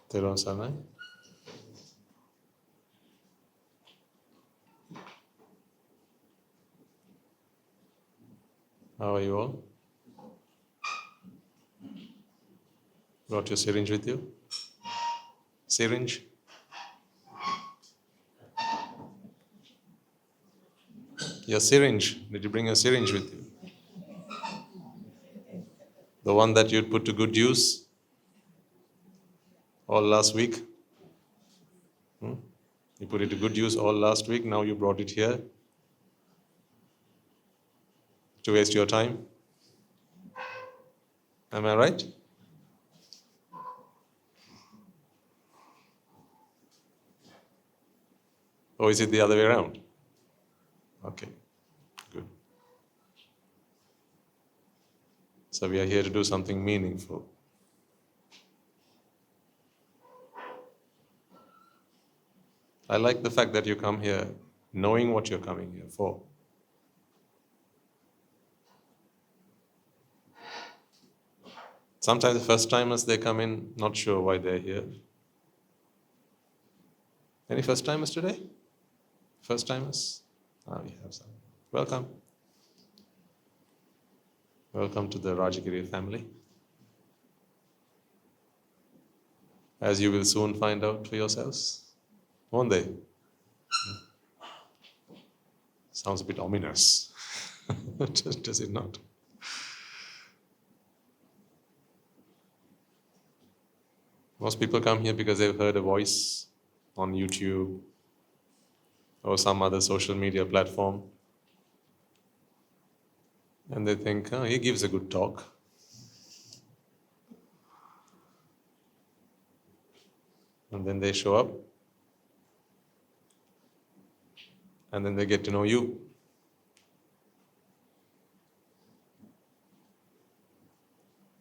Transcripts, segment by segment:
Thero Sanai. How are you all? Brought your syringe with you? Syringe? Your syringe. Did you bring your syringe with you? The one that you'd put to good use all last week? You put it to good use all last week, now you brought it here to waste your time? Am I right? Or is it the other way around? Okay, good. So we are here to do something meaningful. I like the fact that you come here knowing what you're coming here for. Sometimes the first timers, they come in not sure why they're here. Any first timers today? First timers? We have some. Welcome. Welcome to the Rajagiriya family. As you will soon find out for yourselves. Won't they? Sounds a bit ominous. Does it not? Most people come here because they've heard a voice on YouTube or some other social media platform. And they think, he gives a good talk. And then they show up. And then they get to know you.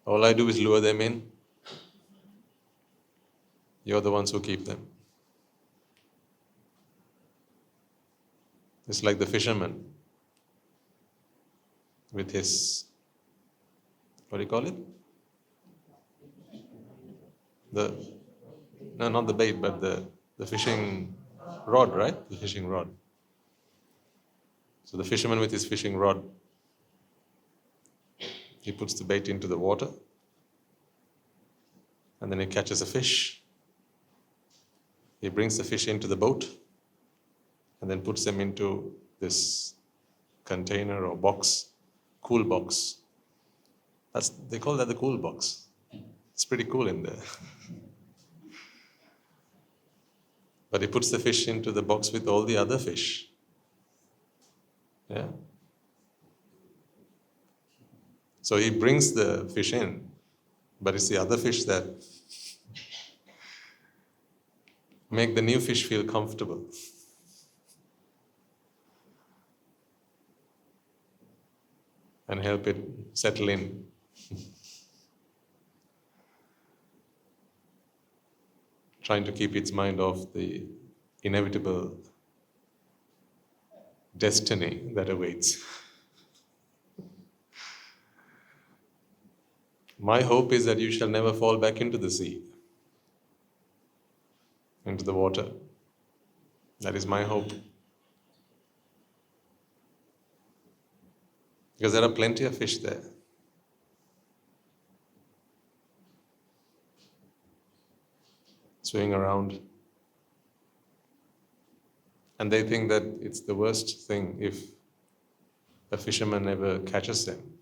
All I do is lure them in. You're the ones who keep them. It's like the fisherman with his, what do you call it? No, not the bait, but the fishing rod, right? The fishing rod. So the fisherman with his fishing rod, he puts the bait into the water and then he catches a fish. He brings the fish into the boat and then puts them into this container or box, cool box. They call that the cool box. It's pretty cool in there. But he puts the fish into the box with all the other fish. Yeah. So he brings the fish in, but it's the other fish that make the new fish feel comfortable. And help it settle in. Trying to keep its mind off the inevitable destiny that awaits. My hope is that you shall never fall back into the sea, into the water. That is my hope. Because there are plenty of fish there. Swimming around. And they think that it's the worst thing if a fisherman ever catches them.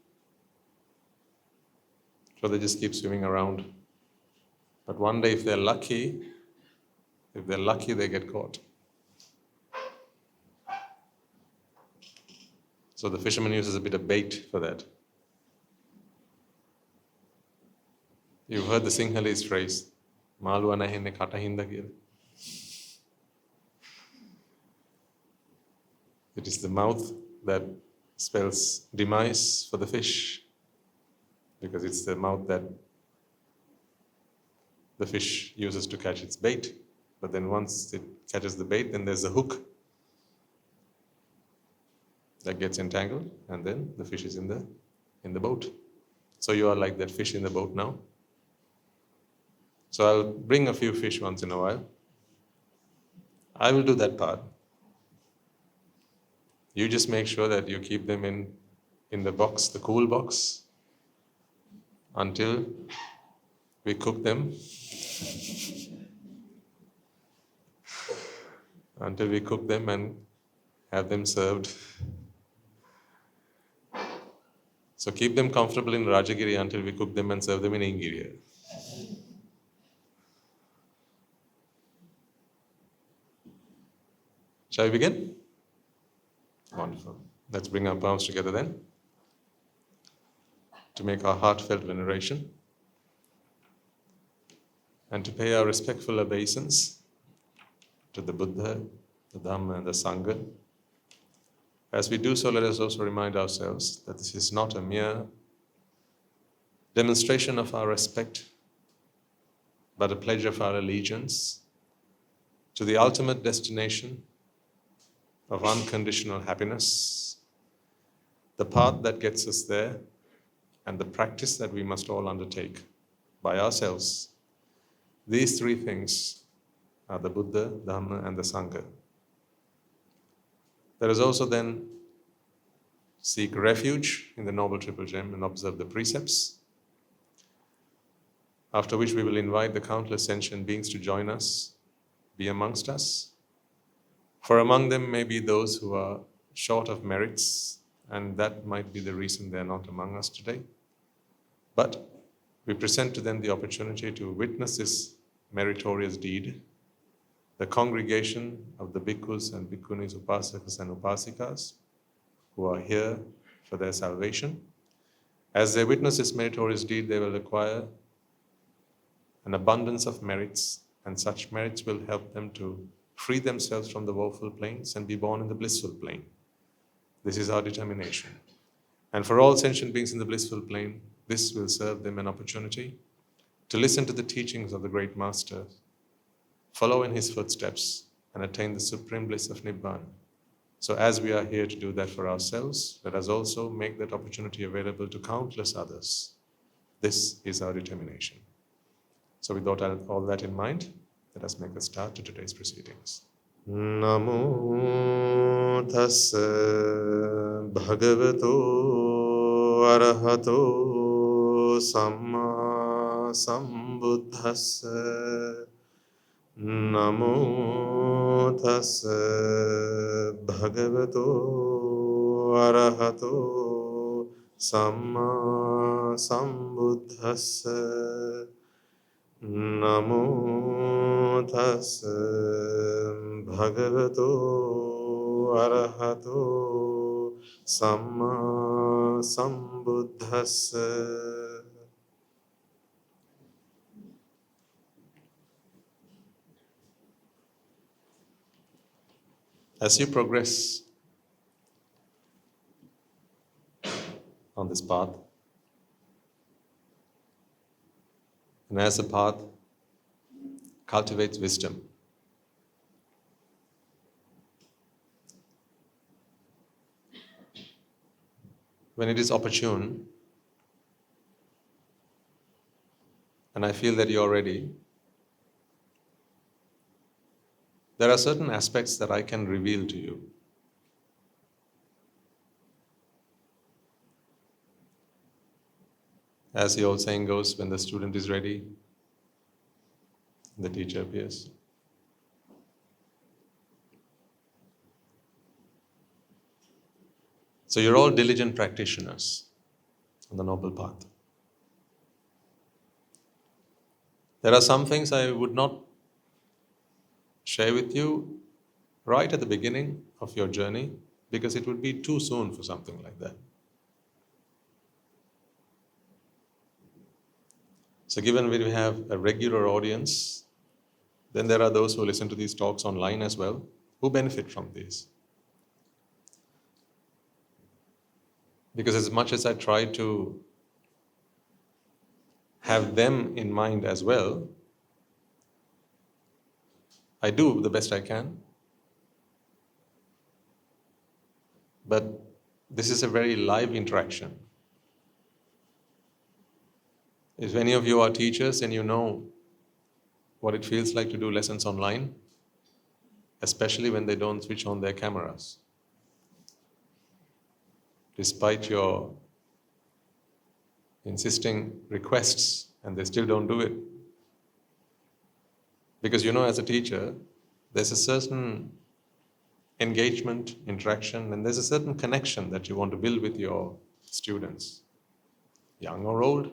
So they just keep swimming around. But one day if they're lucky, they get caught. So the fisherman uses a bit of bait for that. You've heard the Sinhalese phrase, "Maluwa nahenne kata hinda kiyala." It is the mouth that spells demise for the fish, because it's the mouth that the fish uses to catch its bait. But then once it catches the bait, then there's a hook that gets entangled, and then the fish is in the boat. So you are like that fish in the boat now. So I'll bring a few fish once in a while. I will do that part. You just make sure that you keep them in the box, the cool box, until we cook them. Until we cook them and have them served. So keep them comfortable in Rajagiriya until we cook them and serve them in Ingiriya. Shall we begin? Wonderful. Let's bring our palms together then to make our heartfelt veneration and to pay our respectful obeisance to the Buddha, the Dhamma and the Sangha. As we do so, let us also remind ourselves that this is not a mere demonstration of our respect, but a pledge of our allegiance to the ultimate destination of unconditional happiness, the path that gets us there, and the practice that we must all undertake by ourselves. These three things are the Buddha, Dhamma, and the Sangha. Let us also then seek refuge in the Noble Triple Gem and observe the precepts, after which we will invite the countless sentient beings to join us, be amongst us. For among them may be those who are short of merits, and that might be the reason they are not among us today. But we present to them the opportunity to witness this meritorious deed, the congregation of the bhikkhus and bhikkhunis, upasakas and upasikas, who are here for their salvation. As they witness this meritorious deed, they will acquire an abundance of merits, and such merits will help them to free themselves from the woeful planes and be born in the blissful plane. This is our determination. And for all sentient beings in the blissful plane, this will serve them an opportunity to listen to the teachings of the great Master, follow in his footsteps, and attain the supreme bliss of Nibbāna. So as we are here to do that for ourselves, let us also make that opportunity available to countless others. This is our determination. So with all that in mind, let us make a start to today's proceedings. Namo tassa bhagavato arahato samma sambuddhassa. Namo tassa bhagavato arahato samma sambuddhassa. Namo tassa bhagavato arahato samma sambuddhassa. As you progress on this path, and as the path cultivates wisdom, when it is opportune, and I feel that you're ready, there are certain aspects that I can reveal to you. As the old saying goes, when the student is ready, the teacher appears. So you're all diligent practitioners on the noble path. There are some things I would not share with you right at the beginning of your journey, because it would be too soon for something like that. So given we have a regular audience, then there are those who listen to these talks online as well, who benefit from these. Because as much as I try to have them in mind as well, I do the best I can. But this is a very live interaction. If any of you are teachers and you know what it feels like to do lessons online, especially when they don't switch on their cameras. Despite your insisting requests, and they still don't do it. Because as a teacher, there's a certain engagement, interaction, and there's a certain connection that you want to build with your students, young or old.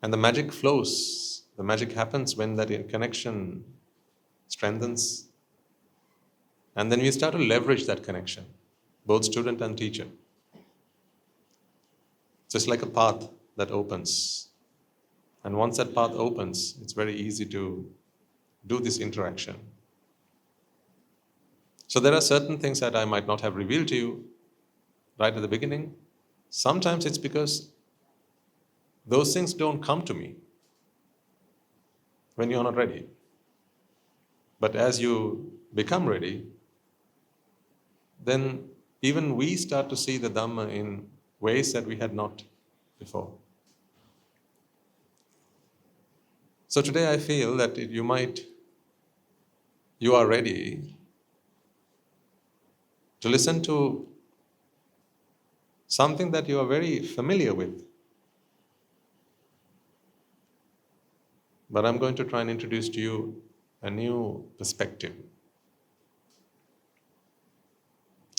And the magic flows, the magic happens when that connection strengthens. And then we start to leverage that connection, both student and teacher. Just like a path that opens. And once that path opens, it's very easy to do this interaction. So there are certain things that I might not have revealed to you right at the beginning. Sometimes it's because those things don't come to me when you're not ready. But as you become ready, then even we start to see the Dhamma in ways that we had not before. So today I feel that you are ready to listen to something that you are very familiar with. But I'm going to try and introduce to you a new perspective.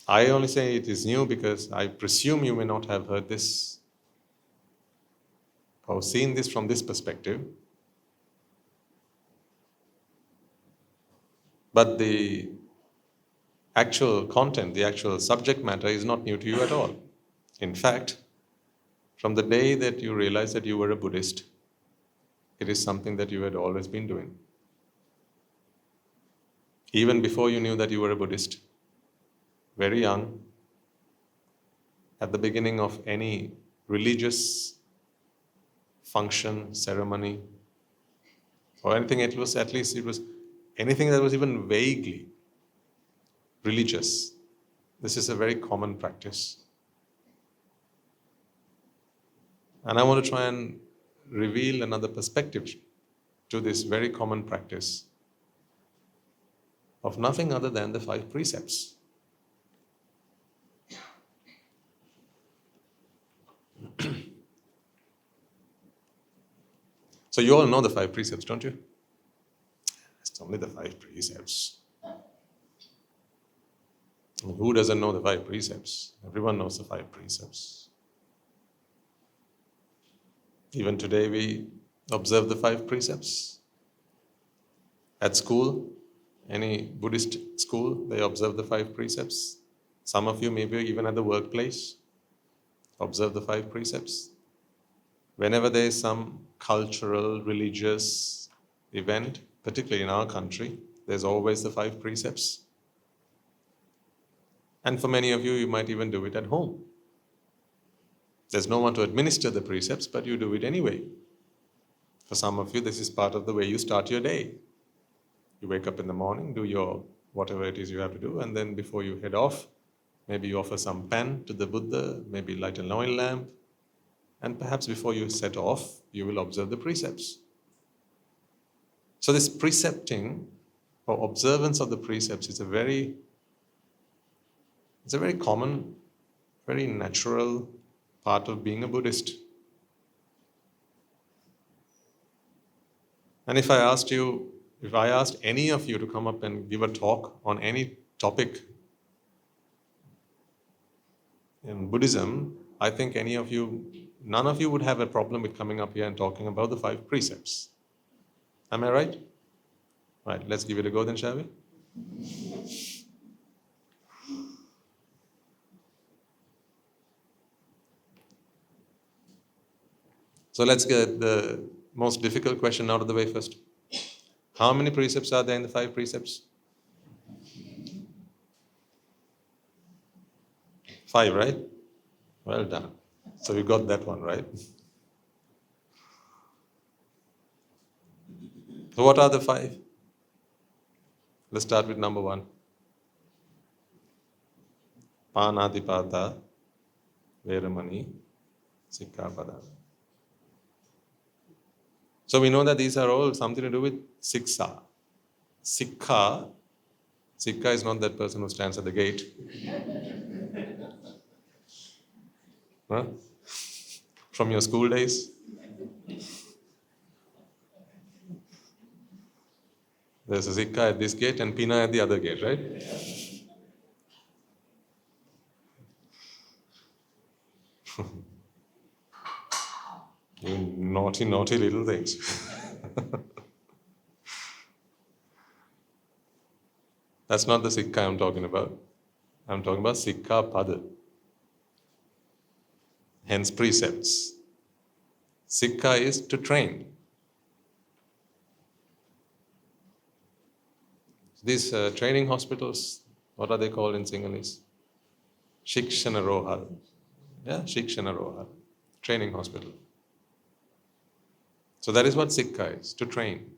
I only say it is new because I presume you may not have heard this or seen this from this perspective. But the actual content, the actual subject matter is not new to you at all. In fact, from the day that you realized that you were a Buddhist, it is something that you had always been doing. Even before you knew that you were a Buddhist, very young, at the beginning of any religious function, ceremony, or anything, it was anything that was even vaguely religious. This is a very common practice. And I want to try and reveal another perspective to this very common practice of nothing other than the 5 precepts. So you all know the 5 precepts, don't you? It's only the 5 precepts. Who doesn't know the 5 precepts? Everyone knows the 5 precepts. Even today we observe the 5 precepts. At school, any Buddhist school, they observe the 5 precepts. Some of you maybe even at the workplace observe the 5 precepts. Whenever there is some cultural, religious event, particularly in our country, there's always the 5 precepts. And for many of you, you might even do it at home. There's no one to administer the precepts, but you do it anyway. For some of you, this is part of the way you start your day. You wake up in the morning, do your whatever it is you have to do, and then before you head off, maybe you offer some pan to the Buddha, maybe light an oil lamp, and perhaps before you set off, you will observe the precepts. So this precepting or observance of the precepts is a very common, very natural part of being a Buddhist. And if I asked any of you to come up and give a talk on any topic in Buddhism, I think none of you would have a problem with coming up here and talking about the 5 precepts. Am I right? Right, let's give it a go then, shall we? So let's get the most difficult question out of the way first. How many precepts are there in the 5 precepts? 5, right? Well done. So you got that one right. So what are the 5? Let's start with number 1. Panatipata, Veramani, Sikkhapada. So we know that these are all something to do with Siksa. Sikha is not that person who stands at the gate. Huh? From your school days. There's a Sikha at this gate and Pina at the other gate, right? You naughty, naughty little things. That's not the Sikha I'm talking about. I'm talking about Sikkhapada. Hence precepts. Sikha is to train. These training hospitals, what are they called in Sinhalese? Shikshana Rohal. Yeah, Shikshana Rohal. Training hospital. So that is what Sikha is, to train.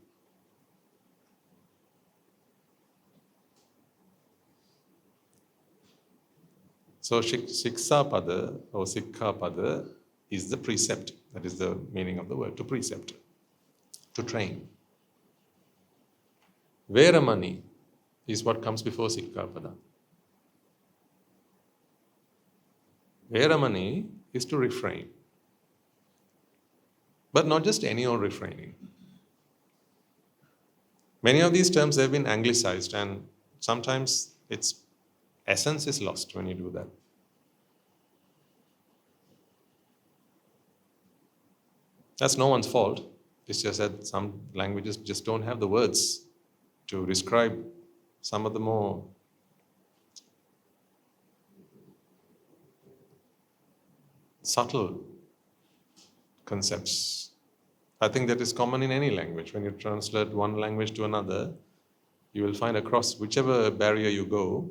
So Shikshapada or Sikkhapada is the precept. That is the meaning of the word, to precept, to train. Veramani is what comes before Sikkhapada. Veramani is to refrain. But not just any old refraining. Many of these terms have been anglicized, and sometimes its essence is lost when you do that. That's no one's fault. It's just that some languages just don't have the words to describe some of the more subtle concepts. I think that is common in any language. When you translate one language to another, you will find across whichever barrier you go,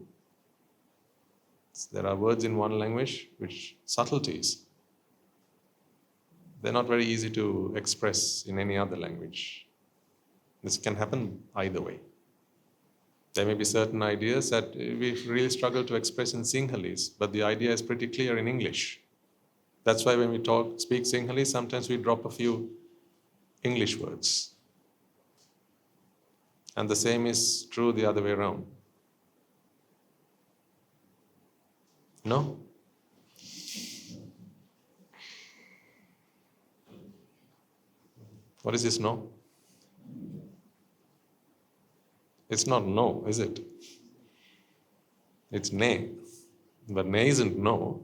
there are words in one language which subtleties. They're not very easy to express in any other language. This can happen either way. There may be certain ideas that we really struggle to express in Sinhalese, but the idea is pretty clear in English. That's why when we speak Sinhalese, sometimes we drop a few English words. And the same is true the other way around. No? What is this no? It's not no, is it? It's nay. But nay isn't no.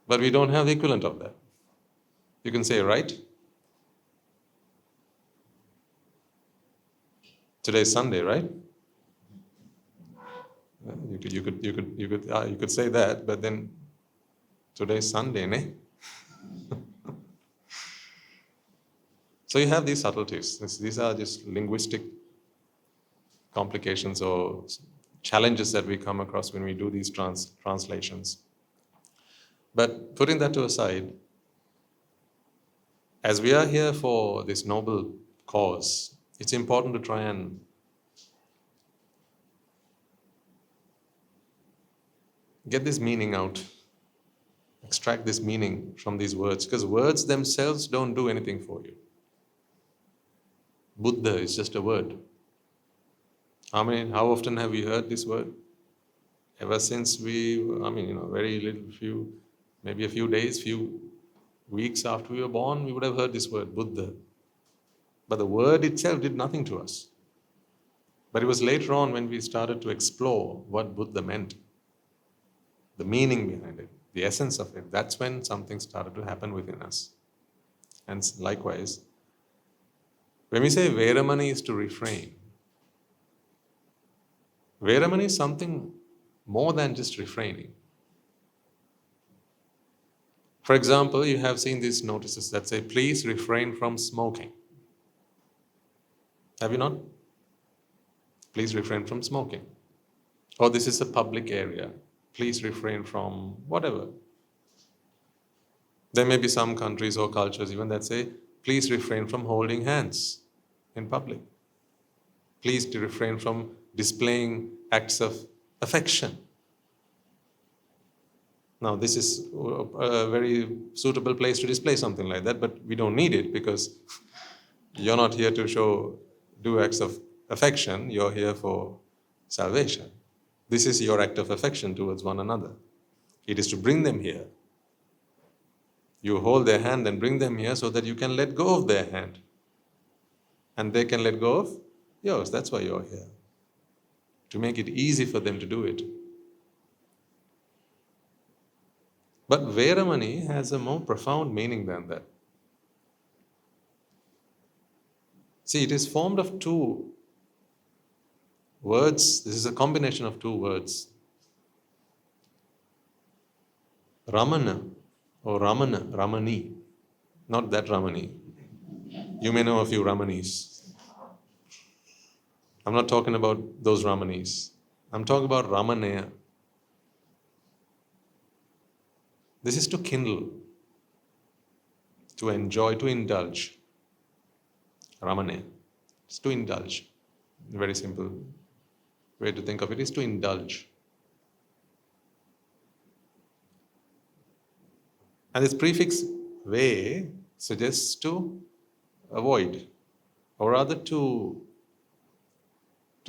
But we don't have the equivalent of that. You can say right. Today is Sunday, right? You could say that, but then today is Sunday, ne? So you have these subtleties. These are just linguistic complications or challenges that we come across when we do these translations. But putting that to aside, as we are here for this noble cause, it's important to try and get this meaning out, extract this meaning from these words, because words themselves don't do anything for you. Buddha is just a word. How often have we heard this word? Ever since very little, maybe a few days, few weeks after we were born, we would have heard this word, Buddha. But the word itself did nothing to us. But it was later on when we started to explore what Buddha meant, the meaning behind it, the essence of it. That's when something started to happen within us. And likewise, when we say Veramani is to refrain, Veramani is something more than just refraining. For example, you have seen these notices that say, please refrain from smoking. Have you not? Please refrain from smoking. Or this is a public area. Please refrain from whatever. There may be some countries or cultures even that say, please refrain from holding hands in public. Please to refrain from displaying acts of affection. Now, this is a very suitable place to display something like that, but we don't need it because you're not here to do acts of affection. You're here for salvation. This is your act of affection towards one another. It is to bring them here. You hold their hand and bring them here so that you can let go of their hand. And they can let go of yours. That's why you're here. To make it easy for them to do it. But Veramani has a more profound meaning than that. See, it is formed of two words. This is a combination of two words. Ramana or Ramana, Ramani. Not that Ramani. You may know a few Ramanis. I'm not talking about those Ramanis. I'm talking about Ramanaya. This is to kindle, to enjoy, to indulge. Ramanaya. It's to indulge. A very simple way to think of it is to indulge. And this prefix ve suggests to avoid, or rather to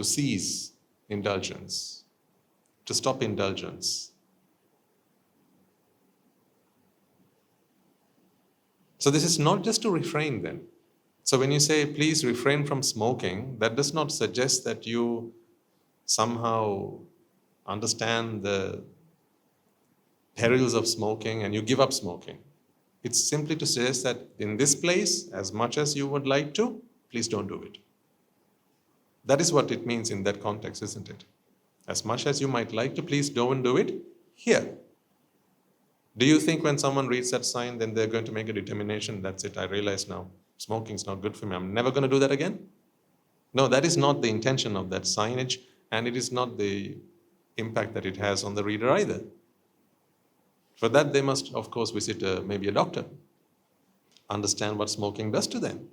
cease indulgence, to stop indulgence. So this is not just to refrain then. So when you say, please refrain from smoking, that does not suggest that you somehow understand the perils of smoking and you give up smoking. It's simply to suggest that in this place, as much as you would like to, please don't do it. That is what it means in that context, isn't it? As much as you might like to, please don't do it here. Do you think when someone reads that sign, then they're going to make a determination, that's it, I realize now, smoking is not good for me, I'm never going to do that again? No, that is not the intention of that signage, and it is not the impact that it has on the reader either. For that, they must, of course, visit maybe a doctor, understand what smoking does to them.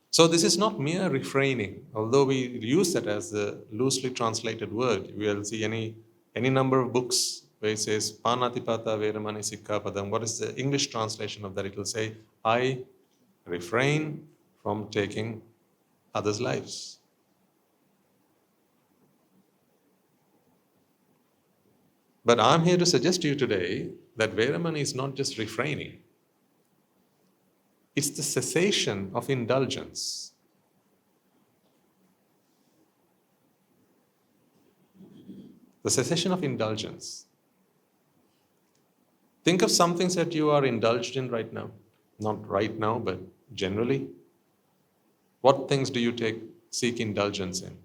So this is not mere refraining. Although we use that as a loosely translated word, we will see any number of books where it says, Panatipata Veramani Sikkhapadam. What is the English translation of that? It will say, I refrain from taking others' lives. But I'm here to suggest to you today that Veramani is not just refraining. It's the cessation of indulgence. The cessation of indulgence. Think of some things that you are indulged in right now. Not right now, but generally. What things do you seek indulgence in?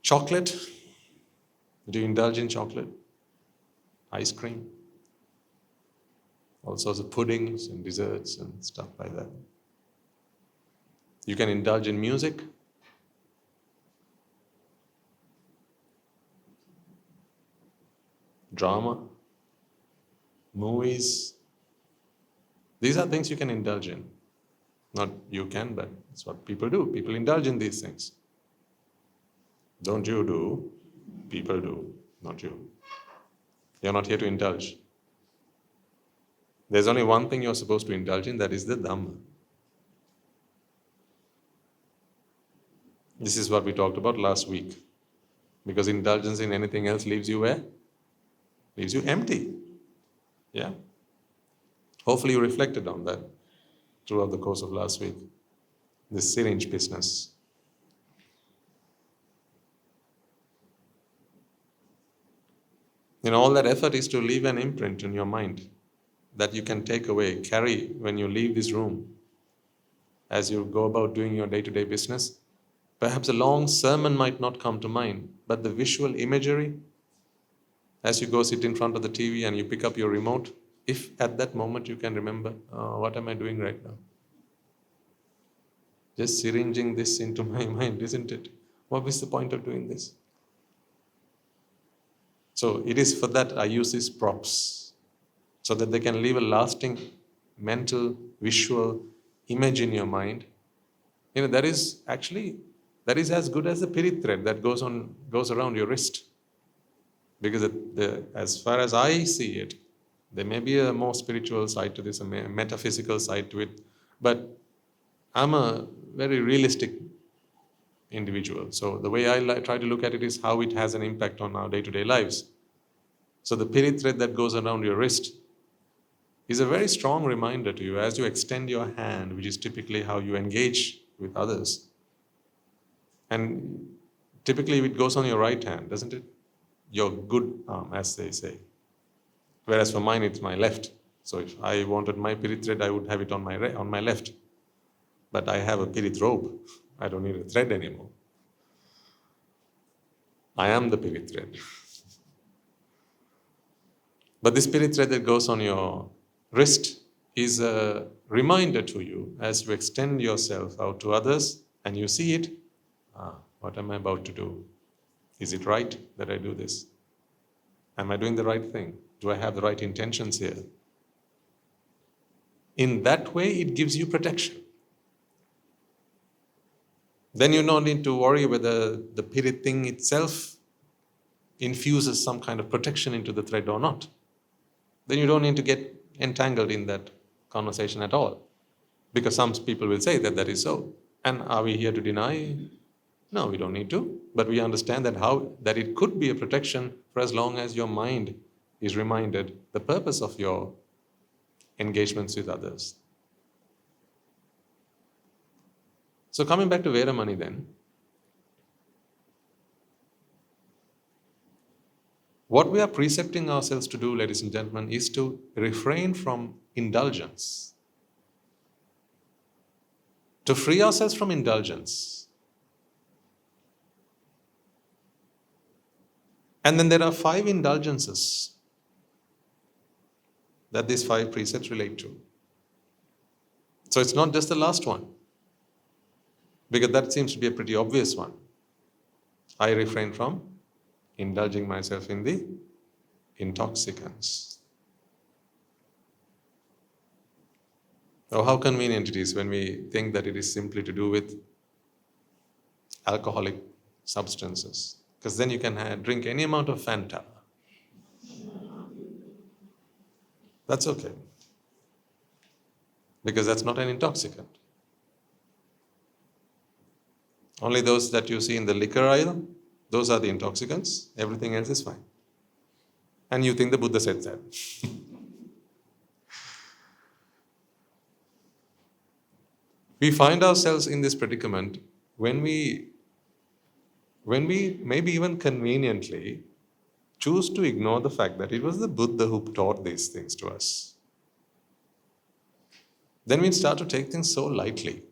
Chocolate? Do you indulge in chocolate? Ice cream? All sorts of puddings and desserts and stuff like that. You can indulge in music. Drama. Movies. These are things you can indulge in. Not you can, but it's what people do. People indulge in these things. Don't you do? People do, not you. You're not here to indulge. There's only one thing you're supposed to indulge in, that is the Dhamma. This is what we talked about last week. Because indulgence in anything else leaves you where? Leaves you empty. Yeah? Hopefully you reflected on that throughout the course of last week. This syringe business. All that effort is to leave an imprint in your mind that you can take away, carry when you leave this room. As you go about doing your day-to-day business, perhaps a long sermon might not come to mind, but the visual imagery, as you go sit in front of the TV and you pick up your remote, if at that moment you can remember, what am I doing right now? Just syringing this into my mind, isn't it? What is the point of doing this? So it is for that I use these props, so that they can leave a lasting mental, visual image in your mind. That is as good as the pirit thread that goes around your wrist. Because as far as I see it, there may be a more spiritual side to this, a metaphysical side to it, but I'm a very realistic individual. So the way I try to look at it is how it has an impact on our day-to-day lives. So the pirit thread that goes around your wrist is a very strong reminder to you as you extend your hand, which is typically how you engage with others. And typically it goes on your right hand, doesn't it? Your good arm, as they say. Whereas for mine, it's my left. So if I wanted my pirit thread, I would have it on my left. But I have a pirit rope. I don't need a thread anymore. I am the pirit thread. But this pirit thread that goes on your wrist is a reminder to you as you extend yourself out to others and you see it. What am I about to do? Is it right that I do this? Am I doing the right thing? Do I have the right intentions here? In that way, it gives you protection. Then you don't need to worry whether the pirit thing itself infuses some kind of protection into the thread or not. Then you don't need to get entangled in that conversation at all. Because some people will say that that is so. And are we here to deny? No, we don't need to. But we understand that it could be a protection for as long as your mind is reminded the purpose of your engagements with others. So coming back to Veramani then, what we are precepting ourselves to do, ladies and gentlemen, is to refrain from indulgence. To free ourselves from indulgence. And then there are 5 indulgences that these 5 precepts relate to. So it's not just the last one, because that seems to be a pretty obvious one. I refrain from indulging myself in the intoxicants. Oh, how convenient it is when we think that it is simply to do with alcoholic substances. Because then you can drink any amount of Fanta. That's okay. Because that's not an intoxicant. Only those that you see in the liquor aisle, those are the intoxicants. Everything else is fine. And you think the Buddha said that. We find ourselves in this predicament when we maybe even conveniently choose to ignore the fact that it was the Buddha who taught these things to us. Then we start to take things so lightly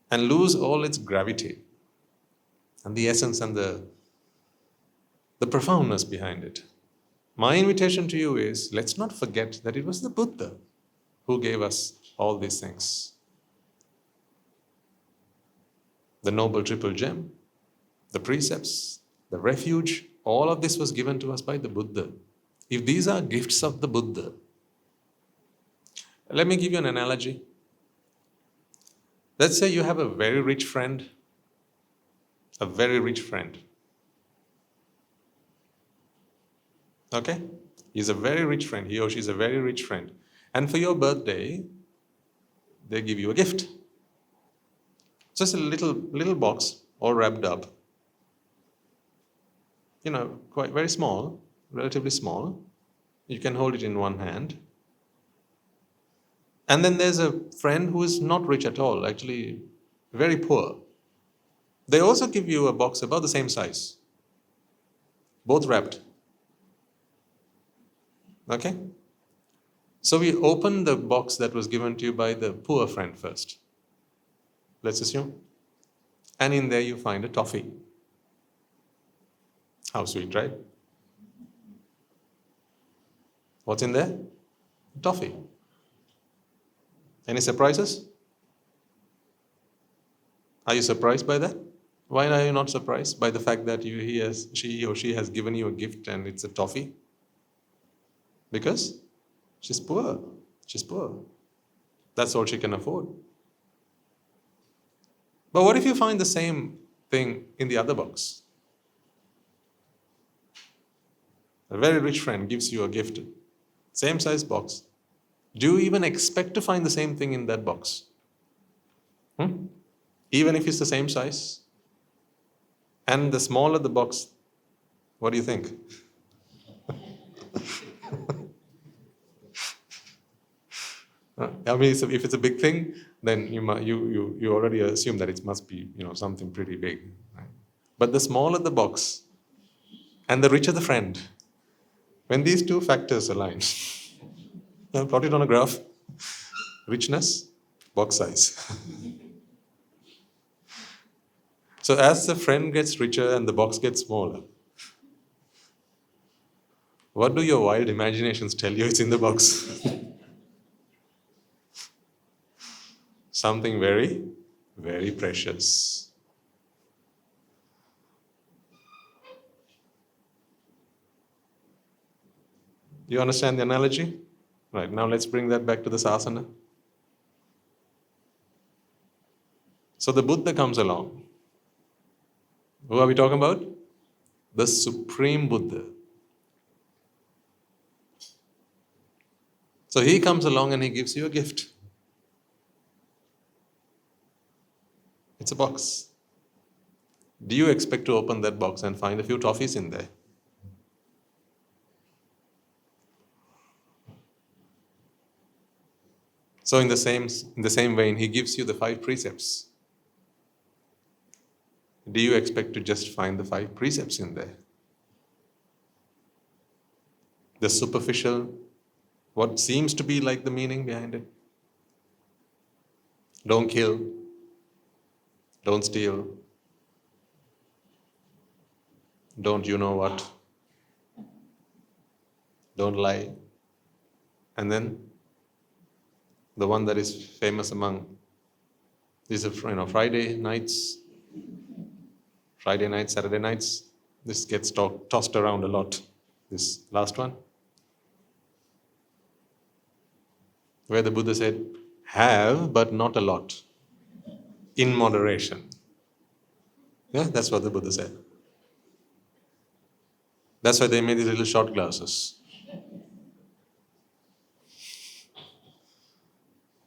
and lose all its gravity and the essence and the profoundness behind it. My invitation to you is, let's not forget that it was the Buddha who gave us all these things. The Noble Triple Gem, the precepts, the refuge, all of this was given to us by the Buddha. If these are gifts of the Buddha, let me give you an analogy. Let's say you have a very rich friend, Okay? He's a very rich friend, he or she is a very rich friend. And for your birthday, they give you a gift. Just a little box, all wrapped up. Quite very small, relatively small. You can hold it in one hand. And then there's a friend who is not rich at all, actually very poor. They also give you a box about the same size, both wrapped. Okay? So we open the box that was given to you by the poor friend first. Let's assume. And in there you find a toffee. How sweet, right? What's in there? Toffee. Any surprises? Are you surprised by that? Why are you not surprised by the fact that she or she has given you a gift and it's a toffee? Because she's poor. She's poor. That's all she can afford. But what if you find the same thing in the other box? A very rich friend gives you a gift, same size box. Do you even expect to find the same thing in that box? Even if it's the same size? And the smaller the box, what do you think? I mean, if it's a big thing, then you already assume that it must be something pretty big. Right? But the smaller the box and the richer the friend, when these two factors align, plot it on a graph, richness, box size. So as the friend gets richer and the box gets smaller, what do your wild imaginations tell you it's in the box? Something very, very precious. You understand the analogy? Right, now let's bring that back to the sasana. So the Buddha comes along. Who are we talking about? The Supreme Buddha. So he comes along and he gives you a gift. It's a box. Do you expect to open that box and find a few toffees in there? So in the same vein, he gives you the 5 precepts. Do you expect to just find the 5 precepts in there? The superficial, what seems to be like the meaning behind it. Don't kill. Don't steal. Don't you know what. Don't lie. And then the one that is famous among these are Friday nights, Saturday nights. This gets tossed around a lot. This last one, where the Buddha said, have but not a lot, in moderation. Yeah, that's what the Buddha said. That's why they made these little shot glasses.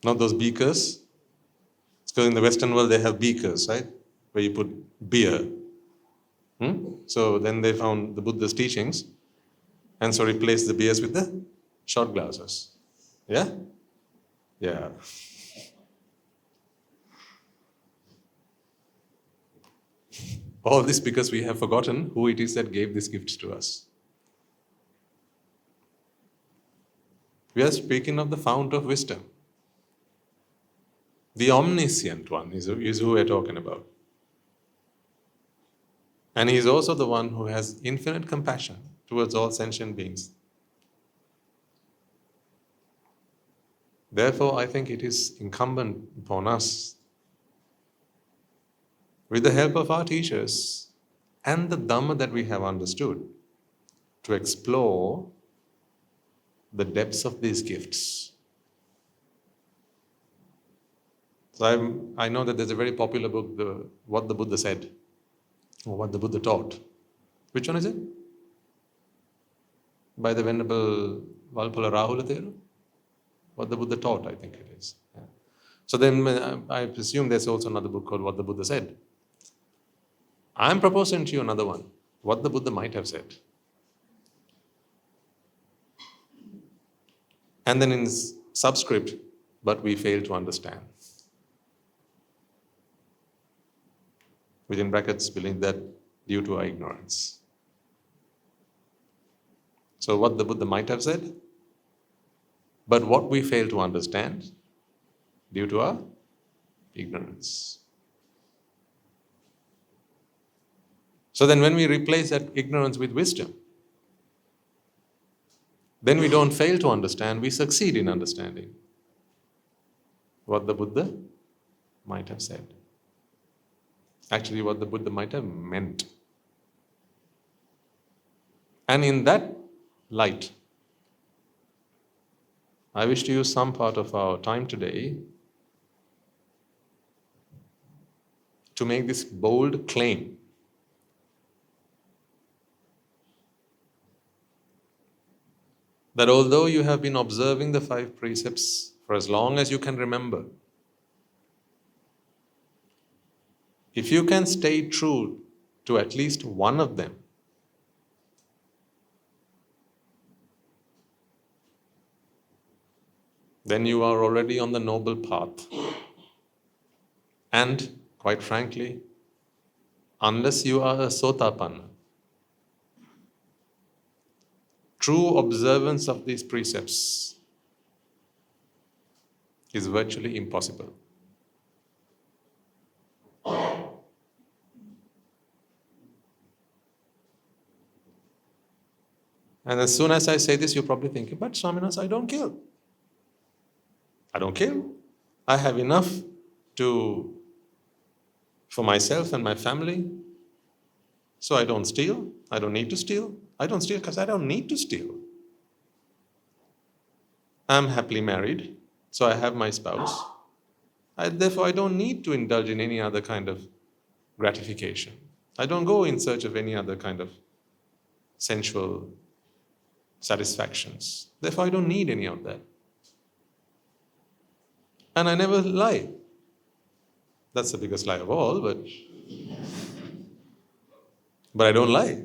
Not those beakers. It's because in the Western world they have beakers, right? Where you put beer. So then they found the Buddha's teachings and so replaced the beers with the shot glasses. Yeah? Yeah. All this because we have forgotten who it is that gave these gifts to us. We are speaking of the fount of wisdom. The omniscient one is who we are talking about. And he is also the one who has infinite compassion towards all sentient beings. Therefore, I think it is incumbent upon us, with the help of our teachers and the Dhamma that we have understood, to explore the depths of these gifts. So I know that there's a very popular book, What the Buddha Said, or What the Buddha Taught. Which one is it? By the Venerable Valpola Rahula Thero? What the Buddha Taught, I think it is. Yeah. So then I presume there's also another book called What the Buddha Said. I'm proposing to you another one, What the Buddha Might Have Said. And then in subscript, but we fail to understand. Within brackets, believe that due to our ignorance. So what the Buddha might have said, but what we fail to understand due to our ignorance. So then when we replace that ignorance with wisdom, then we don't fail to understand, we succeed in understanding what the Buddha might have said. Actually, what the Buddha might have meant. And in that light, I wish to use some part of our time today to make this bold claim that although you have been observing the 5 precepts for as long as you can remember, if you can stay true to at least one of them, then you are already on the noble path. And, quite frankly, unless you are a sotapanna, true observance of these precepts is virtually impossible. And as soon as I say this, you're probably thinking, but Swaminas, I don't kill. I don't kill. I have enough for myself and my family. So I don't steal. I don't need to steal. I don't steal because I don't need to steal. I'm happily married, so I have my spouse. Therefore, I don't need to indulge in any other kind of gratification. I don't go in search of any other kind of sensual satisfactions. Therefore, I don't need any of that. And I never lie. That's the biggest lie of all, but I don't lie.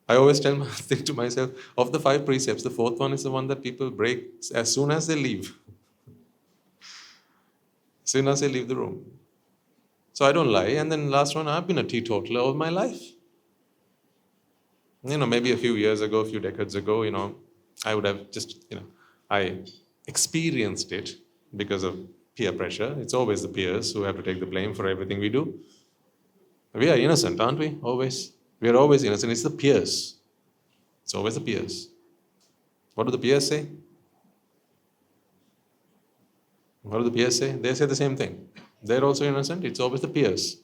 I always think to myself, of the 5 precepts, the 4th one is the one that people break as soon as they leave. As soon as they leave the room. So I don't lie. And then last one, I've been a teetotaler all my life. Maybe a few years ago, a few decades ago, I would have just, I experienced it because of peer pressure. It's always the peers who have to take the blame for everything we do. We are innocent, aren't we? Always. We are always innocent. It's the peers. It's always the peers. What do the peers say? What do the peers say? They say the same thing. They're also innocent. It's always the peers.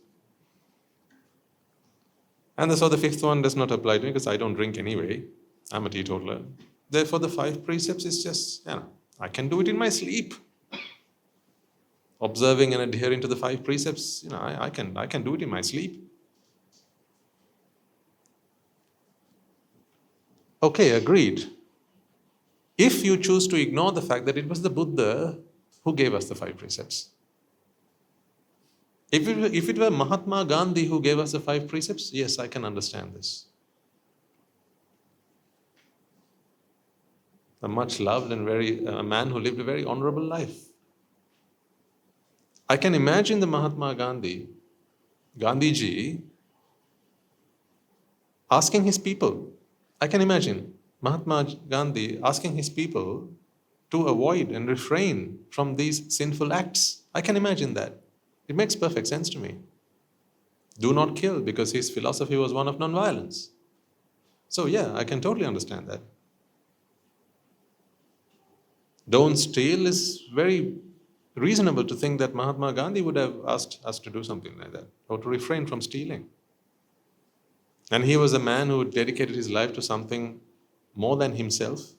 And so the 5th one does not apply to me because I don't drink anyway. I'm a teetotaler. Therefore, the 5 precepts is just, I can do it in my sleep. Observing and adhering to the 5 precepts, I can do it in my sleep. Okay, agreed. If you choose to ignore the fact that it was the Buddha who gave us the 5 precepts. If it were Mahatma Gandhi who gave us the 5 precepts, yes, I can understand this. A much loved and a man who lived a very honorable life. I can imagine the Mahatma Gandhiji, asking his people. I can imagine Mahatma Gandhi asking his people to avoid and refrain from these sinful acts. I can imagine that. It makes perfect sense to me. Do not kill, because his philosophy was one of non-violence. So yeah, I can totally understand that. Don't steal is very reasonable to think that Mahatma Gandhi would have asked us to do something like that, or to refrain from stealing. And he was a man who dedicated his life to something more than himself,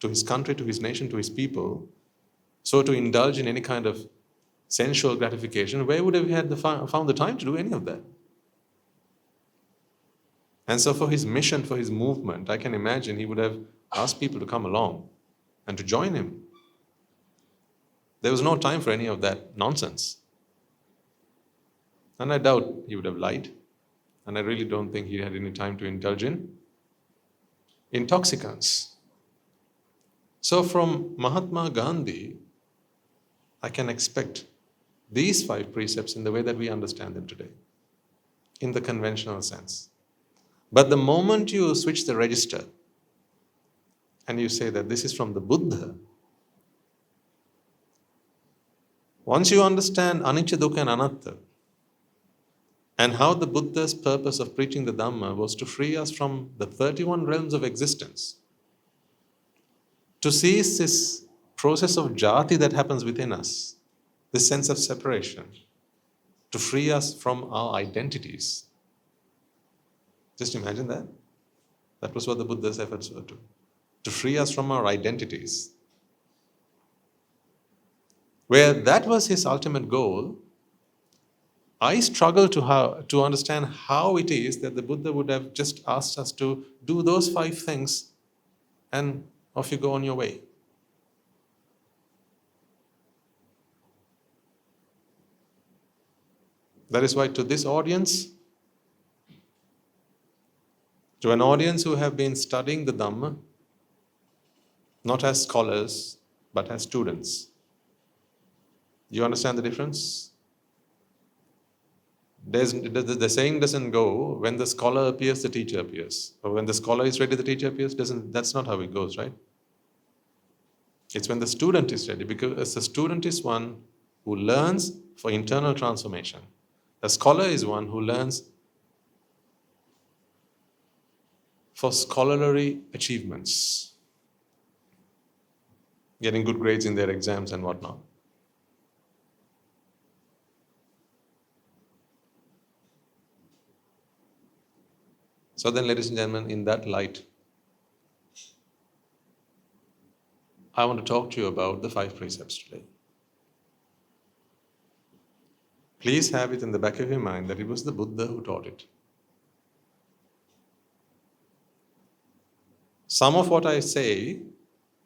to his country, to his nation, to his people. So to indulge in any kind of sensual gratification, where would have he found the time to do any of that? And so for his mission, for his movement, I can imagine he would have asked people to come along and to join him. There was no time for any of that nonsense. And I doubt he would have lied. And I really don't think he had any time to indulge in intoxicants. So from Mahatma Gandhi, I can expect these 5 precepts in the way that we understand them today, in the conventional sense. But the moment you switch the register and you say that this is from the Buddha, once you understand anicca, dukkha and anatta, and how the Buddha's purpose of preaching the Dhamma was to free us from the 31 realms of existence, to cease this process of jati that happens within us, this sense of separation, to free us from our identities. Just imagine that. That was what the Buddha's efforts were to free us from our identities. Where that was his ultimate goal, I struggle to understand how it is that the Buddha would have just asked us to do those 5 things and off you go on your way. That is why to this audience, to an audience who have been studying the Dhamma, not as scholars, but as students, you understand the difference? The saying doesn't go, when the scholar appears, the teacher appears. Or when the scholar is ready, the teacher appears. That's not how it goes, right? It's when the student is ready, because the student is one who learns for internal transformation. The scholar is one who learns for scholarly achievements, getting good grades in their exams and whatnot. So then, ladies and gentlemen, in that light, I want to talk to you about the 5 precepts today. Please have it in the back of your mind that it was the Buddha who taught it. Some of what I say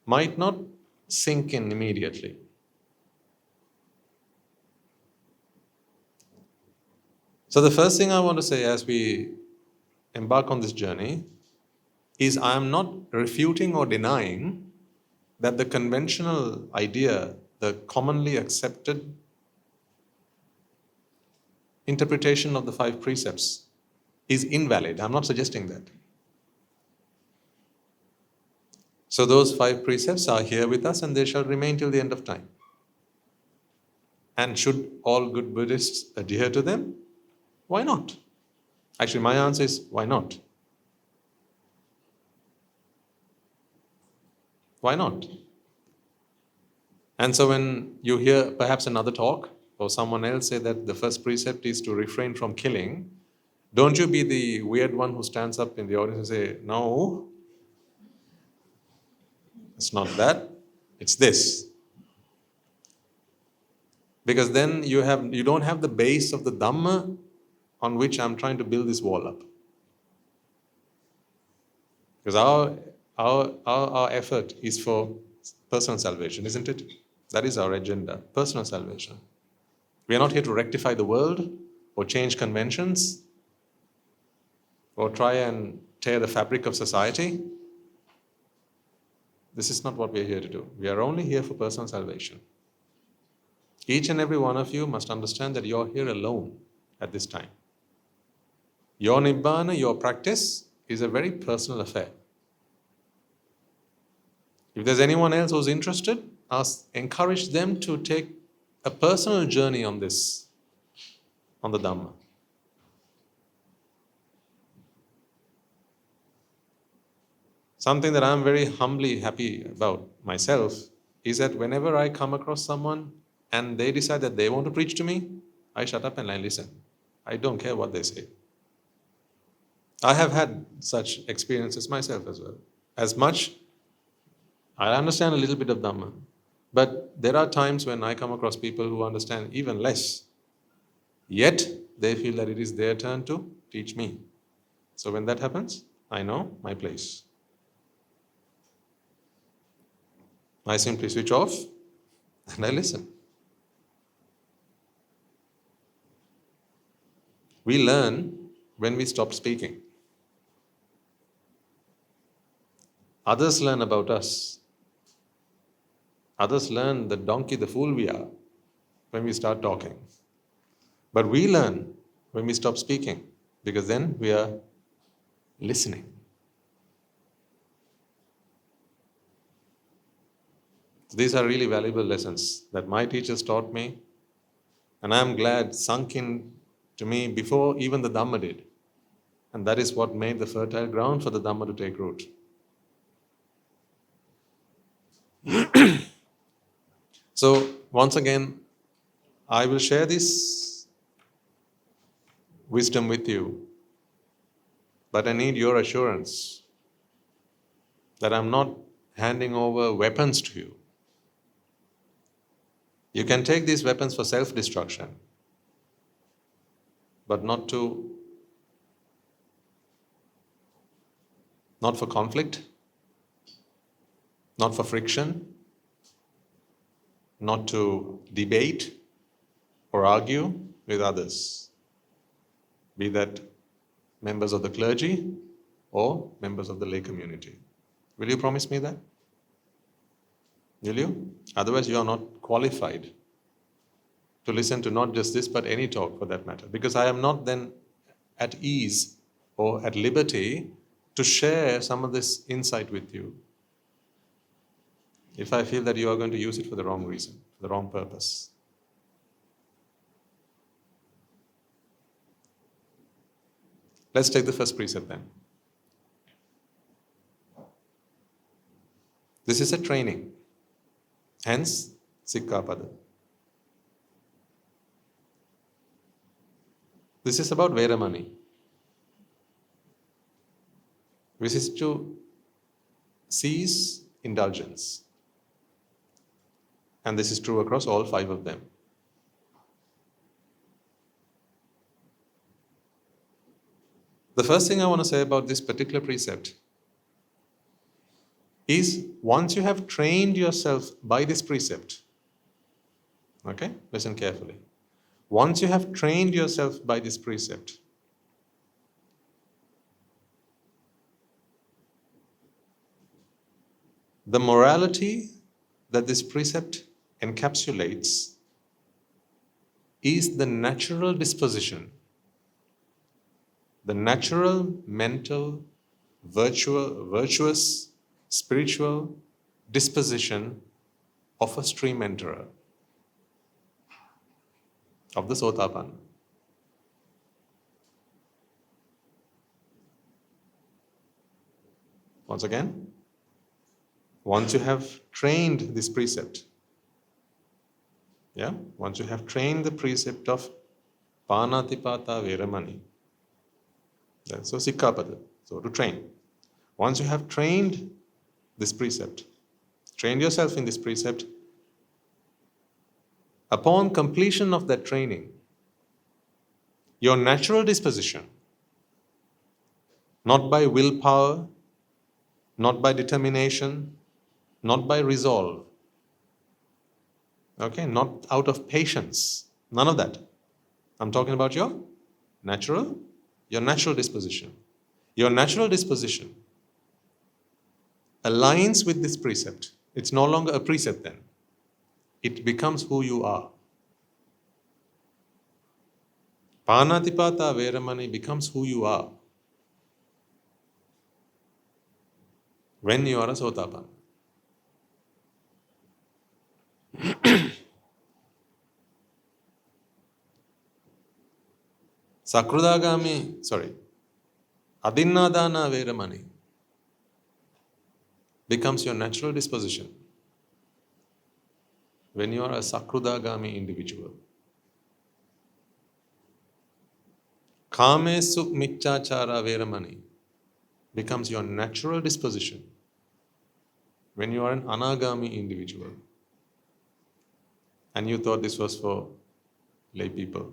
might not sink in immediately. So the first thing I want to say as we embark on this journey is I am not refuting or denying that the conventional idea, the commonly accepted interpretation of the 5 precepts is invalid. I'm not suggesting that. So those 5 precepts are here with us and they shall remain till the end of time. And should all good Buddhists adhere to them? Why not? Actually, my answer is, why not? Why not? And so when you hear perhaps another talk or someone else say that the first precept is to refrain from killing, don't you be the weird one who stands up in the audience and say, no, it's not that, it's this. Because then you don't have the base of the Dhamma on which I'm trying to build this wall up. Because our effort is for personal salvation, isn't it? That is our agenda, personal salvation. We are not here to rectify the world or change conventions or try and tear the fabric of society. This is not what we are here to do. We are only here for personal salvation. Each and every one of you must understand that you are here alone at this time. Your Nibbāna, your practice, is a very personal affair. If there's anyone else who's interested, encourage them to take a personal journey on this, on the Dhamma. Something that I'm very humbly happy about myself is that whenever I come across someone and they decide that they want to preach to me, I shut up and I listen. I don't care what they say. I have had such experiences myself as well. As much, I understand a little bit of Dhamma, but there are times when I come across people who understand even less. Yet, they feel that it is their turn to teach me. So when that happens, I know my place. I simply switch off and I listen. We learn when we stop speaking. Others learn about us. Others learn the donkey, the fool we are when we start talking. But we learn when we stop speaking, because then we are listening. These are really valuable lessons that my teachers taught me, and I am glad sunk in to me before even the Dhamma did. And that is what made the fertile ground for the Dhamma to take root. So, once again, I will share this wisdom with you, but I need your assurance that I'm not handing over weapons to you. You can take these weapons for self-destruction. but not for conflict, not for friction, not to debate or argue with others, be that members of the clergy or members of the lay community. Will you promise me that? Will you? Otherwise, you are not qualified to listen to not just this, but any talk for that matter. Because I am not then at ease or at liberty to share some of this insight with you if I feel that you are going to use it for the wrong reason, for the wrong purpose. Let's take the first precept then. This is a training. Hence, Sikkapada. This is about Veramani. This is to cease indulgence. And this is true across all 5 of them. The first thing I want to say about this particular precept is once you have trained yourself by this precept, okay, listen carefully. Once you have trained yourself by this precept, the morality that this precept encapsulates is the natural disposition, the natural, mental, virtuous, spiritual disposition of a stream enterer, of the Sotapanna. Once again, once you have trained this precept, once you have trained the precept of Panatipata Veramani, so Sikkapada, so to train. Once you have trained this precept, trained yourself in this precept, upon completion of that training, your natural disposition, not by willpower, not by determination, not by resolve, okay, not out of patience, none of that. I'm talking about your natural disposition. Your natural disposition aligns with this precept. It's no longer a precept then. It becomes who you are. Panatipata Veramani becomes who you are when you are a Sotapanna. Adinadana Veramani becomes your natural disposition when you are a Sakrudagami individual. Kamesu Michachara Veramani becomes your natural disposition when you are an Anagami individual. And you thought this was for lay people.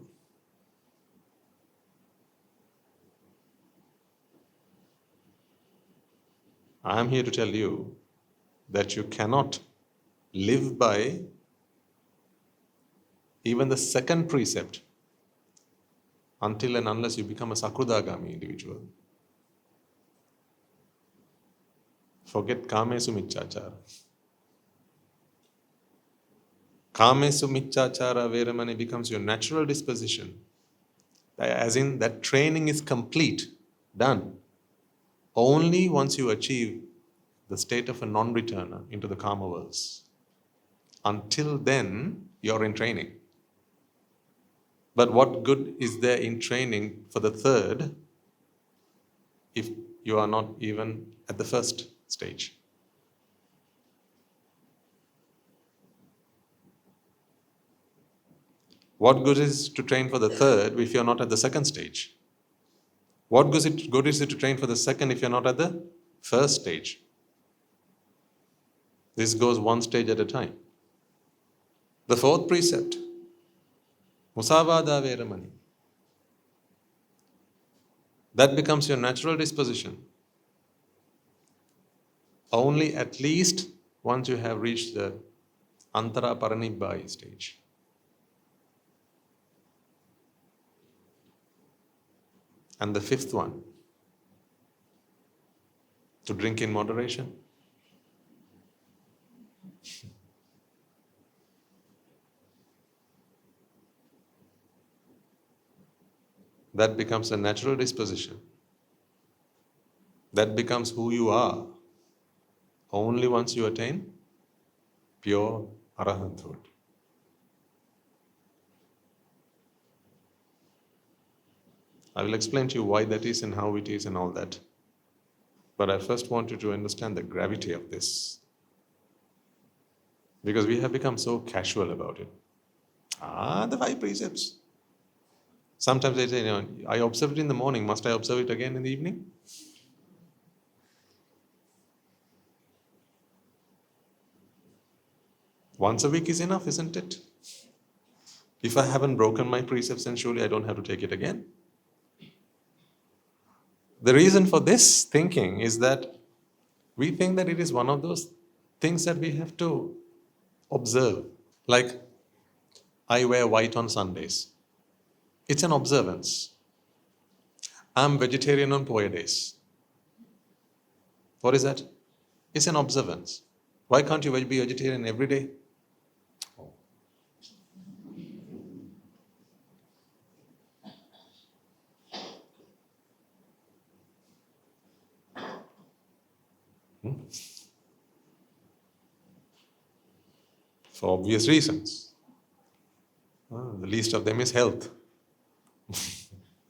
I am here to tell you that you cannot live by even the second precept until and unless you become a Sakrudagami individual. Forget Kamesu Michachara. Kamesu Michachara Veramani becomes your natural disposition. As in, that training is complete, done. Only once you achieve the state of a non-returner into the karma worlds. Until then, you're in training. But what good is there in training for the third if you are not even at the first stage? What good is to train for the third if you're not at the second stage? What good is it to train for the second if you're not at the first stage? This goes one stage at a time. The fourth precept, Musavada Veramani. That becomes your natural disposition. Only at least once you have reached the Antara Paranibhai stage. And the fifth one, to drink in moderation. That becomes a natural disposition. That becomes who you are. Only once you attain pure arahanthood. I will explain to you why that is and how it is and all that. But I first want you to understand the gravity of this. Because we have become so casual about it. The 5 precepts. Sometimes they say, I observed it in the morning, must I observe it again in the evening? Once a week is enough, isn't it? If I haven't broken my precepts, then surely I don't have to take it again. The reason for this thinking is that we think that it is one of those things that we have to observe. Like, I wear white on Sundays. It's an observance. I'm vegetarian on Poya days. What is that? It's an observance. Why can't you be vegetarian every day? For obvious reasons. The least of them is health.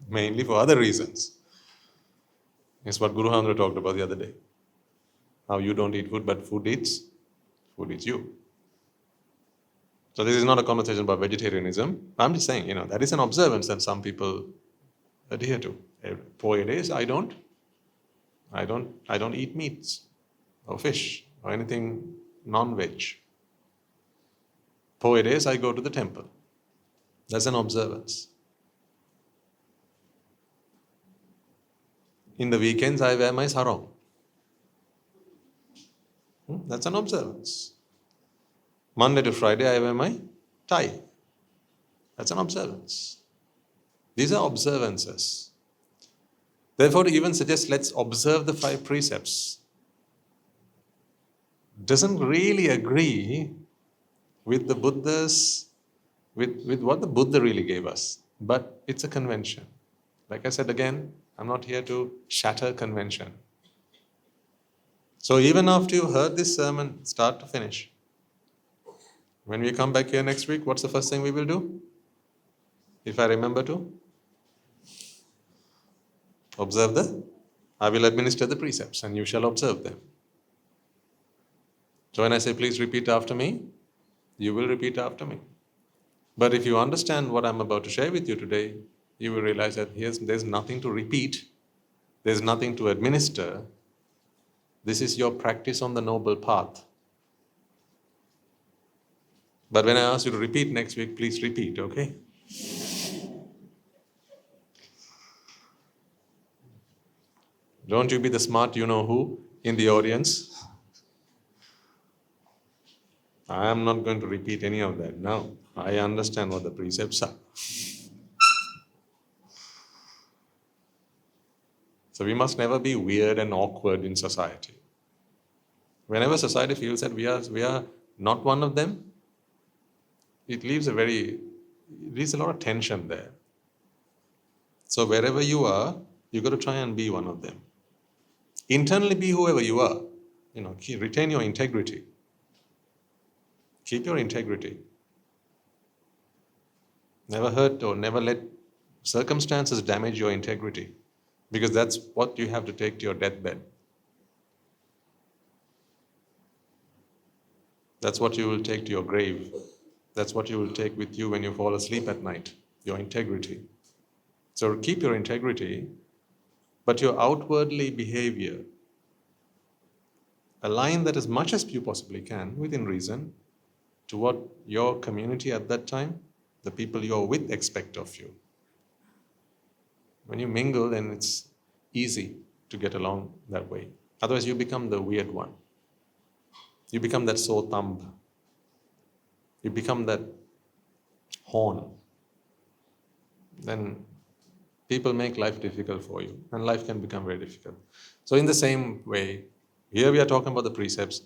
Mainly for other reasons. It's what Guru Handra talked about the other day. How you don't eat food, but food eats you. So this is not a conversation about vegetarianism. I'm just saying, that is an observance that some people adhere to. 4 days, I don't eat meats or fish or anything non-veg. 4 days, I go to the temple. That's an observance. In the weekends, I wear my sarong. That's an observance. Monday to Friday, I wear my tie. That's an observance. These are observances. Therefore, to even suggest let's observe the 5 precepts doesn't really agree with the Buddha's, with what the Buddha really gave us. But it's a convention. Like I said again, I'm not here to shatter convention. So even after you heard this sermon, start to finish, when we come back here next week, what's the first thing we will do? If I remember to? I will administer the precepts and you shall observe them. So when I say please repeat after me, you will repeat after me. But if you understand what I'm about to share with you today, you will realize that there's nothing to repeat, there's nothing to administer. This is your practice on the noble path. But when I ask you to repeat next week, please repeat, okay? Don't you be the smart you-know-who in the audience. I am not going to repeat any of that now. I understand what the precepts are. So we must never be weird and awkward in society. Whenever society feels that we are not one of them, it leaves a lot of tension there. So wherever you are, you've got to try and be one of them. Internally be whoever you are. Retain your integrity. Keep your integrity. Never hurt or never let circumstances damage your integrity, because that's what you have to take to your deathbed. That's what you will take to your grave. That's what you will take with you when you fall asleep at night, your integrity. So keep your integrity, but your outwardly behavior, align that as much as you possibly can, within reason, to what your community at that time, the people you're with, expect of you. When you mingle, then easy to get along that way. Otherwise, you become the weird one. You become that sore thumb. You become that horn. Then people make life difficult for you, and life can become very difficult. So in the same way, here we are talking about the precepts.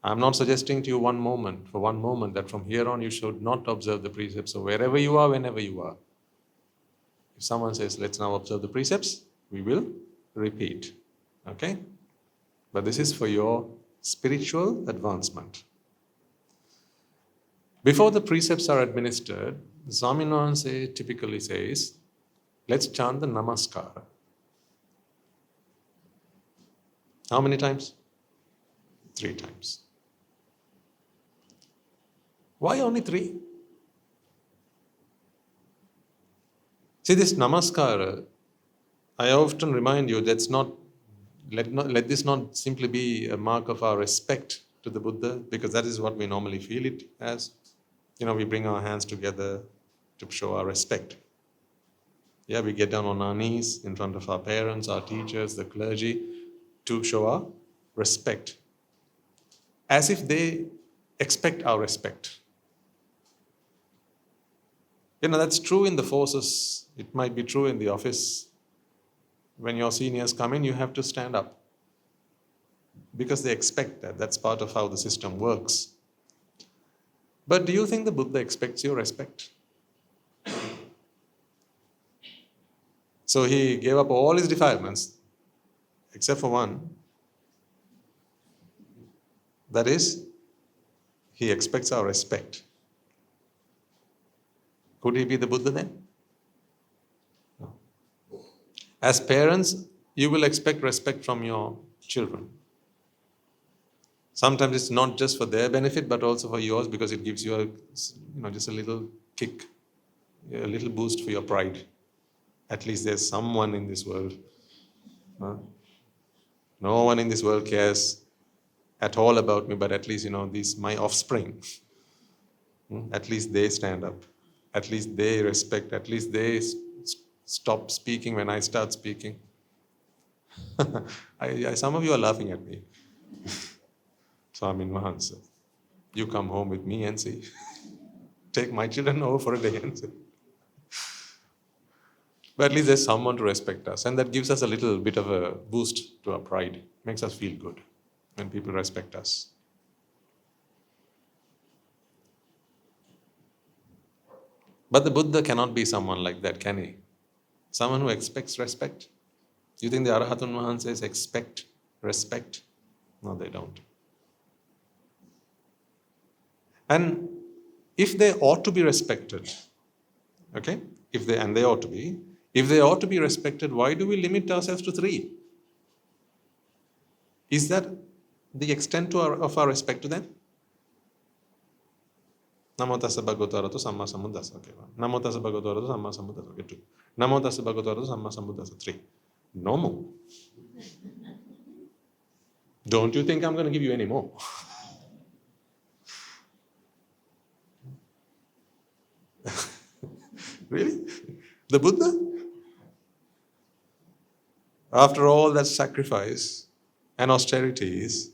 I'm not suggesting to you for one moment, that from here on you should not observe the precepts. So wherever you are, whenever you are, if someone says, let's now observe the precepts, we will repeat. Okay? But this is for your spiritual advancement. Before the precepts are administered, Swaminarayan typically says, let's chant the namaskara. How many times? 3 times. Why only 3? See, this namaskara, I often remind you, let this not simply be a mark of our respect to the Buddha, because that is what we normally feel it as. We bring our hands together to show our respect. Yeah, we get down on our knees in front of our parents, our teachers, the clergy, to show our respect. As if they expect our respect. That's true in the forces. It might be true in the office. When your seniors come in, you have to stand up. Because they expect that. That's part of how the system works. But do you think the Buddha expects your respect? So he gave up all his defilements, except for one. That is, he expects our respect. Could he be the Buddha then? No. As parents, you will expect respect from your children. Sometimes it's not just for their benefit, but also for yours, because it gives you just a little kick, a little boost for your pride. At least there's someone in this world. No one in this world cares at all about me, but at least, these my offspring. At least they stand up. At least they respect. At least they stop speaking when I start speaking. Some of you are laughing at me. Swamin Mahansa, you come home with me and see. Take my children over for a day and see. But at least there's someone to respect us. And that gives us a little bit of a boost to our pride. Makes us feel good when people respect us. But the Buddha cannot be someone like that, can he? Someone who expects respect. You think the Arahatun Mahan says expect respect? No, they don't. And if they ought to be respected, okay? If they ought to be respected, why do we limit ourselves to 3? Is that the extent of our respect to them? Namo tassa bhagavato arahato samma sambuddhassa. Okay. Namo tassa bhagavato arahato samma sambuddhassa. Okay, 2. Namo tassa bhagavato arahato samma sambuddhassa. 3. No more. Don't you think I'm going to give you any more? Really? The Buddha? After all that sacrifice and austerities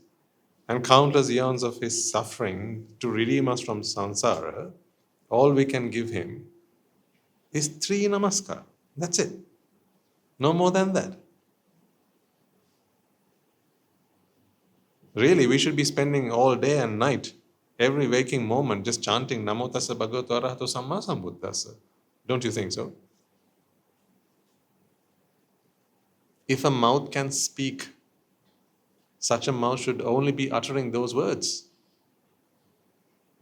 and countless eons of his suffering to redeem us from samsara, all we can give him is 3 namaskar. That's it. No more than that. Really, we should be spending all day and night, every waking moment, just chanting Namo tassa bhagavato arahato samma sambuddhassa. Don't you think so? If a mouth can speak, such a mouth should only be uttering those words.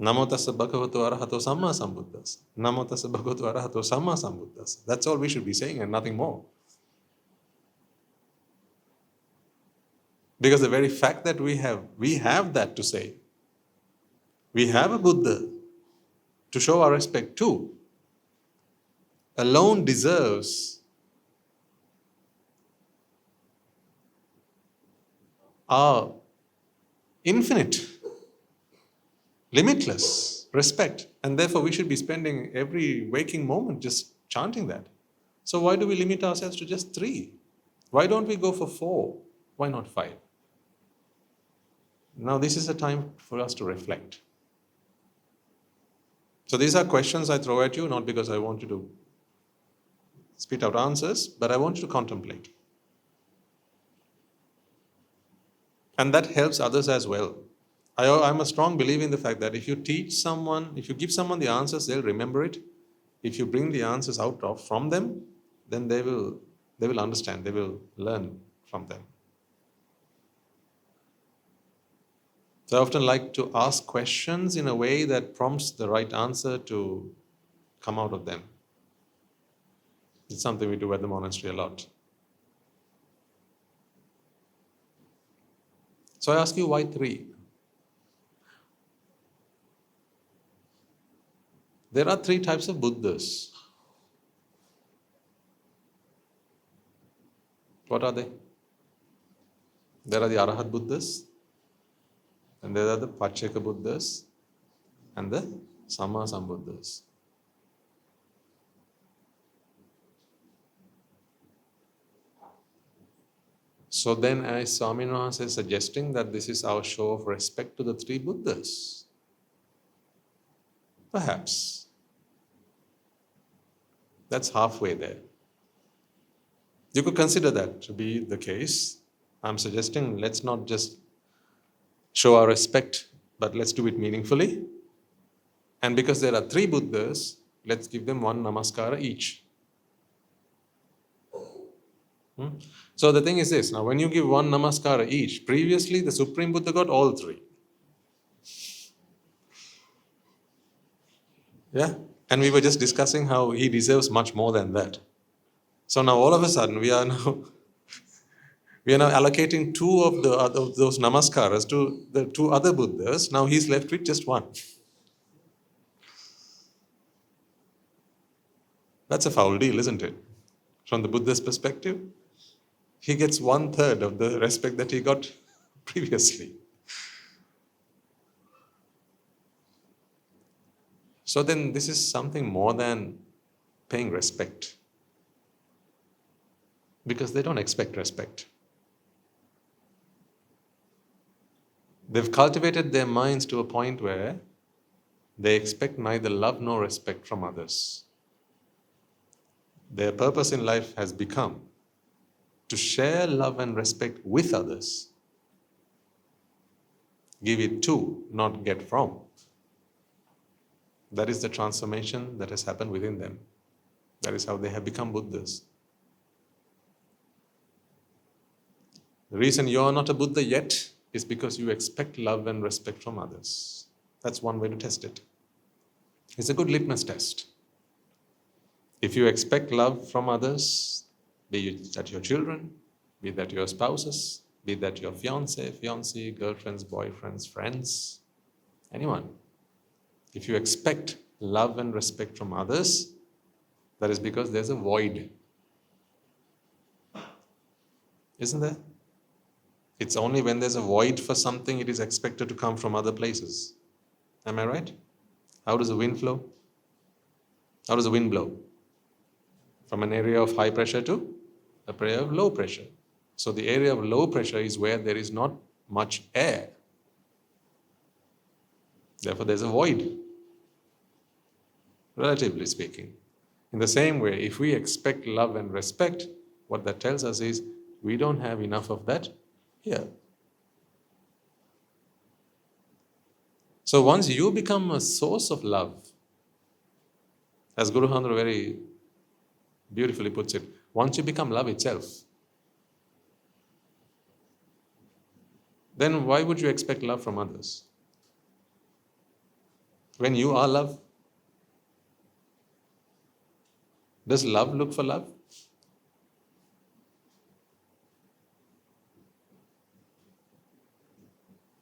Namo tassa bhagavato arahato samma sambuddhassa. Namo tassa bhagavato arahato samma sambuddhassa. That's all we should be saying and nothing more. Because the very fact that we have that to say, we have a Buddha to show our respect to, alone deserves our infinite, limitless respect. And therefore we should be spending every waking moment just chanting that. So why do we limit ourselves to just 3? Why don't we go for 4? Why not 5? Now this is a time for us to reflect. So these are questions I throw at you, not because I want you to spit out answers, but I want you to contemplate. And that helps others as well. I'm a strong believer in the fact that if you teach someone, if you give someone the answers, they'll remember it. If you bring the answers from them, then they will understand, they will learn from them. So I often like to ask questions in a way that prompts the right answer to come out of them. It's something we do at the monastery a lot. So I ask you, why 3? There are 3 types of Buddhas. What are they? There are the Arahat Buddhas, and there are the Pacheka Buddhas, and the Samma Sambuddhas. So then, as Swami Nahas is suggesting that this is our show of respect to the 3 Buddhas. Perhaps. That's halfway there. You could consider that to be the case. I'm suggesting let's not just show our respect, but let's do it meaningfully. And because there are 3 Buddhas, let's give them 1 namaskara each. So the thing is this, now when you give 1 namaskara each, previously the Supreme Buddha got all 3. Yeah? And we were just discussing how he deserves much more than that. So now all of a sudden we are now allocating 2 of those namaskaras to the 2 other Buddhas. Now he's left with just 1. That's a foul deal, isn't it? From the Buddha's perspective, he gets 1/3 of the respect that he got previously. So then this is something more than paying respect. Because they don't expect respect. They've cultivated their minds to a point where they expect neither love nor respect from others. Their purpose in life has become to share love and respect with others. Give it to, not get from. That is the transformation that has happened within them. That is how they have become Buddhas. The reason you are not a Buddha yet is because you expect love and respect from others. That's one way to test it. It's a good litmus test. If you expect love from others, be that your children, be that your spouses, be that your fiancé, girlfriends, boyfriends, friends, anyone. If you expect love and respect from others, that is because there's a void. Isn't there? It's only when there's a void for something it is expected to come from other places. Am I right? How does the wind flow? How does the wind blow? From an area of high pressure to an area of low pressure. So the area of low pressure is where there is not much air. Therefore there's a void, relatively speaking. In the same way, if we expect love and respect, what that tells us is we don't have enough of that here. So once you become a source of love, as Guru Handra very beautifully puts it, once you become love itself, then why would you expect love from others? When you are love, does love look for love?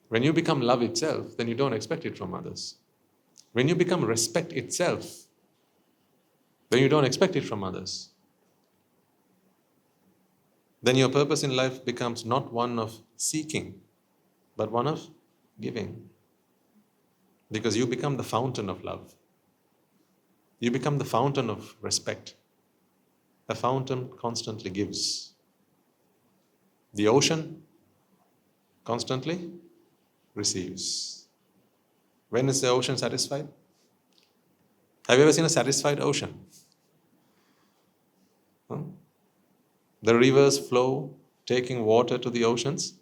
When you become love itself, then you don't expect it from others. When you become respect itself, then you don't expect it from others. Then your purpose in life becomes not one of seeking, but one of giving. Because you become the fountain of love. You become the fountain of respect. A fountain constantly gives. The ocean constantly receives. When is the ocean satisfied? Have you ever seen a satisfied ocean? Huh? The rivers flow, taking water to the oceans.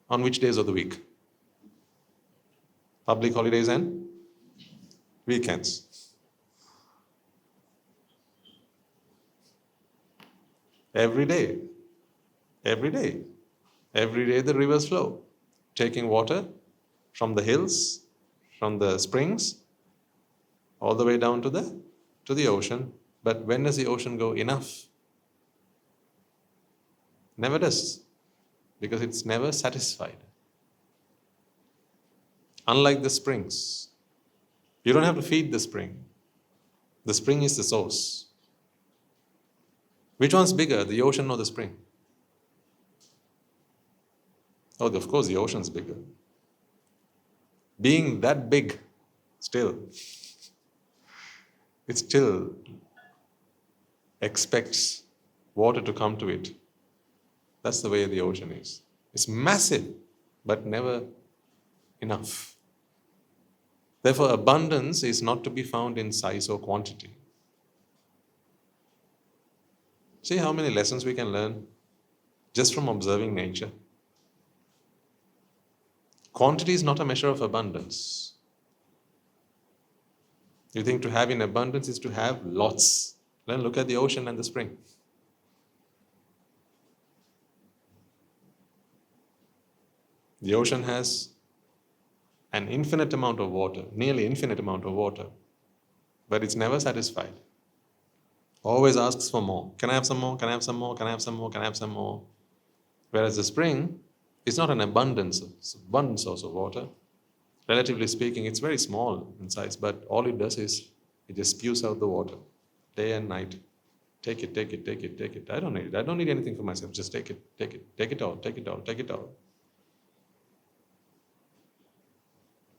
On which days of the week? Public holidays and weekends. Every day. Every day. Every day the rivers flow, taking water from the hills, from the springs, all the way down to the ocean. But when does the ocean go enough? Never does, because it's never satisfied. Unlike the springs, you don't have to feed the spring. The spring is the source. Which one's bigger, the ocean or the spring? Oh, of course, the ocean's bigger. Being that big, still, it still expects water to come to it. That's the way the ocean is. It's massive, but never enough. Therefore, abundance is not to be found in size or quantity. See how many lessons we can learn just from observing nature. Quantity is not a measure of abundance. You think to have in abundance is to have lots. Then look at the ocean and the spring. The ocean has an infinite amount of water, nearly infinite amount of water, but it's never satisfied. Always asks for more. Can I have some more? Can I have some more? Can I have some more? Can I have some more? Whereas the spring is not an abundance, it's an abundant source of water. Relatively speaking, it's very small in size, but all it does is it just spews out the water day and night. Take it, take it, take it, take it. I don't need it. I don't need anything for myself. Just take it, take it, take it all, take it all, take it all.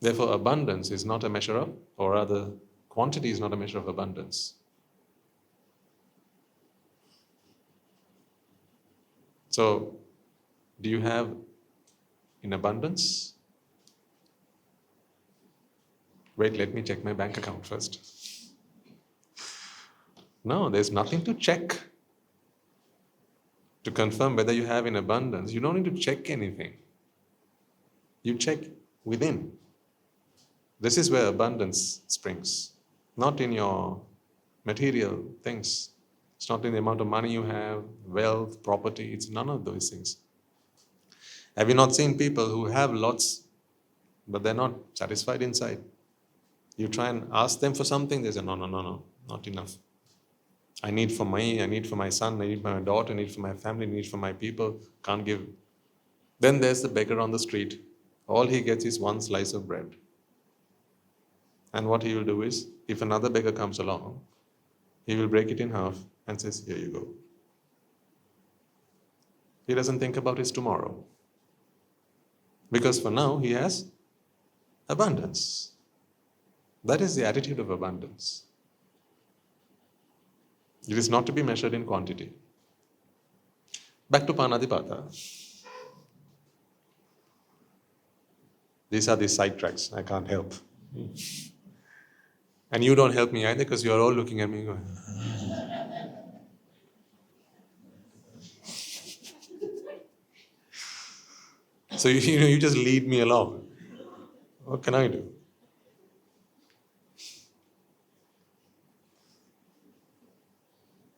Therefore, abundance is not a measure of, or rather, quantity is not a measure of abundance. So, do you have in abundance? Wait, let me check my bank account first. No, there's nothing to check to confirm whether you have in abundance. You don't need to check anything. You check within. This is where abundance springs, not in your material things. It's not in the amount of money you have, wealth, property. It's none of those things. Have you not seen people who have lots, but they're not satisfied inside? You try and ask them for something, they say, no, not enough. I need for me, I need for my son, I need for my daughter, I need for my family, I need for my people, can't give. Then there's the beggar on the street. All he gets is one slice of bread. And what he will do is, if another beggar comes along, he will break it in half and says, here you go. He doesn't think about his tomorrow. Because for now, he has abundance. That is the attitude of abundance. It is not to be measured in quantity. Back to Panadipata. These are the side tracks. I can't help. And you don't help me either because you're all looking at me going, so you just lead me along. What can I do?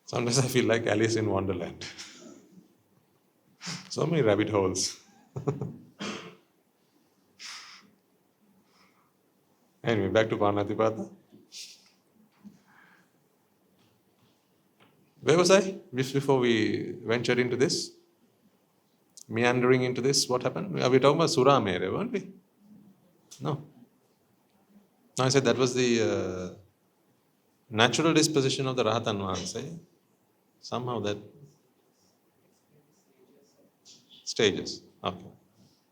Sometimes I feel like Alice in Wonderland. So many rabbit holes. Anyway, back to Panadipata. Where was I? Just before we ventured into this? Meandering into this, what happened? Are we talking about Sura Mere, weren't we? No. No, I said that was the natural disposition of the Rahatan ones. Somehow that... Stages. Okay.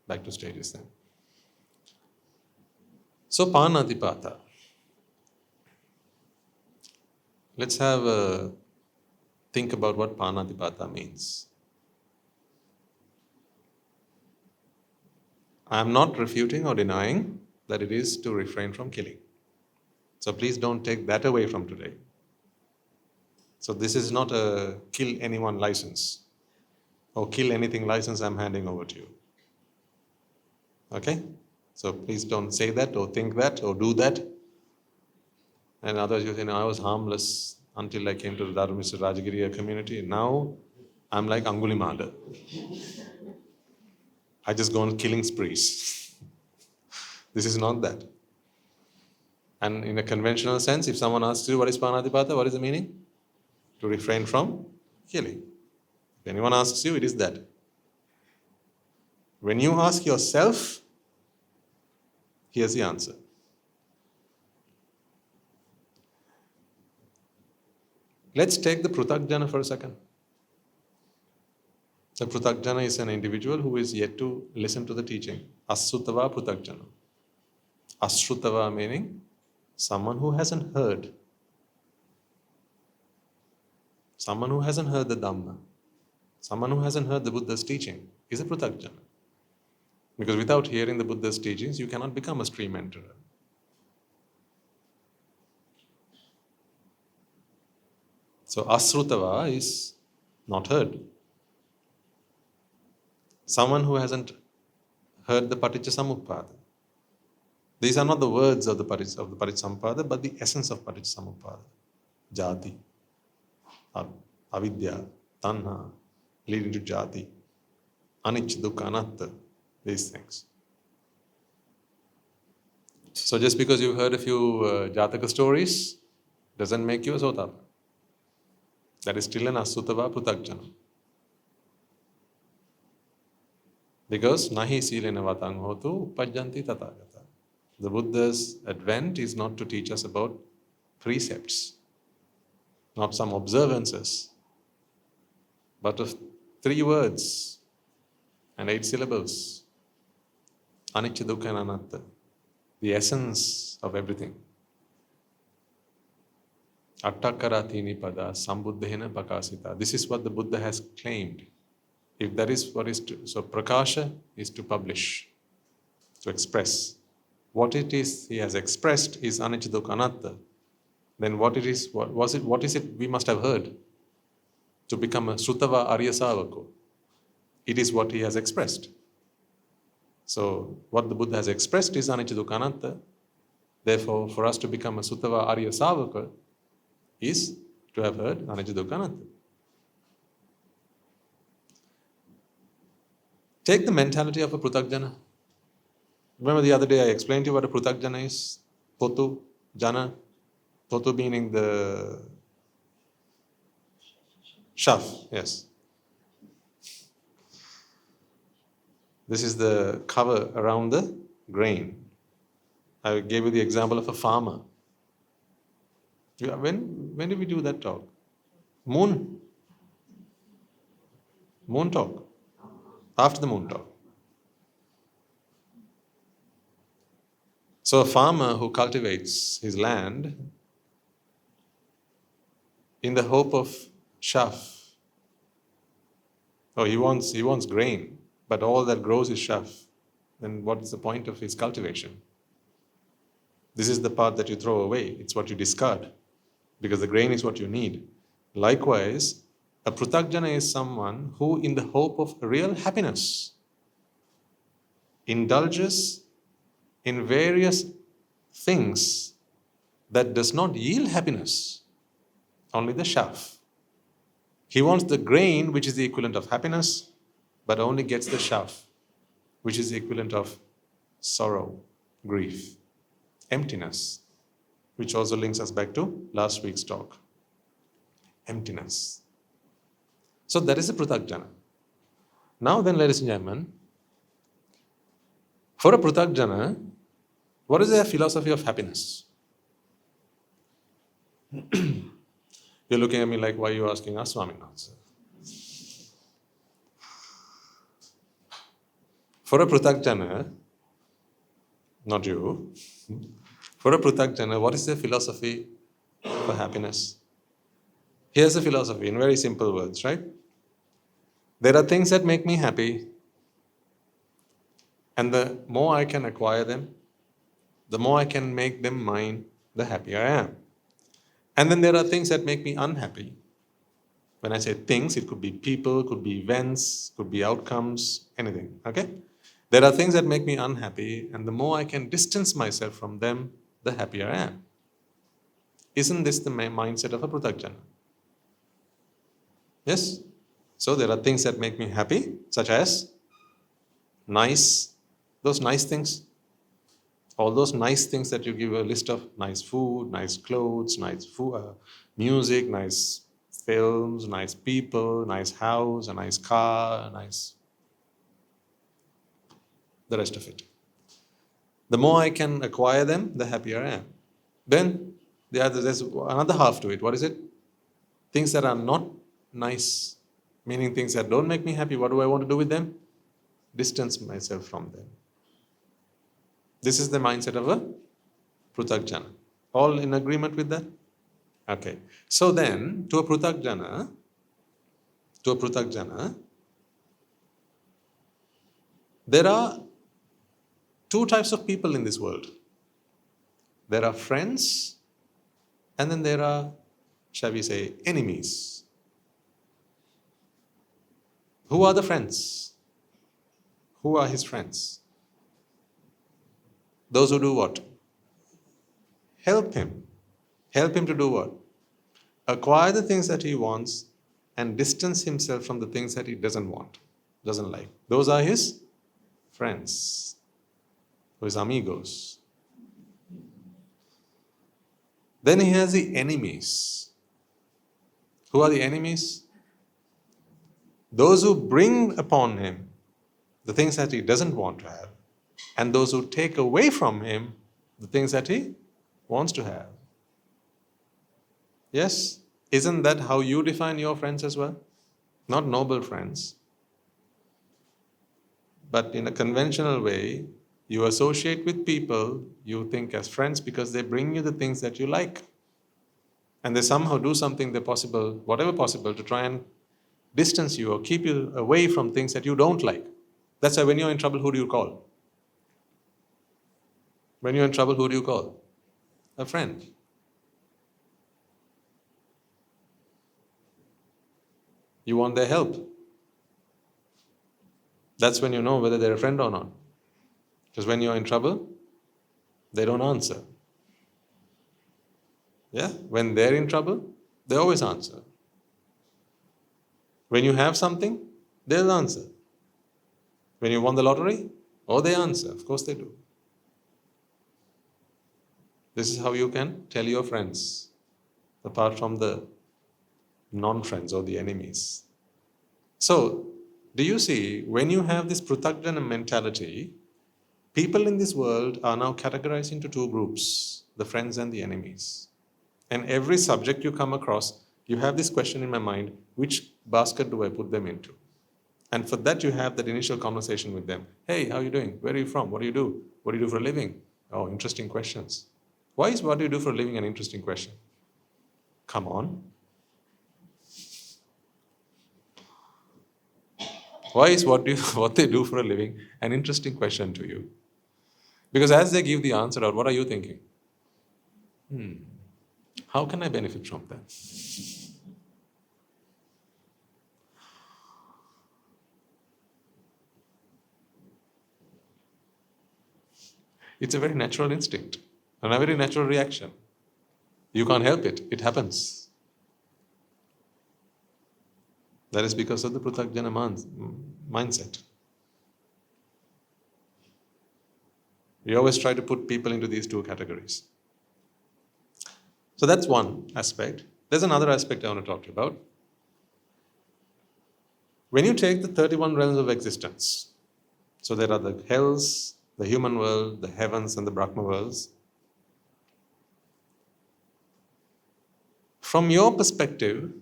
Back to stages then. So Panadipata. Let's have a think about what Panadipata means. I am not refuting or denying that it is to refrain from killing. So please don't take that away from today. So this is not a kill anyone license or kill anything license I'm handing over to you. Okay? So please don't say that or think that or do that. And others, you say, I was harmless until I came to the Rajagiriya community. Now I'm like Angulimala. I just go on killing sprees. This is not that. And in a conventional sense, if someone asks you what is Panatipata, what is the meaning? To refrain from killing. If anyone asks you, it is that. When you ask yourself, here's the answer. Let's take the Pruthakjana for a second. The Pruthakjana is an individual who is yet to listen to the teaching. Asrutava Pruthakjana. Asrutava meaning someone who hasn't heard. Someone who hasn't heard the Dhamma. Someone who hasn't heard the Buddha's teaching is a Pruthakjana. Because without hearing the Buddha's teachings, you cannot become a stream enterer. So Asrutava is not heard. Someone who hasn't heard the Paticcasamuppada. These are not the words of the Paticcasamuppada, but the essence of Paticcasamuppada. Jati, avidya, tanha, leading to jati, anicca, dukkha, anatta, these things. So just because you've heard a few Jataka stories doesn't make you a Sotapa. That is still an Asrutava Pruthakjana. Because nahi silena vatang hotu uppajjanti tathagata. The Buddha's advent is not to teach us about precepts, not some observances, but of 3 words and 8 syllables. Anicca, dukkha and anatta. The essence of everything. Attakkarathini pada sambuddhena pakasita. This is what the Buddha has claimed. If that is what is to, so prakasha is to publish, to express. What it is he has expressed is anicca, dukkha, anatta. Then what is it we must have heard to become a Srutava Arya Savako? It is what he has expressed. So what the Buddha has expressed is anicca, dukkha, anatta. Therefore, for us to become a Srutava Arya Savaka is to have heard anicca, dukkha, anatta. Take the mentality of a Pruthakjana. Remember the other day I explained to you what a Pruthakjana is? Potu, Jana. Potu meaning the chaff, yes. This is the cover around the grain. I gave you the example of a farmer. When did we do that talk? Moon talk. After the moon talk. So a farmer who cultivates his land in the hope of chaff. Oh, he wants grain, but all that grows is chaff. Then what's the point of his cultivation? This is the part that you throw away. It's what you discard, because the grain is what you need. Likewise, a Pruthakjana is someone who, in the hope of real happiness, indulges in various things that does not yield happiness, only the chaff. He wants the grain, which is the equivalent of happiness, but only gets the chaff, which is the equivalent of sorrow, grief, emptiness, which also links us back to last week's talk. Emptiness. So that is a Pruthakjana. Now then, ladies and gentlemen, for a Pruthakjana, what is their philosophy of happiness? You're looking at me like, why are you asking us, Swaminath? For a Pruthakjana, not you, for a Pruthakjana, what is their philosophy for happiness? Here's the philosophy in very simple words, right? There are things that make me happy, And the more I can acquire them, the more I can make them mine, the happier I am. And then there are things that make me unhappy. When I say things, it could be people, could be events, could be outcomes, anything. Okay? There are things that make me unhappy, and the more I can distance myself from them, the happier I am. Isn't this the mindset of a Pruthakjana? Yes? So there are things that make me happy, such as those nice things. All those nice things that you give a list of: nice food, nice clothes, nice music, nice films, nice people, nice house, a nice car, the rest of it. The more I can acquire them, the happier I am. Then there's another half to it. What is it? Things that are not nice, meaning things that don't make me happy. What do I want to do with them? Distance myself from them. This is the mindset of a Pruthakjana. All in agreement with that? Okay. So then, to a Pruthakjana, there are two types of people in this world. There are friends, and then there are, shall we say, enemies. Who are the friends? Who are his friends? Those who do what? Help him. Help him to do what? Acquire the things that he wants and distance himself from the things that he doesn't want, doesn't like. Those are his friends, his amigos. Then he has the enemies. Who are the enemies? Those who bring upon him the things that he doesn't want to have, and those who take away from him the things that he wants to have. Yes? Isn't that how you define your friends as well? Not noble friends. But in a conventional way, you associate with people you think as friends because they bring you the things that you like. And they somehow do something whatever possible, to try and distance you or keep you away from things that you don't like. That's why when you're in trouble, who do you call? When you're in trouble, who do you call? A friend. You want their help. That's when you know whether they're a friend or not. Because when you're in trouble, they don't answer. Yeah? When they're in trouble, they always answer. When you have something, they'll answer. When you won the lottery, they answer. Of course they do. This is how you can tell your friends, apart from the non-friends or the enemies. So, do you see, when you have this Pruthakjana mentality, people in this world are now categorized into two groups, the friends and the enemies. And every subject you come across, you have this question in my mind: which basket do I put them into? And for that, you have that initial conversation with them. Hey, how are you doing? Where are you from? What do you do? What do you do for a living? Oh, interesting questions. Why is what do you do for a living an interesting question? Come on. Why is what they do for a living an interesting question to you? Because as they give the answer out, what are you thinking? How can I benefit from that? It's a very natural instinct and a very natural reaction. You can't help it. It happens. That is because of the Pruthakjana mindset. We always try to put people into these two categories. So that's one aspect. There's another aspect I want to talk to you about. When you take the 31 realms of existence, so there are the hells, the human world, the heavens, and the Brahma worlds. From your perspective,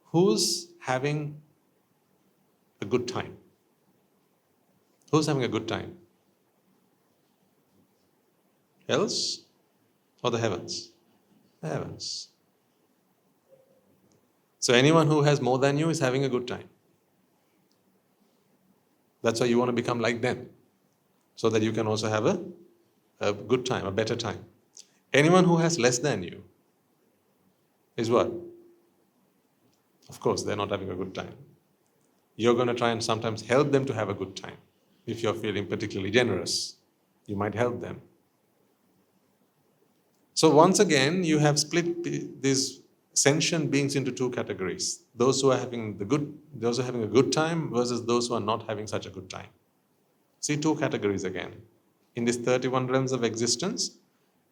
who's having a good time? Who's having a good time? Hells or the heavens? The heavens. So anyone who has more than you is having a good time. That's why you want to become like them. so that you can also have a good time, a better time. Anyone who has less than you is what? Of course, they're not having a good time. You're going to try and sometimes help them to have a good time. If you're feeling particularly generous, you might help them. So once again, you have split these sentient beings into two categories. Those who are having a good time versus those who are not having such a good time. See, two categories again. In these 31 realms of existence,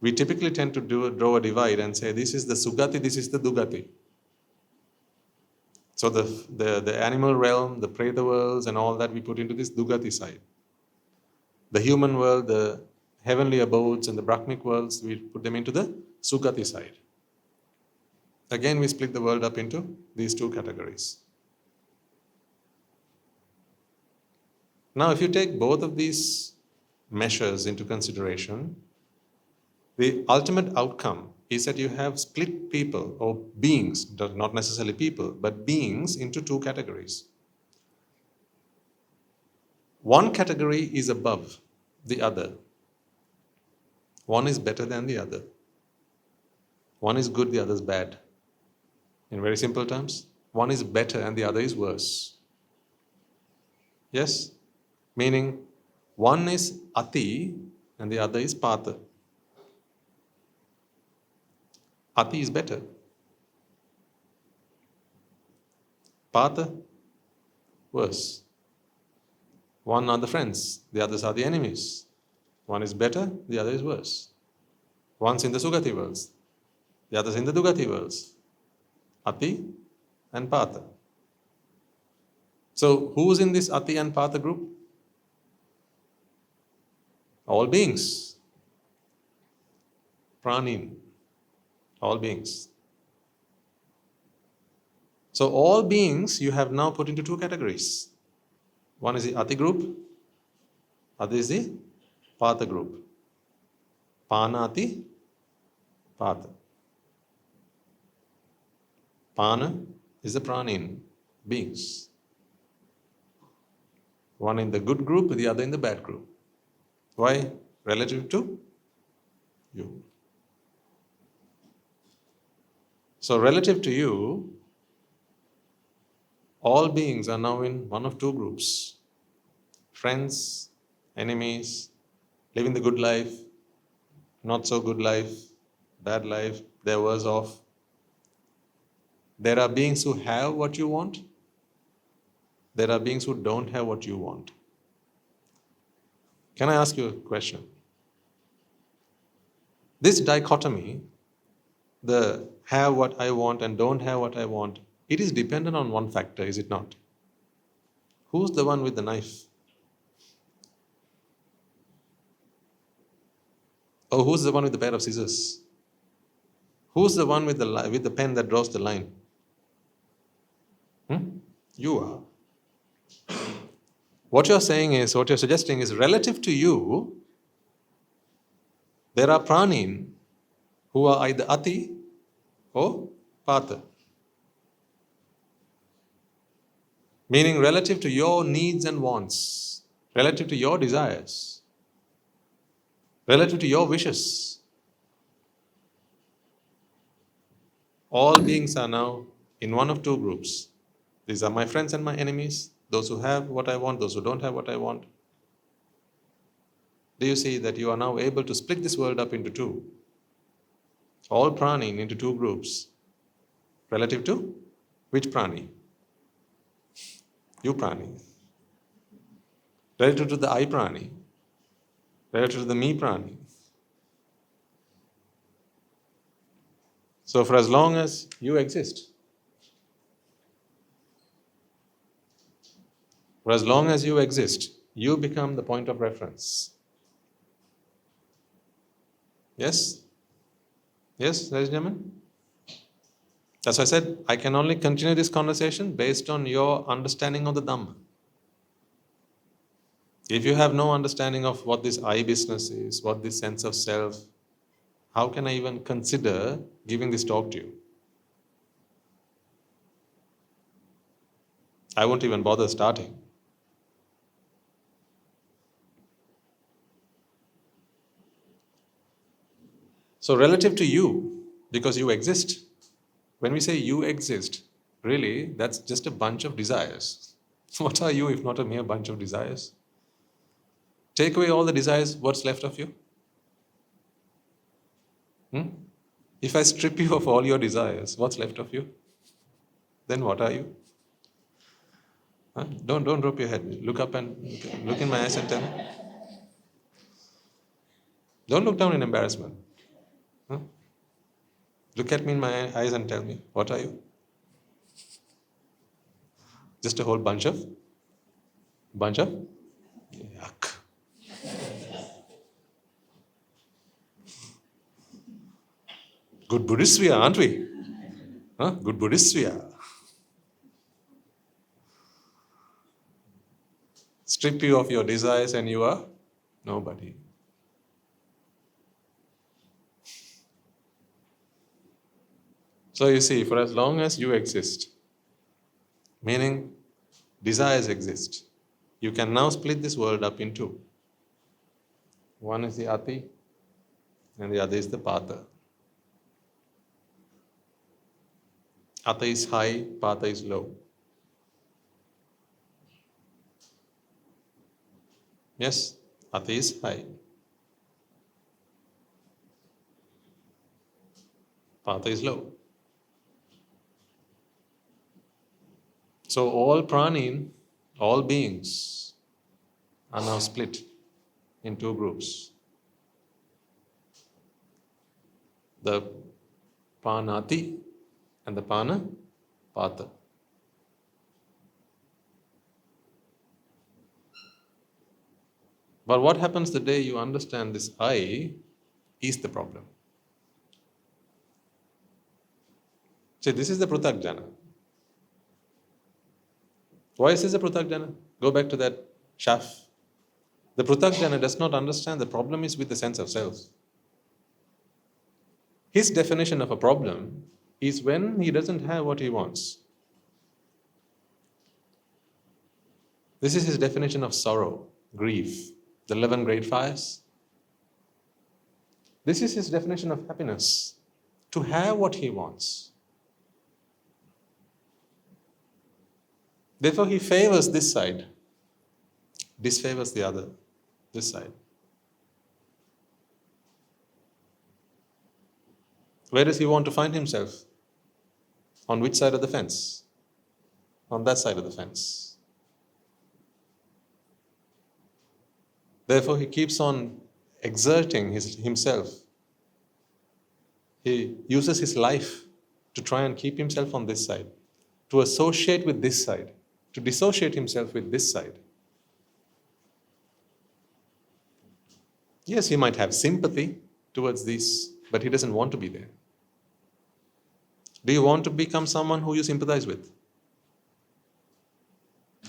we typically tend to draw a divide and say, this is the Sugati, this is the Dugati. So the animal realm, the Preta worlds and all that we put into this Dugati side. The human world, the heavenly abodes and the Brahmic worlds, we put them into the Sugati side. Again, we split the world up into these two categories. Now, if you take both of these measures into consideration, the ultimate outcome is that you have split people or beings, not necessarily people, but beings into two categories. One category is above the other. One is better than the other. One is good, the other is bad. In very simple terms, one is better and the other is worse. Yes? Meaning, one is Ati and the other is Pata. Ati is better. Pata, worse. One are the friends, the others are the enemies. One is better, the other is worse. One's in the Sugati worlds, the other's in the Dugati worlds. Ati and Pata. So, who's in this Ati and Pata group? All beings. Pranin. All beings. So, all beings you have now put into two categories. One is the Ati group, other is the Pata group. Pana Ati, Pata. Pana is the Pranin, beings. One in the good group, the other in the bad group. Why? Relative to you. So relative to you, all beings are now in one of two groups. Friends, enemies, living the good life, not so good life, bad life, they're worse off. There are beings who have what you want. There are beings who don't have what you want. Can I ask you a question? This dichotomy, the have what I want and don't have what I want, it is dependent on one factor, is it not? Who's the one with the knife? Or who's the one with the pair of scissors? Who's the one with the pen that draws the line? You are. What you're suggesting is relative to you, there are pranin who are either Ati or Pata. Meaning relative to your needs and wants, relative to your desires, relative to your wishes. All beings are now in one of two groups. These are my friends and my enemies, those who have what I want, those who don't have what I want. Do you see that you are now able to split this world up into two? All prani into two groups. Relative to which prani? You prani. Relative to the I prani. Relative to the me prani. So for as long as you exist, you become the point of reference. Yes? Yes, ladies and gentlemen? As I said, I can only continue this conversation based on your understanding of the Dhamma. If you have no understanding of what this I business is, what this sense of self, how can I even consider giving this talk to you? I won't even bother starting. So relative to you, because you exist, when we say you exist, really, that's just a bunch of desires. What are you if not a mere bunch of desires? Take away all the desires, what's left of you? If I strip you of all your desires, what's left of you? Then what are you? Don't drop your head. Look up and look in my eyes and tell me. Don't look down in embarrassment. Look at me in my eyes and tell me, what are you? Just a whole bunch of yuck. Good Buddhists we are, aren't we? Good Buddhists we are. Strip you of your desires and you are nobody. So you see, for as long as you exist, meaning desires exist, you can now split this world up in two. One is the ati and the other is the pata. Ata is high, pata is low. Yes, ata is high. Pata is low. So all pranīn, all beings are now split in two groups. The pānati and the pāna-pāta. But what happens the day you understand this I is the problem? See, this is the pruthakjana. Why is this a pruthakjana? Go back to that chaff. The pruthakjana does not understand the problem is with the sense of self. His definition of a problem is when he doesn't have what he wants. This is his definition of sorrow, grief, the 11 great fires. This is his definition of happiness, to have what he wants. Therefore, he favors this side, disfavors the other, this side. Where does he want to find himself? On which side of the fence? On that side of the fence. Therefore, he keeps on exerting himself. He uses his life to try and keep himself on this side, to associate with this side, to dissociate himself with this side. Yes, he might have sympathy towards this, but he doesn't want to be there. Do you want to become someone who you sympathize with?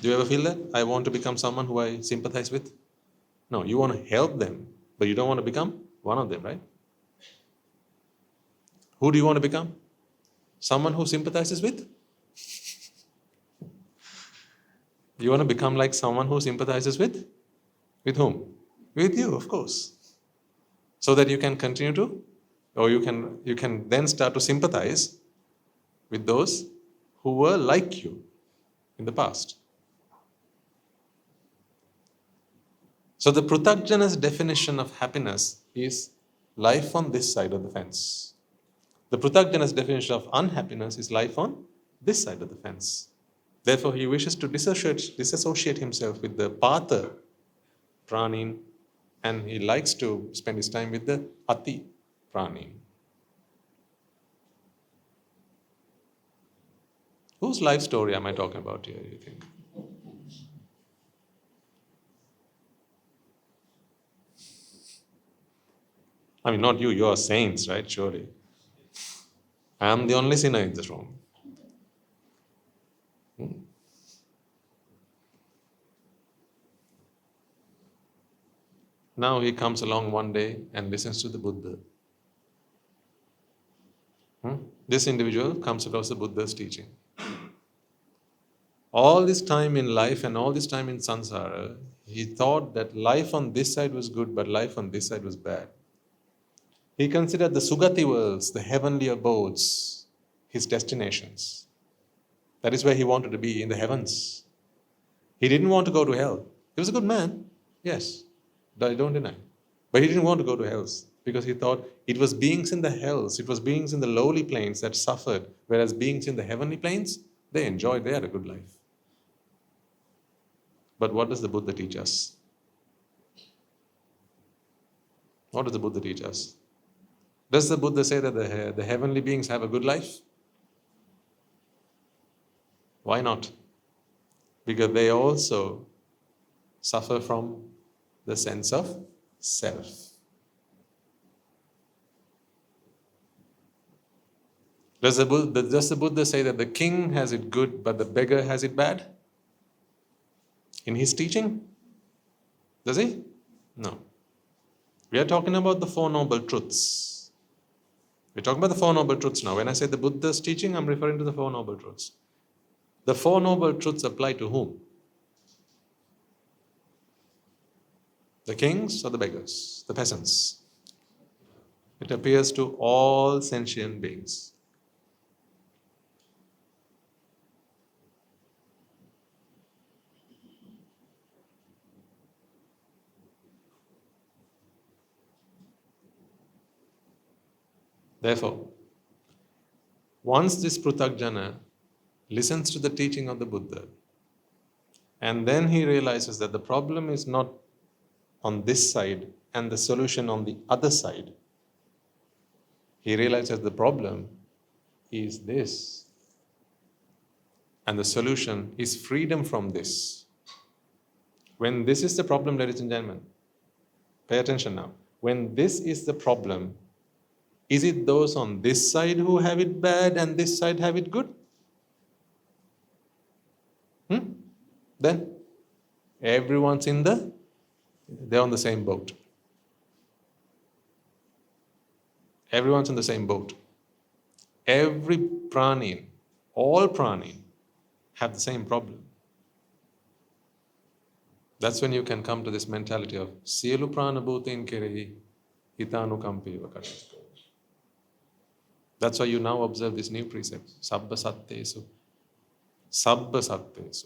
Do you ever feel that? I want to become someone who I sympathize with? No, you want to help them, but you don't want to become one of them, right? Who do you want to become? Someone who sympathizes with? You want to become like someone who sympathizes with? With whom? With you, of course. So that you can continue to, or you can then start to sympathize with those who were like you in the past. So the pruthakjana's definition of happiness is life on this side of the fence. The pruthakjana's definition of unhappiness is life on this side of the fence. Therefore, he wishes to disassociate himself with the pāta, pranīn, and he likes to spend his time with the ati, pranīn. Whose life story am I talking about here, you think? I mean, not you, you're saints, right? Surely. I am the only sinner in this room. Now he comes along one day and listens to the Buddha. This individual comes across the Buddha's teaching. All this time in life and all this time in samsara, he thought that life on this side was good, but life on this side was bad. He considered the Sugati worlds, the heavenly abodes, his destinations. That is where he wanted to be, in the heavens. He didn't want to go to hell. He was a good man, yes, I don't deny. But he didn't want to go to hells because he thought it was beings in the hells, it was beings in the lowly planes that suffered, whereas beings in the heavenly planes, they enjoyed, they had a good life. But what does the Buddha teach us? What does the Buddha teach us? Does the Buddha say that the heavenly beings have a good life? Why not? Because they also suffer from the sense of self. Does the Buddha say that the king has it good but the beggar has it bad? In his teaching? Does he? No. We are talking about the Four Noble Truths. We're talking about the Four Noble Truths now. When I say the Buddha's teaching, I'm referring to the Four Noble Truths. The Four Noble Truths apply to whom? The kings or the beggars? The peasants? It appears to all sentient beings. Therefore, once this Pruthakjana listens to the teaching of the Buddha, and then he realizes that the problem is not on this side and the solution on the other side, he realizes the problem is this, and the solution is freedom from this. When this is the problem, ladies and gentlemen, pay attention now. When this is the problem, is it those on this side who have it bad and this side have it good? Then everyone's they're on the same boat. Everyone's in the same boat. Every prani, all prani have the same problem. That's when you can come to this mentality of sielu prana bhutin kerehi hitanukampiva katatu. That's why you now observe this new precept, sabba sattesu. Sabba sattesu.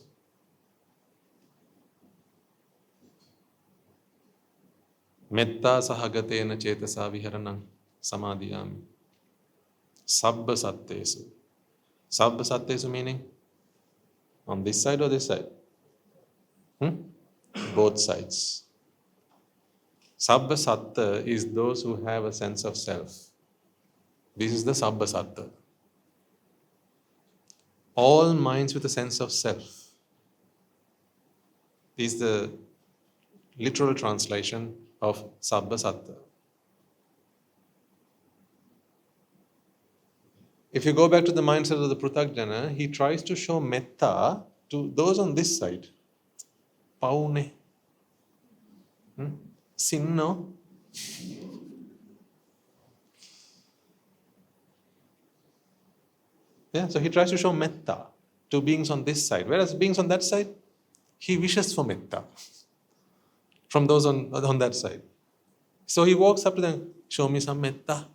Metta sahagatena cetasa viharanam samadhiyami. Sabba sattesu. Sabba sattesu meaning? On this side or this side? Both sides. Sabba satta is those who have a sense of self. This is the Sabba satta. All minds with a sense of self is the literal translation of Sabba satta. If you go back to the mindset of the Pruthakjana, he tries to show metta to those on this side. Paune. Sinno. Yeah, so he tries to show metta to beings on this side, whereas beings on that side, he wishes for metta from those on that side. So he walks up to them, show me some metta.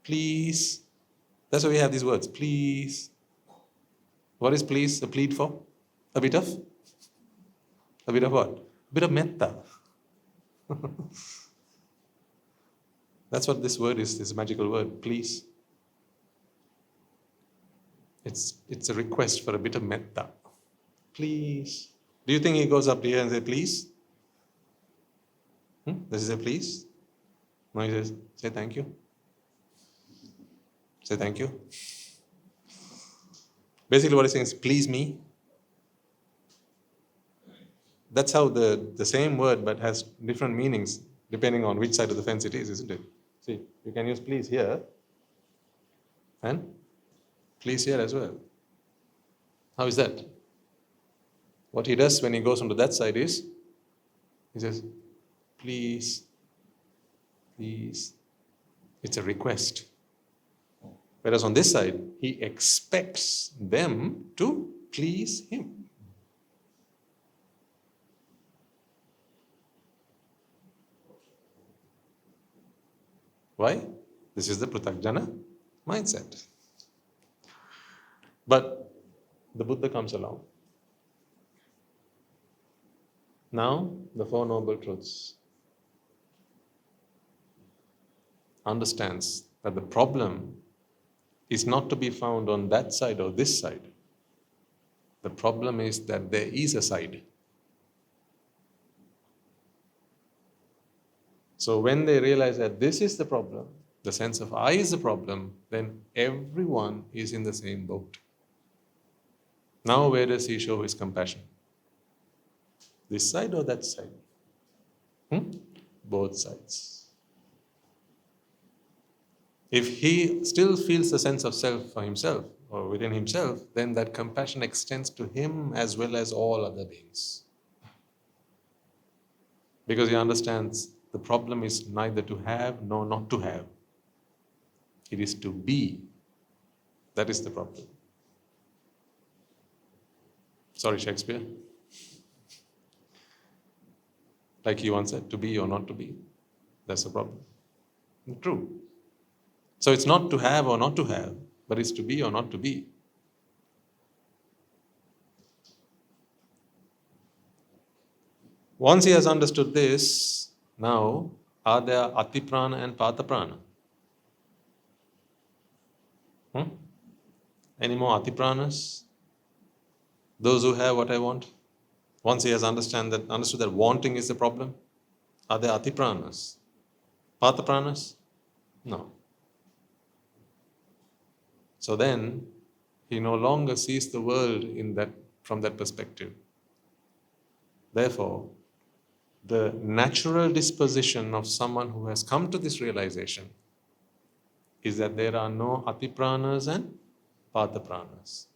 Please. That's why we have these words, please. What is please a plead for? A bit of what? A bit of metta. That's what this word is, this magical word, please. It's a request for a bit of metta. Please. Do you think he goes up here and says, please? Does he say, please? No, he says, say thank you. Say thank you. Basically what he's saying is, please me. That's how the same word but has different meanings depending on which side of the fence it is, isn't it? See, you can use please here and please here as well. How is that? What he does when he goes onto that side is, he says, please, please. It's a request. Whereas on this side, he expects them to please him. Why? This is the Pruthakjana mindset. But the Buddha comes along. Now, the Four Noble Truths understands that the problem is not to be found on that side or this side. The problem is that there is a side. So when they realize that this is the problem, the sense of I is the problem, then everyone is in the same boat. Now where does he show his compassion? This side or that side? Both sides. If he still feels the sense of self for himself or within himself, then that compassion extends to him as well as all other beings. Because he understands the problem is neither to have nor not to have. It is to be. That is the problem. Sorry, Shakespeare. Like he once said, to be or not to be. That's the problem. True. So it's not to have or not to have, but it's to be or not to be. Once he has understood this, now, are there Atiprana and Pataprana? Any more Atipranas? Those who have what I want? Once he has understood that wanting is the problem, are there Atipranas? Patapranas? No. So then, he no longer sees the world from that perspective. Therefore, the natural disposition of someone who has come to this realization is that there are no Atipranas and Patapranas.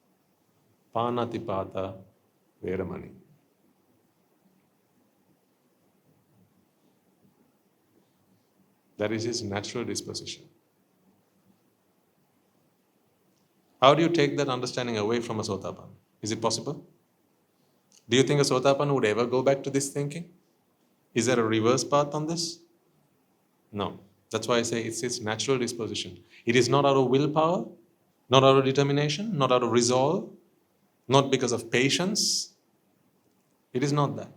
Panatipata Veramani. That is his natural disposition. How do you take that understanding away from a Sotapanna? Is it possible? Do you think a Sotapanna would ever go back to this thinking? Is there a reverse path on this? No. That's why I say it's its natural disposition. It is not out of willpower, not out of determination, not out of resolve, not because of patience. It is not that.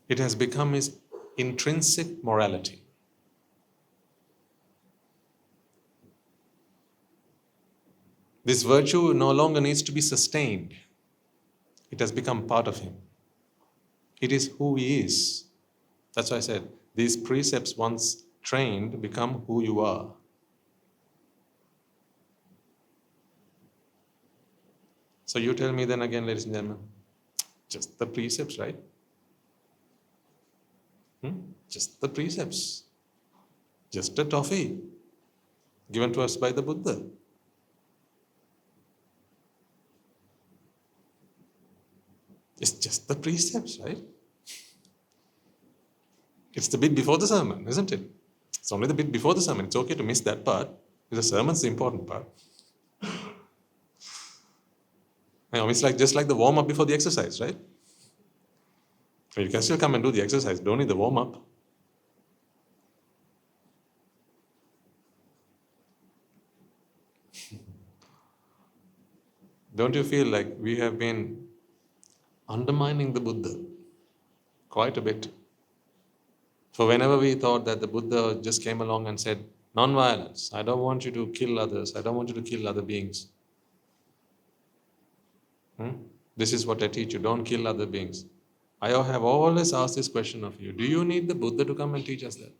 It has become his intrinsic morality. This virtue no longer needs to be sustained. It has become part of him. It is who he is. That's why I said, these precepts once trained become who you are. So you tell me then again, ladies and gentlemen, just the precepts, right? Just the precepts. Just a toffee given to us by the Buddha. It's just the precepts, right? It's the bit before the sermon, isn't it? It's only the bit before the sermon. It's okay to miss that part, because the sermon's the important part. It's just like the warm-up before the exercise, right? You can still come and do the exercise. Don't need the warm-up. Don't you feel like we have been undermining the Buddha quite a bit? For whenever we thought that the Buddha just came along and said, non-violence, I don't want you to kill others, I don't want you to kill other beings. This is what I teach you, don't kill other beings. I have always asked this question of you, do you need the Buddha to come and teach us that?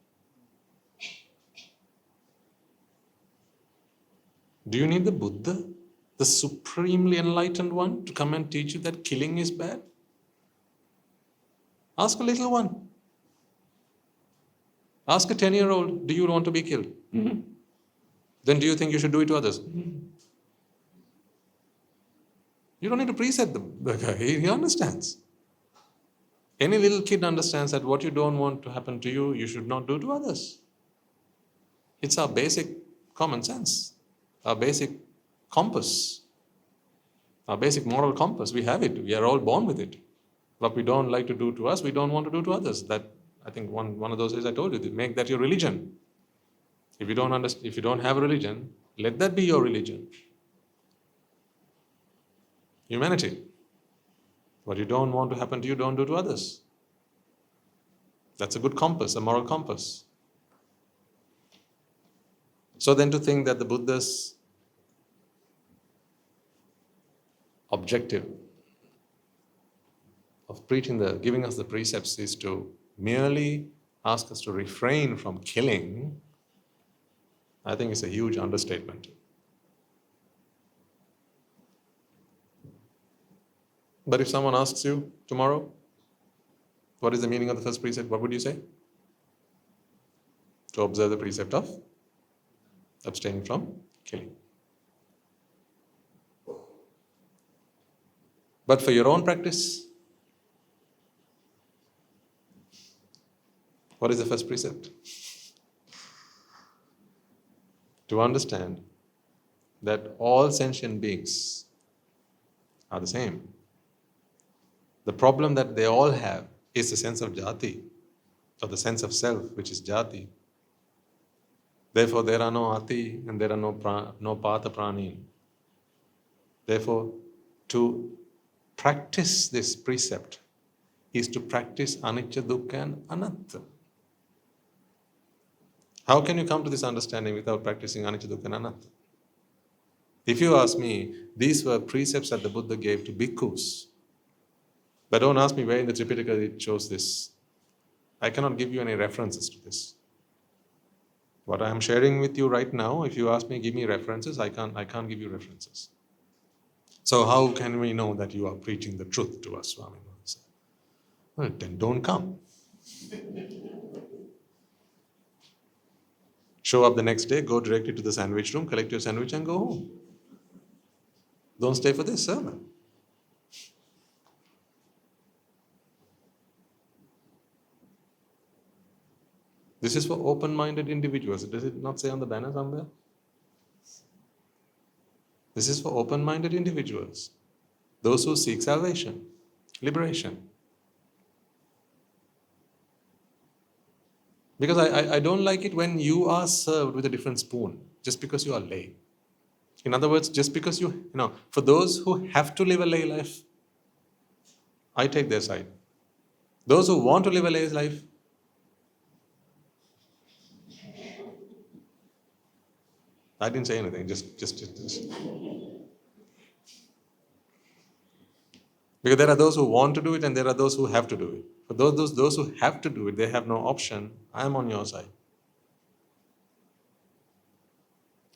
Do you need the Buddha, the supremely enlightened one, to come and teach you that killing is bad? Ask a little one. Ask a 10-year-old, do you want to be killed? Then do you think you should do it to others? You don't need to precept the guy, he understands. Any little kid understands that what you don't want to happen to you, you should not do to others. It's our basic common sense, our basic compass, our basic moral compass. We have it, we are all born with it. What we don't like to do to us, we don't want to do to others. That I think one of those days I told you, make that your religion. If you don't have a religion, let that be your religion. Humanity. What you don't want to happen to you, don't do to others. That's a good compass, a moral compass. So then to think that the Buddha's objective of giving us the precepts is to merely ask us to refrain from killing, I think it's a huge understatement. But if someone asks you tomorrow, what is the meaning of the first precept, what would you say? To observe the precept of abstaining from killing. But for your own practice, what is the first precept? To understand that all sentient beings are the same. The problem that they all have is the sense of jati, or the sense of self, which is jati. Therefore, there are no ati and there are no pata prani. Therefore, to practice this precept is to practice anicca, dukkha and anatta. How can you come to this understanding without practicing anicca, dukkha and anatta? If you ask me, these were precepts that the Buddha gave to bhikkhus. But don't ask me where in the Tripitaka it shows this. I cannot give you any references to this. What I am sharing with you right now, if you ask me, give me references, I can't give you references. So how can we know that you are preaching the truth to us, Swami? Well, then don't come. Show up the next day, go directly to the sandwich room, collect your sandwich and go home. Don't stay for this sermon. This is for open-minded individuals. Does it not say on the banner somewhere? This is for open-minded individuals. Those who seek salvation, liberation. Because I don't like it when you are served with a different spoon, just because you are lay. In other words, just because for those who have to live a lay life, I take their side. Those who want to live a lay life, I didn't say anything, just. Because there are those who want to do it and there are those who have to do it. For those who have to do it, they have no option. I am on your side.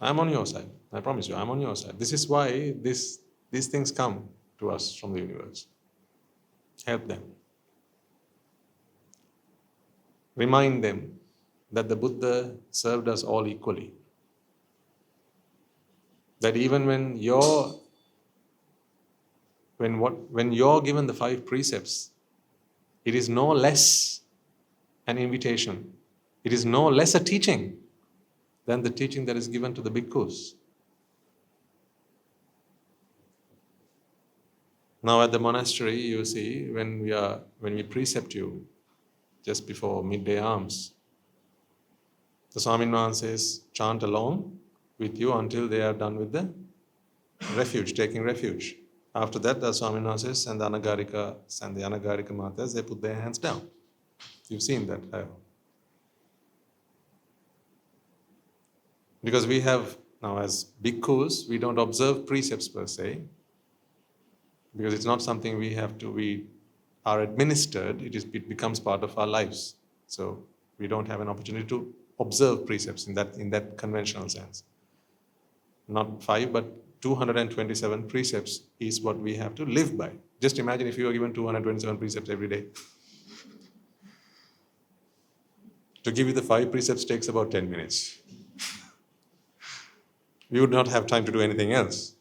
I am on your side. I promise you, I am on your side. This is why these things come to us from the universe. Help them. Remind them that the Buddha served us all equally. That even when you're given the 5 precepts, it is no less an invitation. It is no less a teaching than the teaching that is given to the bhikkhus. Now at the monastery, you see, when we precept you just before midday alms, the Swaminathan says, chant along with you until they are done with the refuge, taking refuge. After that, the Swaminathan says, and the Anagarikas and the Anagarika Matas, they put their hands down. You've seen that. Because we have, now as bhikkhus, we don't observe precepts per se, because it's not something we are administered, it becomes part of our lives. So we don't have an opportunity to observe precepts in that conventional sense. Not 5, but 227 precepts is what we have to live by. Just imagine if you were given 227 precepts every day. To give you the 5 precepts takes about 10 minutes. We would not have time to do anything else.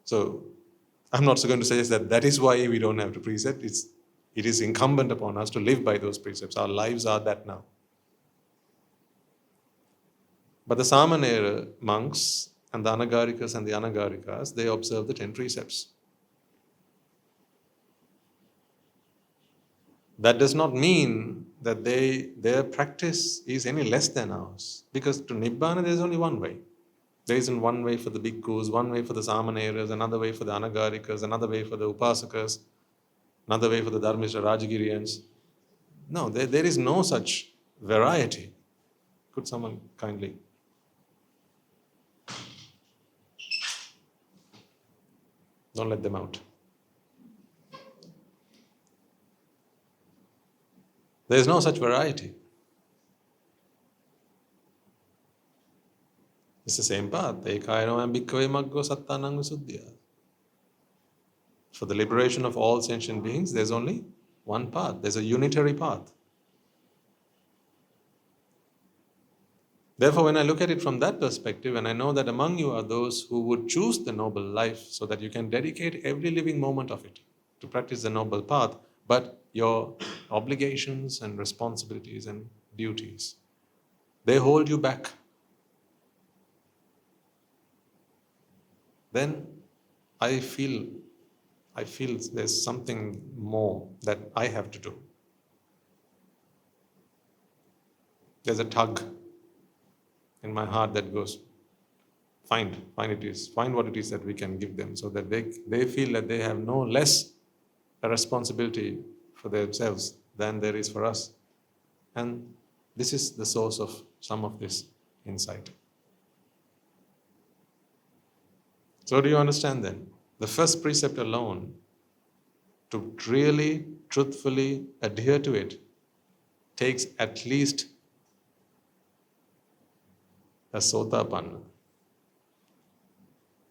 So I'm not going to suggest that is why we don't have to precept. It is incumbent upon us to live by those precepts. Our lives are that now. But the Samanera monks and the Anagarikas and the Anagarikas, they observe the 10 precepts. That does not mean that their practice is any less than ours. Because to Nibbāna there is only one way. There isn't one way for the bhikkhus, one way for the samaneras, another way for the anagarikas, another way for the upasakas, another way for the dharmistas, Rajagiriyans. No, there is no such variety. Could someone kindly? Don't let them out. There is no such variety. It's the same path. Ekāyanam bhikkhave maggo sattanang visuddhya. For the liberation of all sentient beings, there's only one path. There's a unitary path. Therefore, when I look at it from that perspective, and I know that among you are those who would choose the noble life so that you can dedicate every living moment of it to practice the noble path, but your obligations and responsibilities and duties, they hold you back. Then I feel there's something more that I have to do. There's a tug in my heart that goes, find what it is that we can give them, so that they feel that they have no less a responsibility for themselves than there is for us. And this is the source of some of this insight. So do you understand then? The first precept alone, to really, truthfully adhere to it, takes at least a sotapanna.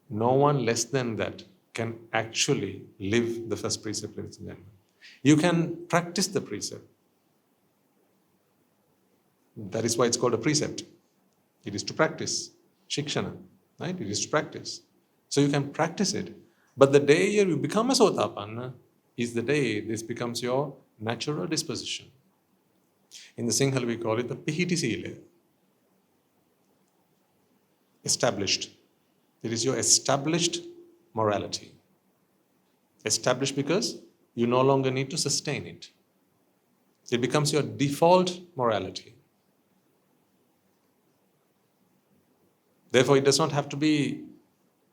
No one less than that can actually live the first precept. You can practice the precept. That is why it's called a precept. It is to practice. Shikshana, right? It is to practice. So you can practice it. But the day you become a sotapanna is the day this becomes your natural disposition. In the Sinhala we call it the pihiti sila. Established. It is your established morality. Established because you no longer need to sustain it. It becomes your default morality. Therefore, it does not have to be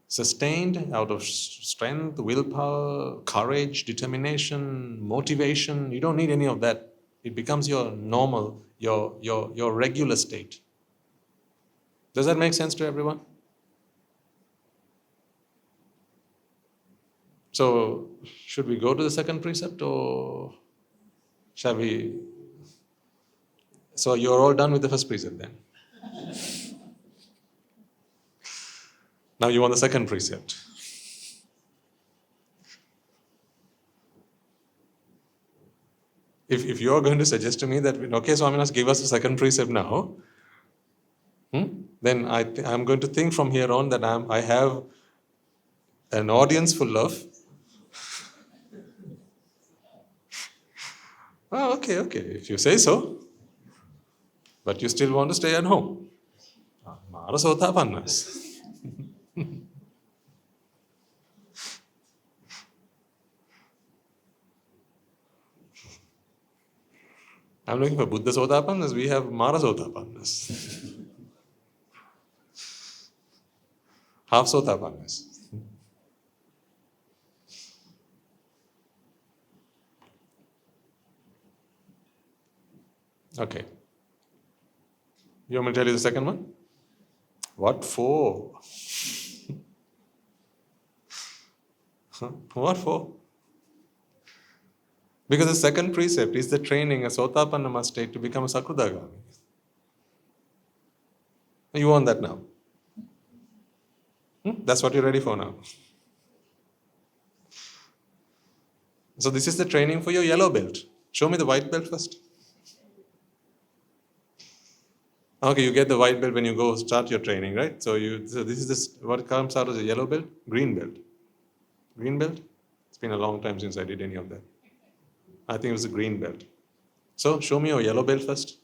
sustained out of strength, willpower, courage, determination, motivation. You don't need any of that. It becomes your normal, your regular state. Does that make sense to everyone? So, should we go to the second precept or shall we? So, you're all done with the first precept then? Now you want the second precept. If you're going to suggest to me that, okay, Swaminas, give us the second precept now, then I'm going to think from here on that I have an audience full of, oh, okay, if you say so, but you still want to stay at home. Mara sotapannas. I'm looking for Buddha sotapannas. We have Mara sotapannas. Half sotapannas. Okay. You want me to tell you the second one? What for? What for? Because the second precept is the training a sotapanna must take to become a sakudagami. You want that now? That's what you're ready for now. So this is the training for your yellow belt. Show me the white belt first. Okay, you get the white belt when you go start your training, right? So this is what comes out of the yellow belt? Green belt. Green belt? It's been a long time since I did any of that. I think it was a green belt. So show me your yellow belt first.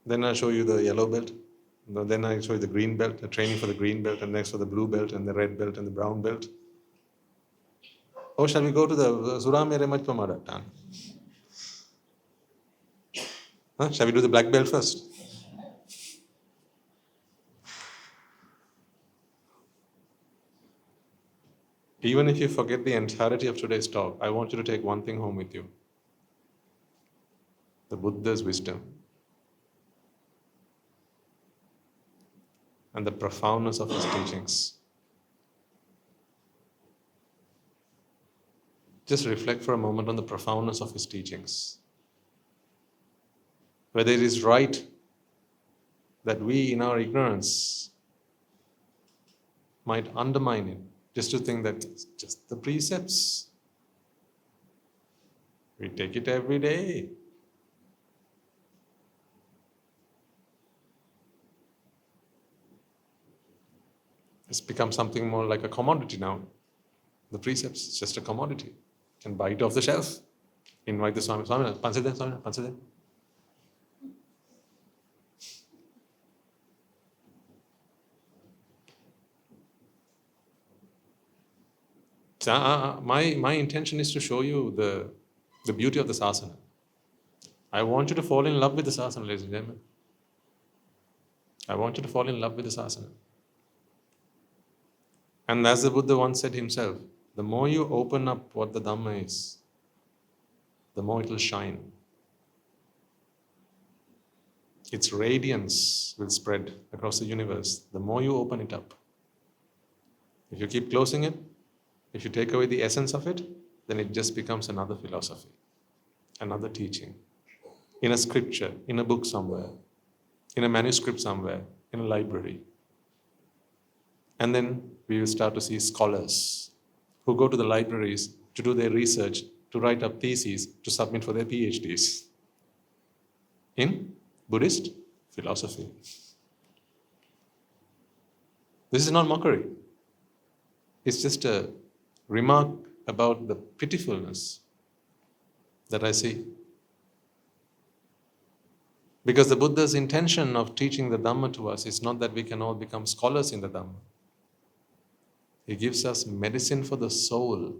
Then I'll show you the yellow belt. Then I show you the green belt, the training for the green belt, and next for the blue belt, and the red belt, and the brown belt. Or shall we go to the Suramere Majpamada? Shall we do the black belt first? Even if you forget the entirety of today's talk, I want you to take one thing home with you. The Buddha's wisdom and the profoundness of his teachings. Just reflect for a moment on the profoundness of his teachings. Whether it is right that we, in our ignorance, might undermine it, just to think that it's just the precepts. We take it every day. It's become something more like a commodity now. The precepts, it's just a commodity. You can buy it off the shelf. Invite the Swami, Swami, Pansade, Swami, Pansade. My intention is to show you the beauty of the sasana. I want you to fall in love with the sasana, ladies and gentlemen. I want you to fall in love with the sasana. And as the Buddha once said himself, the more you open up what the Dhamma is, the more it will shine. Its radiance will spread across the universe, the more you open it up. If you keep closing it, if you take away the essence of it, then it just becomes another philosophy, another teaching, in a scripture, in a book somewhere, in a manuscript somewhere, in a library. And then we will start to see scholars who go to the libraries to do their research, to write up theses, to submit for their PhDs in Buddhist philosophy. This is not mockery. It's just a remark about the pitifulness that I see. Because the Buddha's intention of teaching the Dhamma to us is not that we can all become scholars in the Dhamma. He gives us medicine for the soul.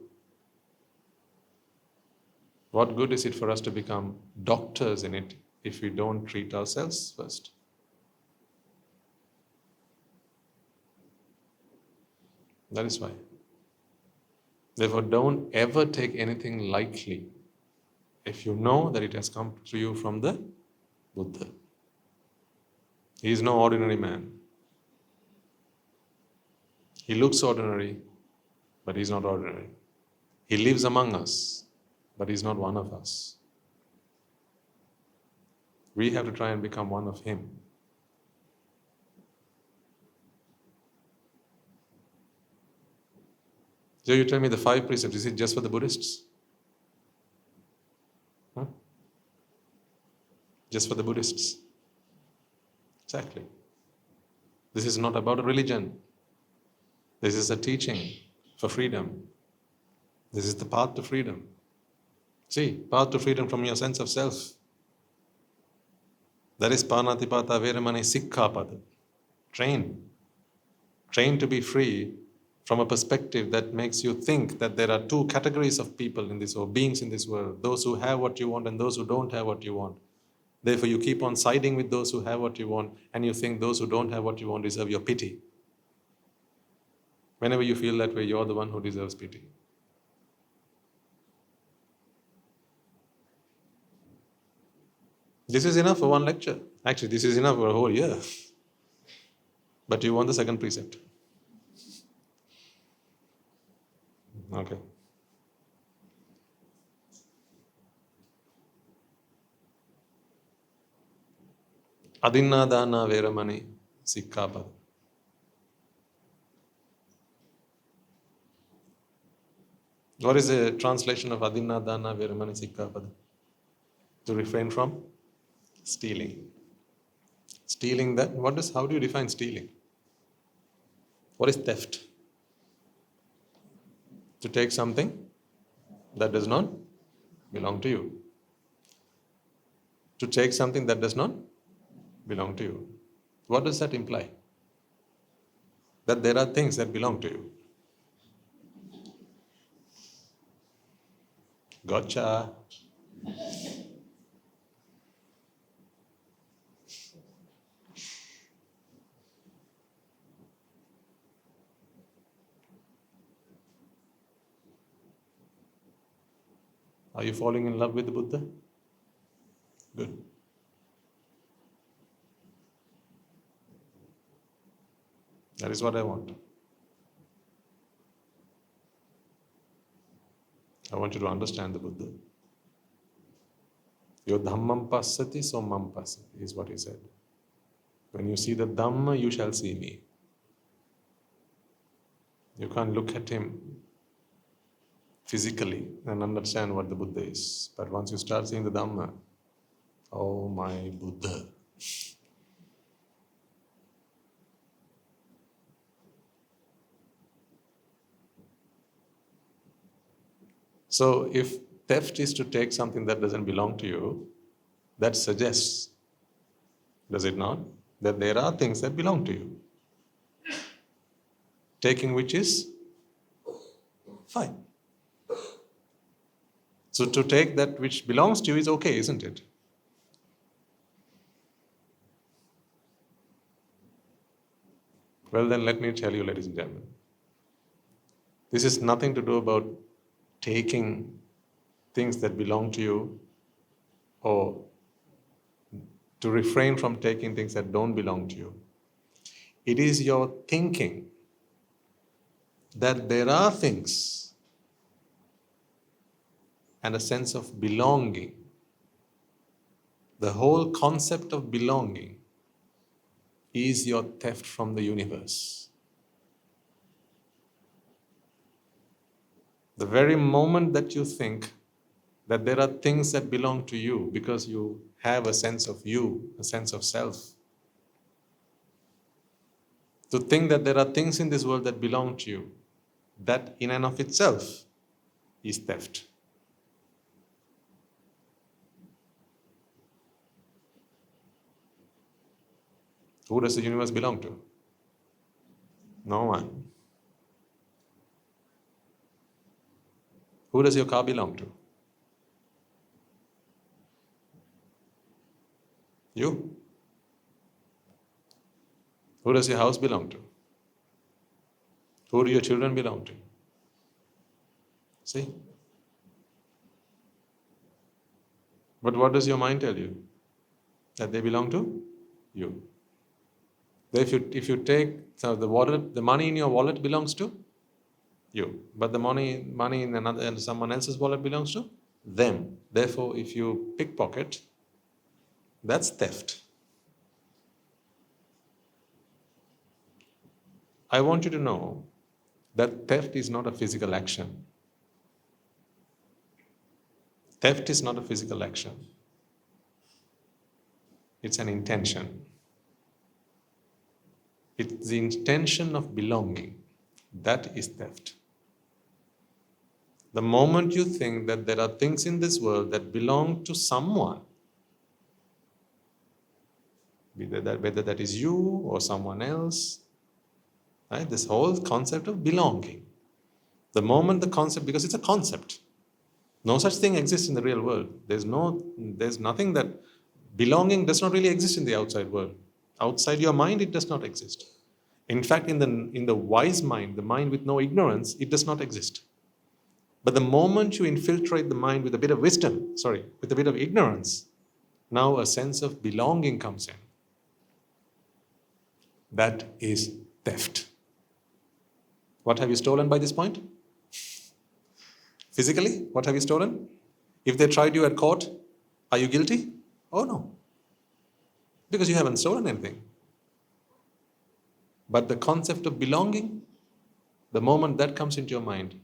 What good is it for us to become doctors in it if we don't treat ourselves first? That is why. Therefore, don't ever take anything lightly if you know that it has come to you from the Buddha. He is no ordinary man. He looks ordinary, but he is not ordinary. He lives among us, but he is not one of us. We have to try and become one of him. So you tell me the 5 precepts, is it just for the Buddhists? Just for the Buddhists? Exactly. This is not about a religion. This is a teaching for freedom. This is the path to freedom. See, path to freedom from your sense of self. That is Panatipata Veramani Sikkhapada. Train. Train to be free from a perspective that makes you think that there are 2 categories of people in this world, beings in this world. Those who have what you want and those who don't have what you want. Therefore, you keep on siding with those who have what you want, and you think those who don't have what you want deserve your pity. Whenever you feel that way, you're the one who deserves pity. This is enough for one lecture. Actually, this is enough for a whole year. But you want the 2nd precept. Okay. Adinadana Veramani Sikkhapada. What is the translation of Adinadana Veramani Sikkhapada? To refrain from stealing. Stealing that, how do you define stealing? What is theft? To take something that does not belong to you. To take something that does not belong to you. What does that imply? That there are things that belong to you. Gotcha. Are you falling in love with the Buddha? Good. That is what I want. I want you to understand the Buddha. Yo dhammam passati so mam passati is what he said. When you see the Dhamma, you shall see me. You can't look at him physically and understand what the Buddha is. But once you start seeing the Dhamma, oh my Buddha. So if theft is to take something that doesn't belong to you, that suggests, does it not, that there are things that belong to you. Taking which is fine. So to take that which belongs to you is okay, isn't it? Well then, let me tell you, ladies and gentlemen, this is nothing to do about taking things that belong to you or to refrain from taking things that don't belong to you. It is your thinking that there are things and a sense of belonging. The whole concept of belonging is your theft from the universe. The very moment that you think that there are things that belong to you because you have a sense of you, a sense of self, to think that there are things in this world that belong to you, that in and of itself is theft. Who does the universe belong to? No one. Who does your car belong to? You. Who does your house belong to? Who do your children belong to? See? But what does your mind tell you? That they belong to you. If you take the money in your wallet belongs to you, but the money in someone else's wallet belongs to them. Therefore, if you pickpocket, that's theft. I want you to know that theft is not a physical action. Theft is not a physical action. It's an intention. It's the intention of belonging. That is theft. The moment you think that there are things in this world that belong to someone, whether that is you or someone else, right? This whole concept of belonging. The moment the concept, because it's a concept, no such thing exists in the real world. There's nothing that belonging does not really exist in the outside world. Outside your mind, it does not exist. In fact, in the wise mind, the mind with no ignorance, it does not exist. But the moment you infiltrate the mind with a bit of wisdom, with a bit of ignorance, now a sense of belonging comes in. That is theft. What have you stolen by this point? Physically, what have you stolen? If they tried you at court, are you guilty? Oh no. Because you haven't stolen anything. But the concept of belonging, the moment that comes into your mind,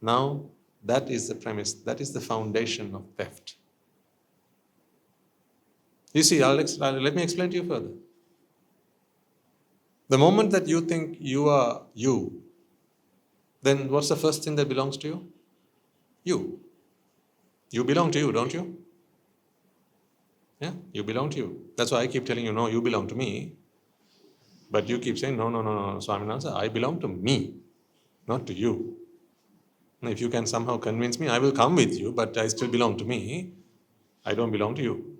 now that is the premise, that is the foundation of theft. You see, let me explain to you further. The moment that you think you are you, then what's the first thing that belongs to you? You. You belong to you, don't you? Yeah, you belong to you. That's why I keep telling you, no, you belong to me. But you keep saying, no, Swaminatha, I belong to me, not to you. If you can somehow convince me, I will come with you, but I still belong to me. I don't belong to you.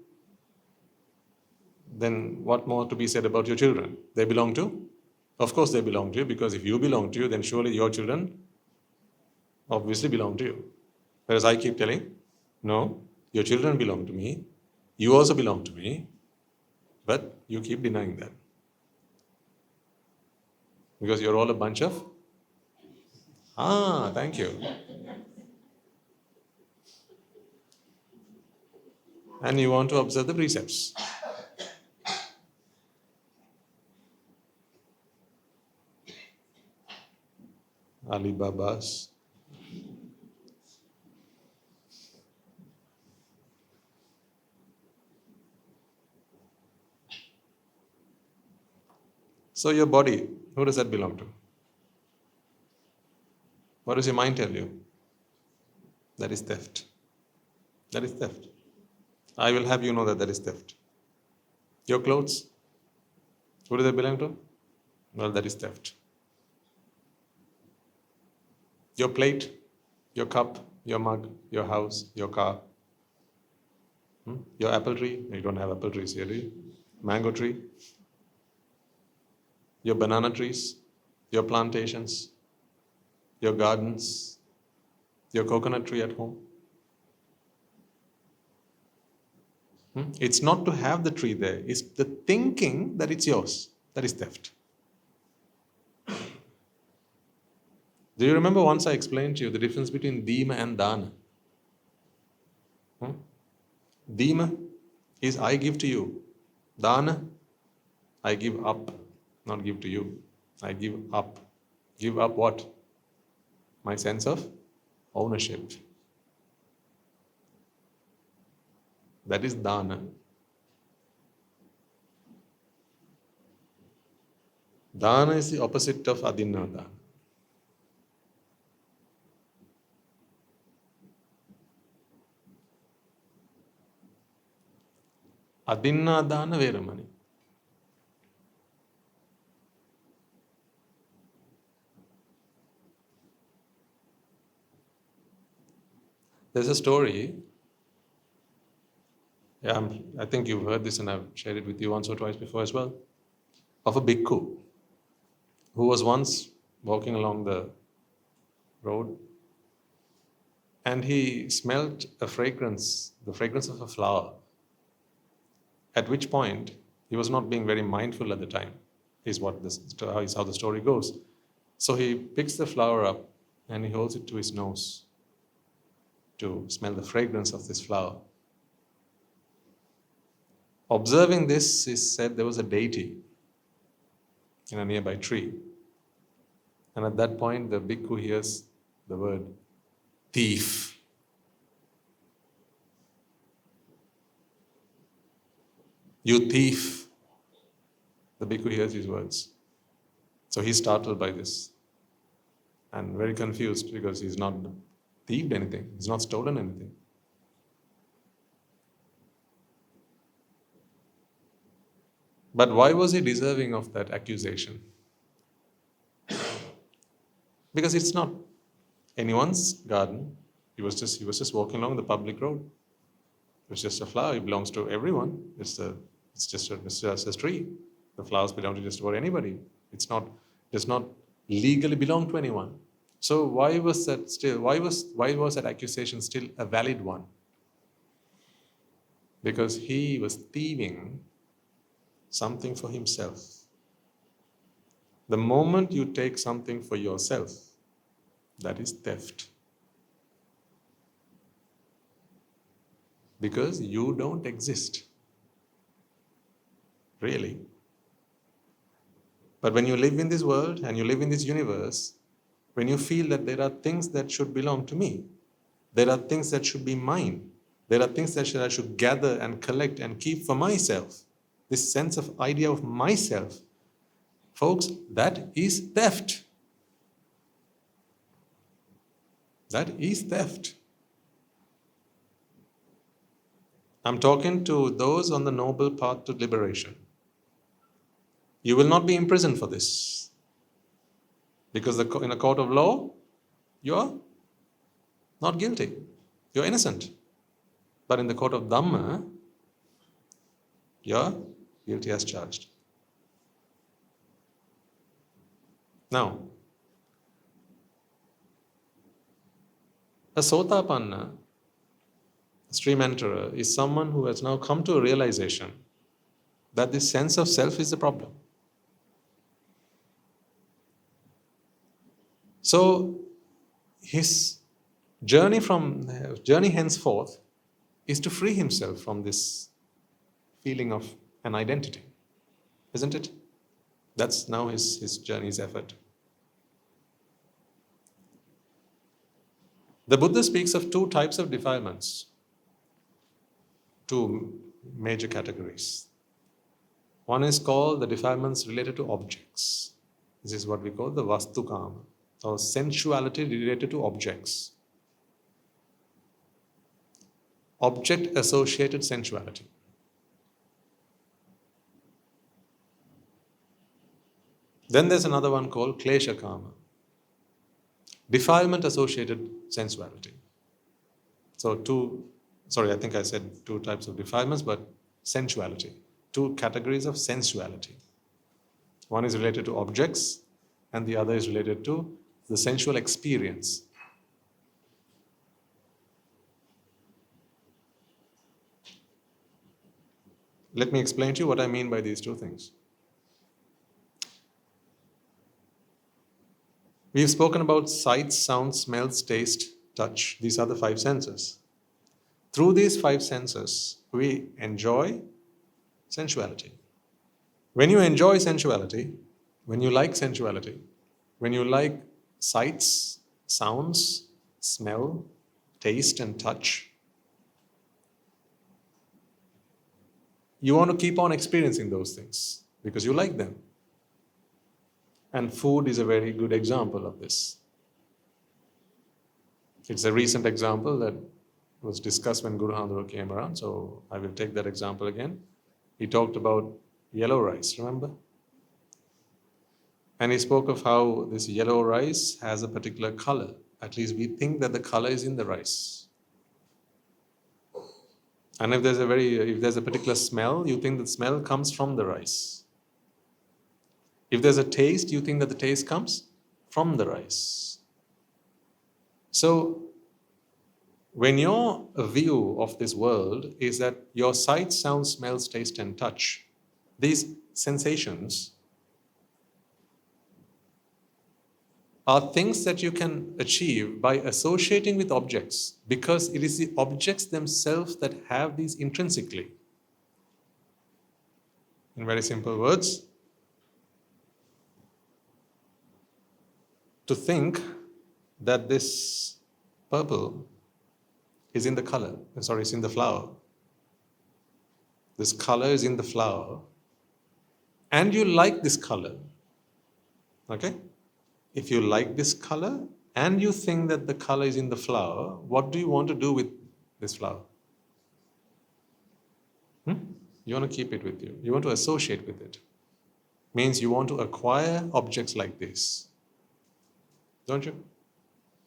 Then what more to be said about your children? They belong to? Of course they belong to you, because if you belong to you, then surely your children obviously belong to you. Whereas I keep telling, no, your children belong to me, you also belong to me, but you keep denying that. Because you're all a bunch of, thank you. And you want to observe the precepts. Ali Baba's. So your body, who does that belong to? What does your mind tell you? That is theft. That is theft. I will have you know that is theft. Your clothes, who do they belong to? Well, that is theft. Your plate, your cup, your mug, your house, your car, your apple tree. You don't have apple trees here, do you? Mango tree. Your banana trees, your plantations, your gardens, your coconut tree at home. It's not to have the tree there, it's the thinking that it's yours. That is theft. Do you remember once I explained to you the difference between Dhima and Dana? Dhima is I give to you. Dana, I give up, not give to you. I give up. Give up what? My sense of ownership. That is Dana. Dana is the opposite of Adinada. Adinadana Veramani. There's a story, I think you've heard this and I've shared it with you once or twice before as well, of a bhikkhu who was once walking along the road and he smelled a fragrance, the fragrance of a flower, at which point he was not being very mindful at the time, is how the story goes. So he picks the flower up and he holds it to his nose to smell the fragrance of this flower. Observing this, he said there was a deity in a nearby tree. And at that point, the bhikkhu hears the word thief. You thief. The bhikkhu hears these words. So he's startled by this and very confused because he's not thieved anything, he's not stolen anything. But why was he deserving of that accusation? Because it's not anyone's garden. He was just walking along the public road. It was just a flower. It belongs to everyone. It's just a tree. The flowers belong to just about anybody. Does not legally belong to anyone. So why was that accusation still a valid one? Because he was thieving something for himself. The moment you take something for yourself, that is theft. Because you don't exist. Really. But when you live in this world and you live in this universe, when you feel that there are things that should belong to me, there are things that should be mine, there are things that I should gather and collect and keep for myself, this sense of idea of myself, folks, that is theft. That is theft. I'm talking to those on the noble path to liberation. you will not be imprisoned for this. Because in a court of law, you're not guilty. You're innocent. But in the court of Dhamma, you're guilty as charged. Now, a Sotapanna, a stream enterer, is someone who has now come to a realization that this sense of self is the problem. So, his journey henceforth is to free himself from this feeling of an identity, isn't it? That's now his journey's effort. The Buddha speaks of two types of defilements, two major categories. One is called the defilements related to objects. This is what we call the vastukama, or sensuality related to objects. Object-associated sensuality. Then there's another one called klesha kama, defilement-associated sensuality. So I think I said two types of defilements, but sensuality. Two categories of sensuality. One is related to objects, and the other is related to the sensual experience. Let me explain to you what I mean by these two things. We've spoken about sight, sound, smells, taste, touch. These are the five senses. Through these five senses, we enjoy sensuality. When you enjoy sensuality, when you like sensuality, when you like sights, sounds, smell, taste, and touch, you want to keep on experiencing those things because you like them. And food is a very good example of this. It's a recent example that was discussed when Guru Handro came around, so I will take that example again. He talked about yellow rice, remember? And he spoke of how this yellow rice has a particular color. At least we think that the color is in the rice. And if there's a particular smell, you think the smell comes from the rice. If there's a taste, you think that the taste comes from the rice. So, when your view of this world is that your sight, sound, smells, taste, and touch, these sensations are things that you can achieve by associating with objects, because it is the objects themselves that have these intrinsically. In very simple words, to think that this purple is in the is in the flower. This color is in the flower, and you like this color. Okay? If you like this color and you think that the color is in the flower, what do you want to do with this flower? You want to keep it with you. You want to associate with it. Means you want to acquire objects like this. Don't you?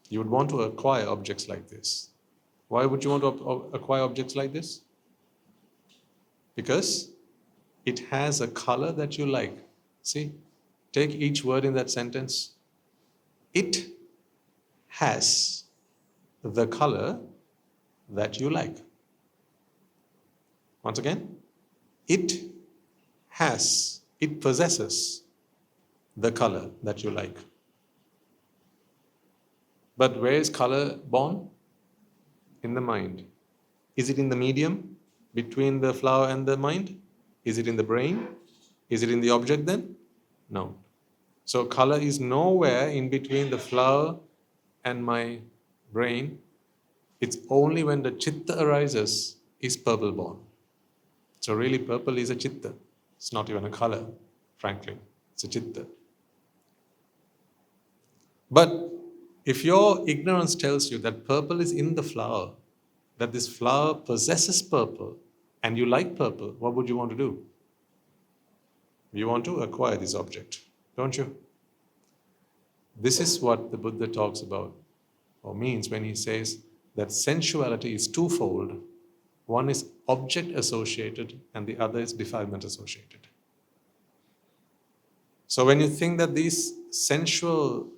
You would want to acquire objects like this. Why would you want to acquire objects like this? Because it has a color that you like. See? Take each word in that sentence. It has the color that you like. Once again, it possesses the color that you like. But where is color born? In the mind. Is it in the medium between the flower and the mind? Is it in the brain? Is it in the object then? No. So color is nowhere in between the flower and my brain. It's only when the chitta arises is purple born. So really purple is a chitta. It's not even a color, frankly. It's a chitta. But if your ignorance tells you that purple is in the flower, that this flower possesses purple, and you like purple, what would you want to do? You want to acquire this object, don't you? This is what the Buddha talks about or means when he says that sensuality is twofold. One is object associated and the other is defilement associated. So when you think that these sensualities,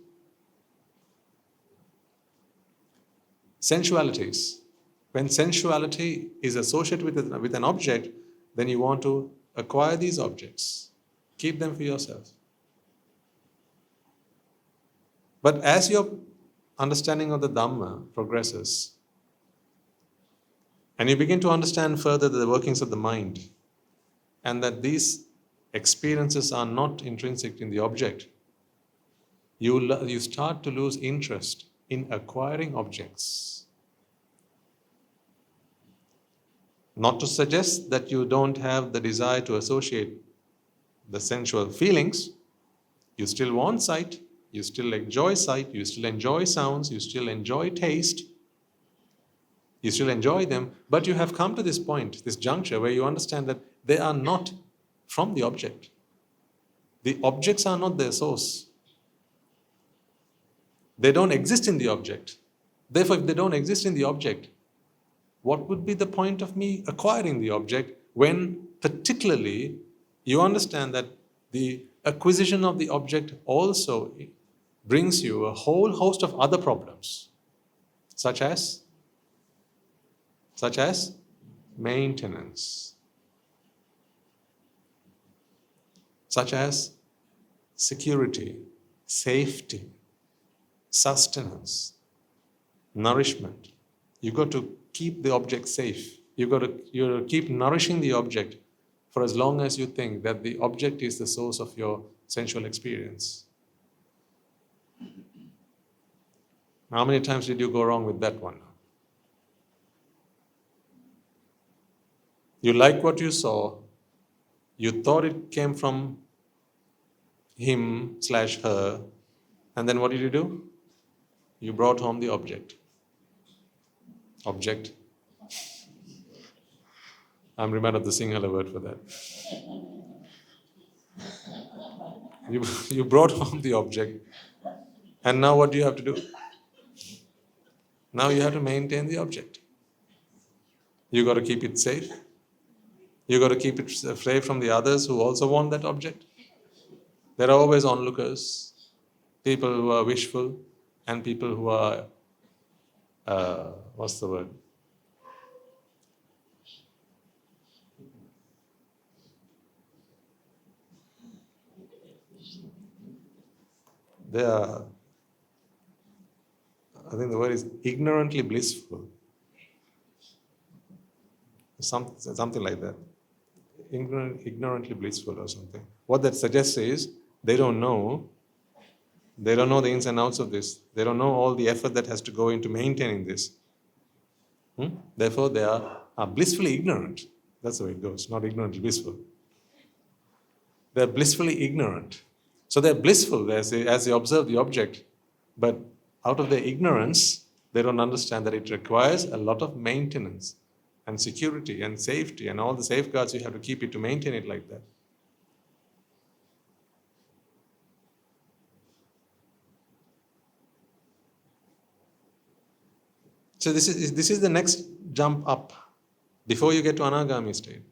when sensuality is associated with an object, then you want to acquire these objects, keep them for yourself. But as your understanding of the Dhamma progresses, and you begin to understand further the workings of the mind, and that these experiences are not intrinsic in the object, you start to lose interest in acquiring objects. Not to suggest that you don't have the desire to associate the sensual feelings. You still want sight, you still enjoy sight, you still enjoy sounds, you still enjoy taste, you still enjoy them, but you have come to this point, this juncture, where you understand that they are not from the object. The objects are not their source. They don't exist in the object. Therefore, if they don't exist in the object, what would be the point of me acquiring the object when particularly you understand that the acquisition of the object also brings you a whole host of other problems, such as maintenance, such as security, safety, sustenance, nourishment. You've got to keep the object safe. You've got to keep nourishing the object for as long as you think that the object is the source of your sensual experience. How many times did you go wrong with that one? You liked what you saw, you thought it came from him/her, and then what did you do? You brought home the object. Object. I'm reminded of the Sinhala word for that. You brought home the object, and now what do you have to do? Now you have to maintain the object. You got to keep it safe. You got to keep it safe from the others who also want that object. There are always onlookers, people who are wishful, and people who are, what's the word? They are, I think the word is ignorantly blissful. Something like that. Ignorantly blissful or something. What that suggests is they don't know the ins and outs of this. They don't know all the effort that has to go into maintaining this. Therefore, they are blissfully ignorant. That's the way it goes, not ignorantly blissful. They're blissfully ignorant. So they're blissful as they observe the object, but out of their ignorance, they don't understand that it requires a lot of maintenance and security and safety and all the safeguards you have to keep it to maintain it like that. So this is the next jump up before you get to Anagami state.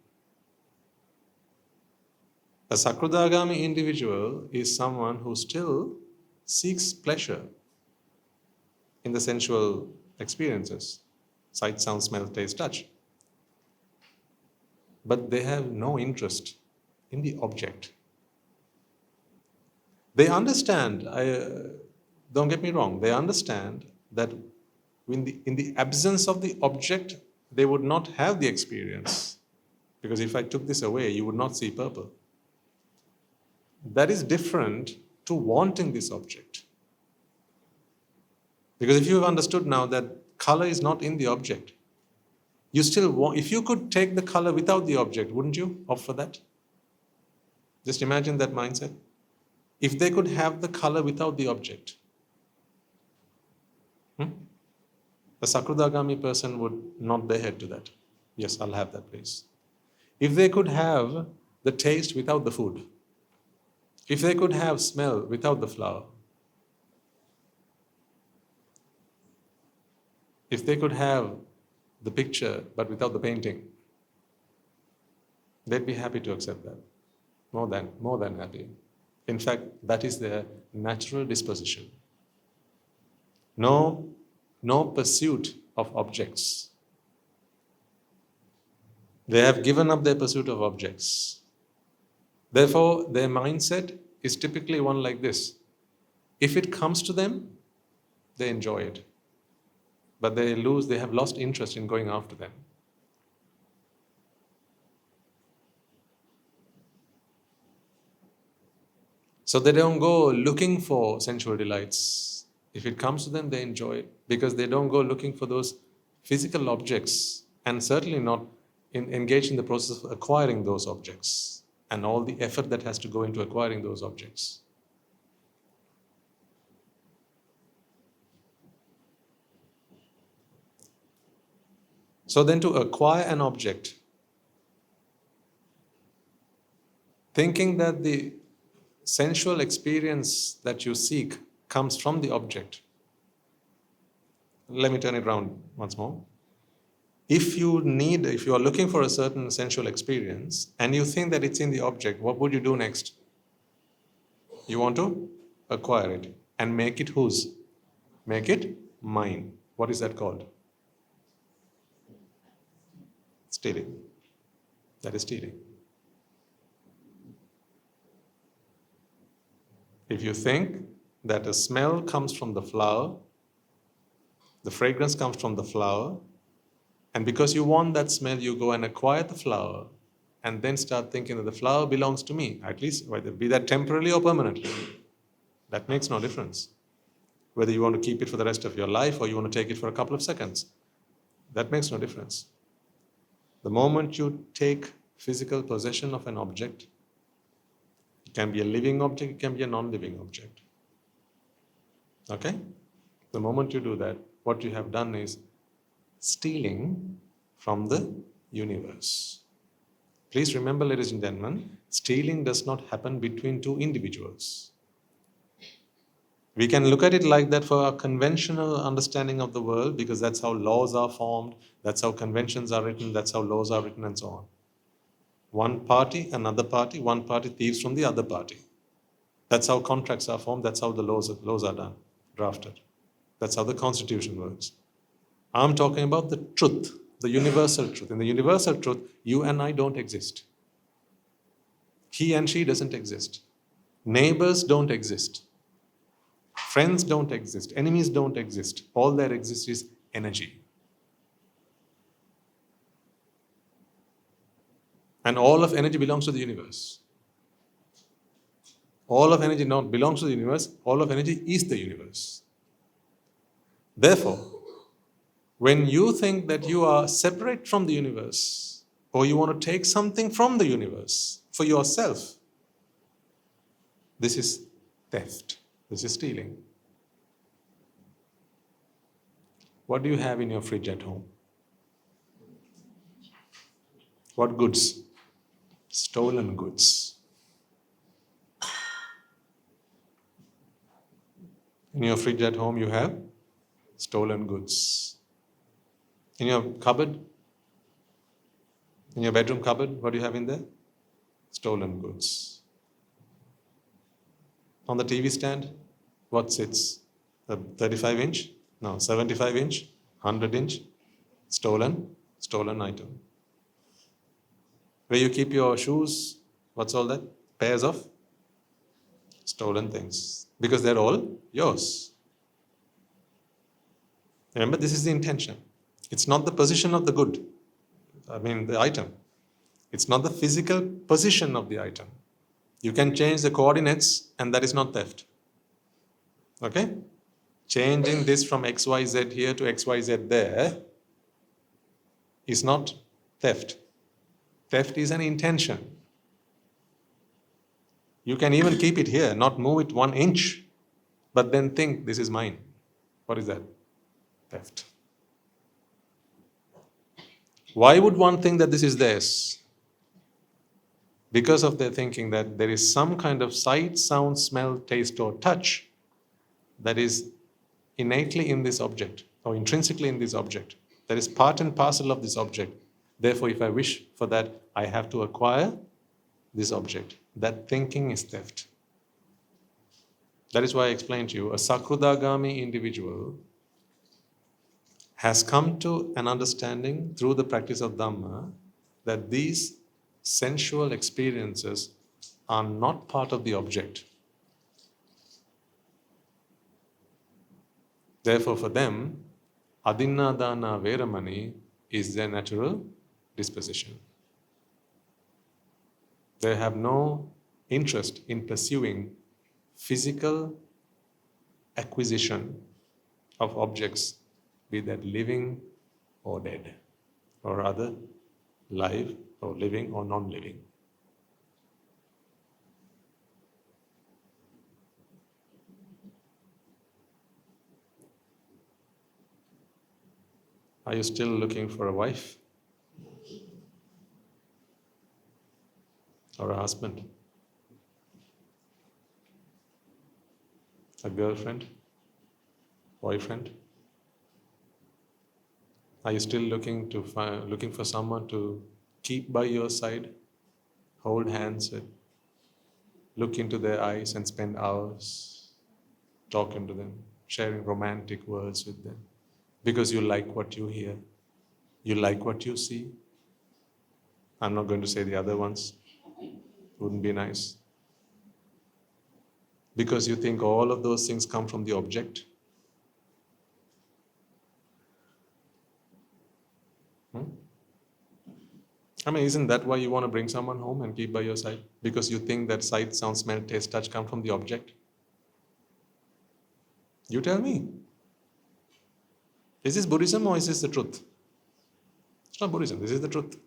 A Sakradagami individual is someone who still seeks pleasure in the sensual experiences, sight, sound, smell, taste, touch. But they have no interest in the object. They understand, don't get me wrong, they understand that in the absence of the object, they would not have the experience. Because if I took this away, you would not see purple. That is different to wanting this object. Because if you have understood now that color is not in the object, you still want, if you could take the color without the object, wouldn't you opt for that? Just imagine that mindset. If they could have the color without the object, a Sakradagami person would nod their head to that. Yes, I'll have that, please. If they could have the taste without the food, If they could have smell without the flower, if they could have the picture but without the painting, they'd be happy to accept that. More than happy. In fact, that is their natural disposition. No pursuit of objects. They have given up their pursuit of objects. Therefore, their mindset is typically one like this. If it comes to them, they enjoy it. But they have lost interest in going after them. So they don't go looking for sensual delights. If it comes to them, they enjoy it because they don't go looking for those physical objects and certainly not engage in the process of acquiring those objects and all the effort that has to go into acquiring those objects. So then to acquire an object, thinking that the sensual experience that you seek comes from the object. Let me turn it around once more. If you are looking for a certain sensual experience and you think that it's in the object, what would you do next? You want to acquire it and make it whose? Make it mine. What is that called? Stealing. That is stealing. If you think that a smell comes from the flower, the fragrance comes from the flower, and because you want that smell, you go and acquire the flower and then start thinking that the flower belongs to me, at least whether be that temporarily or permanently. That makes no difference. Whether you want to keep it for the rest of your life or you want to take it for a couple of seconds, that makes no difference. The moment you take physical possession of an object, it can be a living object, it can be a non-living object. Okay? The moment you do that, what you have done is stealing from the universe. Please remember, ladies and gentlemen, stealing does not happen between two individuals. We can look at it like that for our conventional understanding of the world because that's how laws are formed, that's how conventions are written, that's how laws are written and so on. One party, another party, one party thieves from the other party. That's how contracts are formed, that's how the laws are done, drafted. That's how the constitution works. I'm talking about the truth, the universal truth. In the universal truth, you and I don't exist. He and she doesn't exist. Neighbors don't exist. Friends don't exist. Enemies don't exist. All that exists is energy. And all of energy belongs to the universe. All of energy not belongs to the universe. All of energy is the universe. Therefore, when you think that you are separate from the universe, or you want to take something from the universe for yourself, this is theft. This is stealing. What do you have in your fridge at home? What goods? Stolen goods. In your fridge at home, you have stolen goods. In your cupboard, in your bedroom cupboard, what do you have in there? Stolen goods. On the TV stand, what sits? A 35-inch? No, 75-inch? 100-inch? Stolen item. Where you keep your shoes, what's all that? Pairs of stolen things. Because they're all yours. Remember, this is the intention. It's not the position of the good, the item. It's not the physical position of the item. You can change the coordinates and that is not theft. Okay? Changing this from XYZ here to XYZ there is not theft. Theft is an intention. You can even keep it here, not move it 1 inch, but then think, this is mine. What is that? Theft. Why would one think that this is theirs? because of their thinking that there is some kind of sight, sound, smell, taste, or touch that is innately in this object or intrinsically in this object, that is part and parcel of this object. Therefore, if I wish for that, I have to acquire this object. That thinking is theft. That is why I explained to you, a Sakrudagami individual has come to an understanding through the practice of Dhamma that these sensual experiences are not part of the object. Therefore, for them, Adinādāna Veramani is their natural disposition. They have no interest in pursuing physical acquisition of objects, be that living or dead, or rather live or living or non-living. Are you still looking for a wife? Or a husband? A girlfriend? Boyfriend? Are you still looking for someone to keep by your side, hold hands with, look into their eyes and spend hours talking to them, sharing romantic words with them? Because you like what you hear, you like what you see. I'm not going to say the other ones, wouldn't be nice. Because you think all of those things come from the object. I mean, isn't that why you want to bring someone home and keep by your side? Because you think that sight, sound, smell, taste, touch come from the object? You tell me. Is this Buddhism or is this the truth? It's not Buddhism, this is the truth.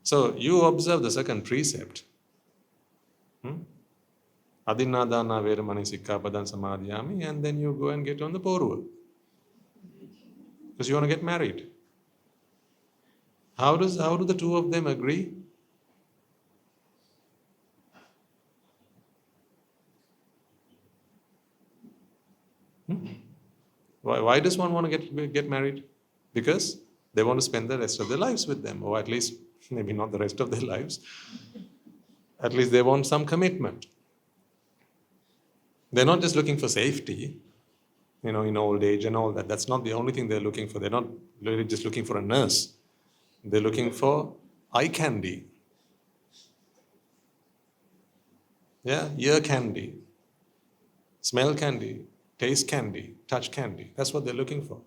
So you observe the second precept. Adinādāna Veramani Sikkhapadan Samadhiyāmi, and then you go and get on the Purva. Because you want to get married. How do the two of them agree? Why does one want to get married? Because they want to spend the rest of their lives with them, or at least, maybe not the rest of their lives, at least they want some commitment. They're not just looking for safety, in old age and all that. That's not the only thing they're looking for. They're not really just looking for a nurse. They're looking for eye candy. Yeah, ear candy, smell candy, taste candy, touch candy. That's what they're looking for.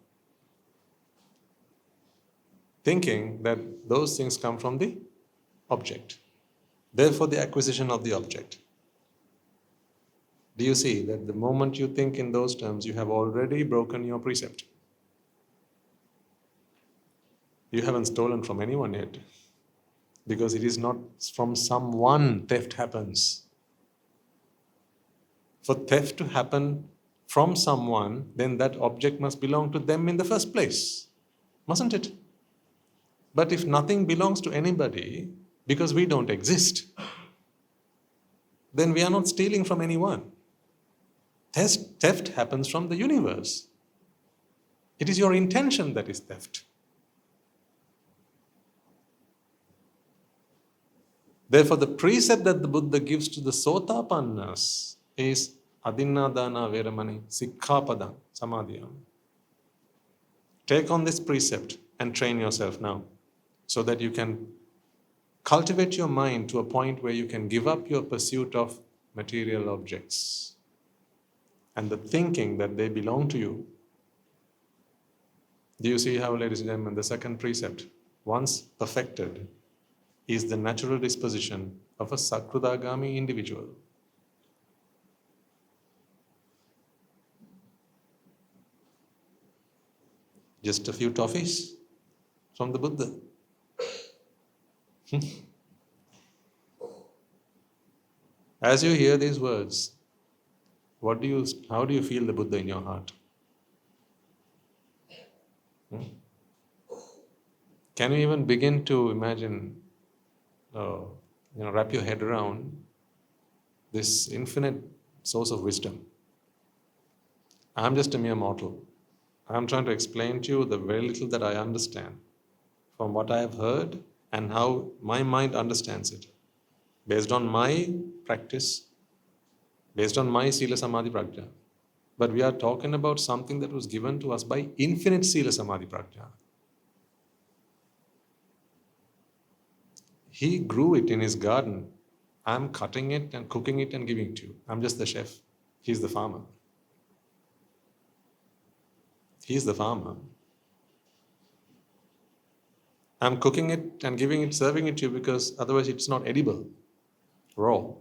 Thinking that those things come from the object. Therefore, the acquisition of the object. Do you see that the moment you think in those terms, you have already broken your precept? You haven't stolen from anyone yet. Because it is not from someone theft happens. For theft to happen from someone, then that object must belong to them in the first place. Mustn't it? But if nothing belongs to anybody, because we don't exist, then we are not stealing from anyone. Theft happens from the universe. It is your intention that is theft. Therefore, the precept that the Buddha gives to the Sotapannas is Adinādāna Veramani Sikkhapadan Samadhiyam. Take on this precept and train yourself now so that you can cultivate your mind to a point where you can give up your pursuit of material objects and the thinking that they belong to you. Do you see how, ladies and gentlemen, the second precept, once perfected, is the natural disposition of a Sakrudagami individual? Just a few toffees from the Buddha. As you hear these words, how do you feel the Buddha in your heart? Can you even begin to imagine, wrap your head around this infinite source of wisdom? I'm just a mere mortal. I'm trying to explain to you the very little that I understand from what I have heard and how my mind understands it, based on my practice, based on my Sila Samadhi Prajna. But we are talking about something that was given to us by infinite Sila Samadhi Prajna. He grew it in his garden. I'm cutting it and cooking it and giving it to you. I'm just the chef. He's the farmer. He's the farmer. I'm cooking it and giving it, serving it to you because otherwise it's not edible, raw.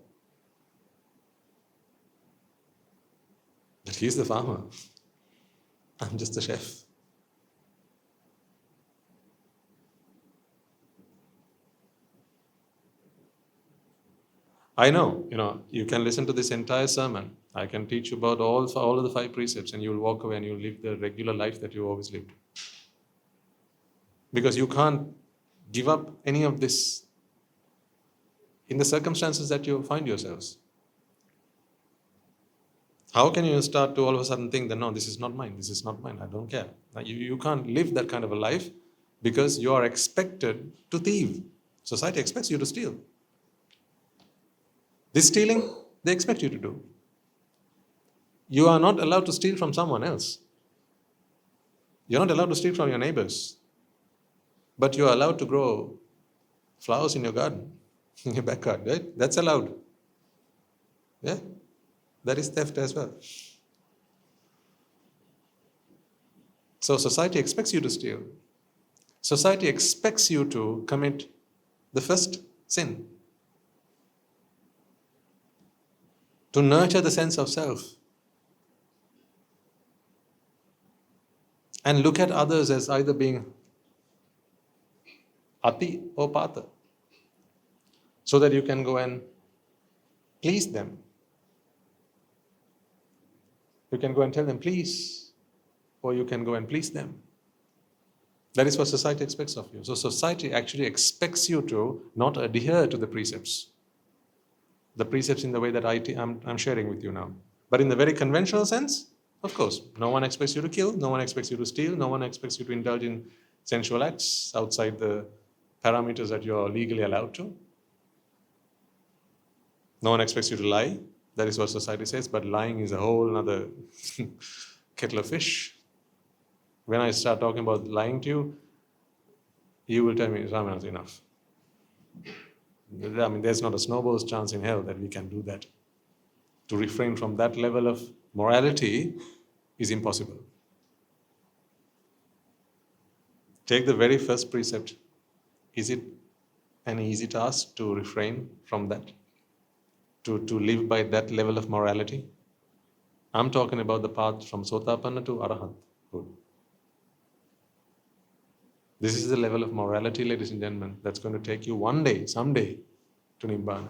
But he's the farmer. I'm just the chef. I know, you can listen to this entire sermon. I can teach you about all of the 5 precepts and you'll walk away and you'll live the regular life that you always lived. Because you can't give up any of this in the circumstances that you find yourselves. How can you start to all of a sudden think that, no, this is not mine, I don't care. You can't live that kind of a life because you are expected to thieve. Society expects you to steal. This stealing, they expect you to do. You are not allowed to steal from someone else. You're not allowed to steal from your neighbors. But you are allowed to grow flowers in your garden, in your backyard, right? That's allowed. Yeah? That is theft as well. So society expects you to steal. Society expects you to commit the first sin. To nurture the sense of self. And look at others as either being ati or pata. So that you can go and please them. You can go and tell them, please, or you can go and please them. That is what society expects of you. So society actually expects you to not adhere to the precepts. The precepts in the way that I'm sharing with you now. But in the very conventional sense, of course, no one expects you to kill, no one expects you to steal, no one expects you to indulge in sensual acts outside the parameters that you are legally allowed to. No one expects you to lie. That is what society says, but lying is a whole other kettle of fish. When I start talking about lying to you, you will tell me, Raman, that's enough. There's not a snowball's chance in hell that we can do that. To refrain from that level of morality is impossible. Take the very first precept. Is it an easy task to refrain from that? To live by that level of morality? I'm talking about the path from Sotapanna to Arahanthood. This is the level of morality, ladies and gentlemen, that's going to take you one day, someday, to Nibbāna.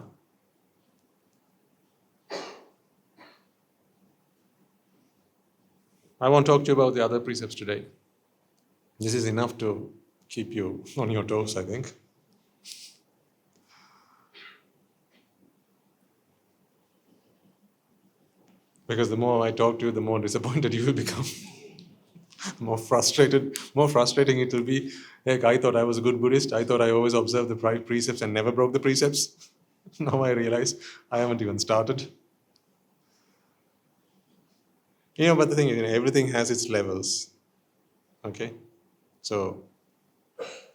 I won't talk to you about the other precepts today. This is enough to keep you on your toes, I think. Because the more I talk to you, the more disappointed you will become. more frustrating it will be. Like, I thought I was a good Buddhist. I thought I always observed the precepts and never broke the precepts. Now I realize I haven't even started. But the thing is, everything has its levels. Okay? So,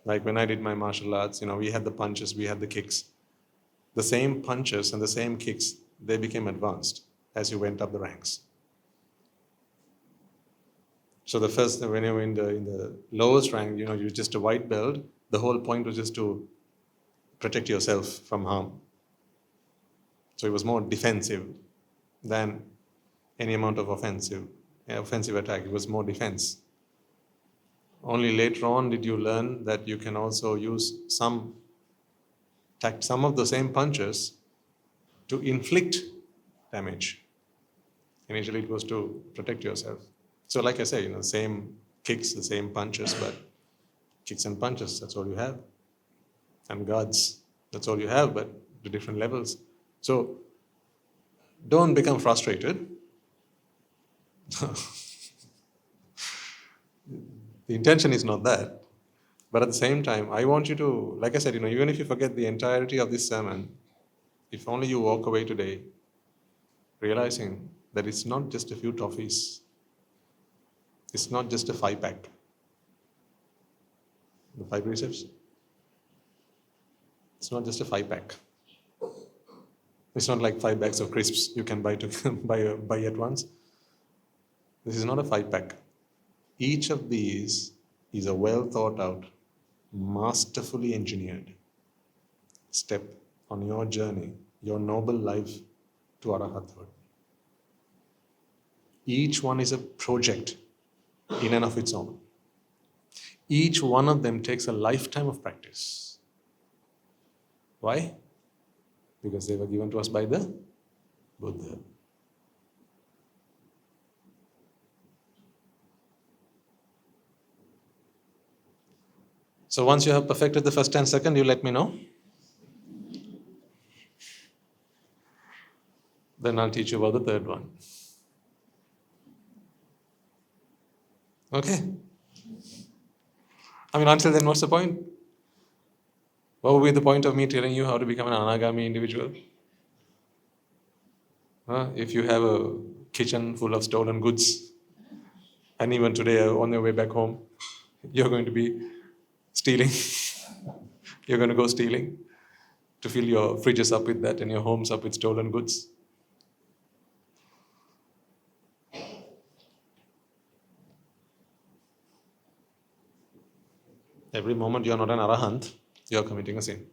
like when I did my martial arts, we had the punches, we had the kicks. The same punches and the same kicks, they became advanced as you went up the ranks. So the first, when you were in the lowest rank, you're just a white belt. The whole point was just to protect yourself from harm. So it was more defensive than any amount of offensive attack. It was more defense. Only later on did you learn that you can also use some of the same punches to inflict damage. Initially it was to protect yourself. So like I say, same kicks, the same punches, but kicks and punches, that's all you have. And gods, that's all you have, but the different levels. So don't become frustrated. The intention is not that. But at the same time, I want you to, like I said, even if you forget the entirety of this sermon, if only you walk away today realizing that it's not just a few toffees, it's not just a 5-pack. The 5 precepts, it's not just a 5-pack. It's not like 5 bags of crisps you can buy at once. This is not a 5-pack. Each of these is a well thought out, masterfully engineered step on your journey, your noble life to Arahathood. Each one is a project in and of its own. Each one of them takes a lifetime of practice. Why? Because they were given to us by the Buddha. So once you have perfected the first and second, you let me know. Then I'll teach you about the third one. Okay? Until then, what's the point? What would be the point of me telling you how to become an anagami individual? If you have a kitchen full of stolen goods, and even today on your way back home, you're going to be stealing. You're going to go stealing to fill your fridges up with that and your homes up with stolen goods. Every moment you're not an arahant, you're committing a sin.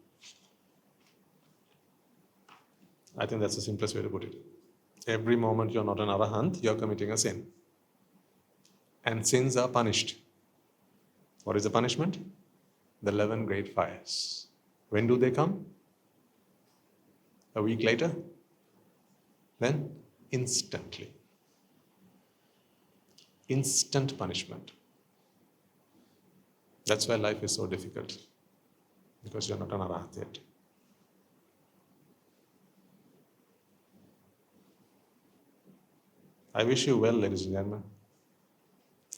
I think that's the simplest way to put it. Every moment you're not an arahant, you're committing a sin. And sins are punished. What is the punishment? The 11 great fires. When do they come? A week later? Then instantly. Instant punishment. That's why life is so difficult. Because you're not an arahat yet. I wish you well, ladies and gentlemen.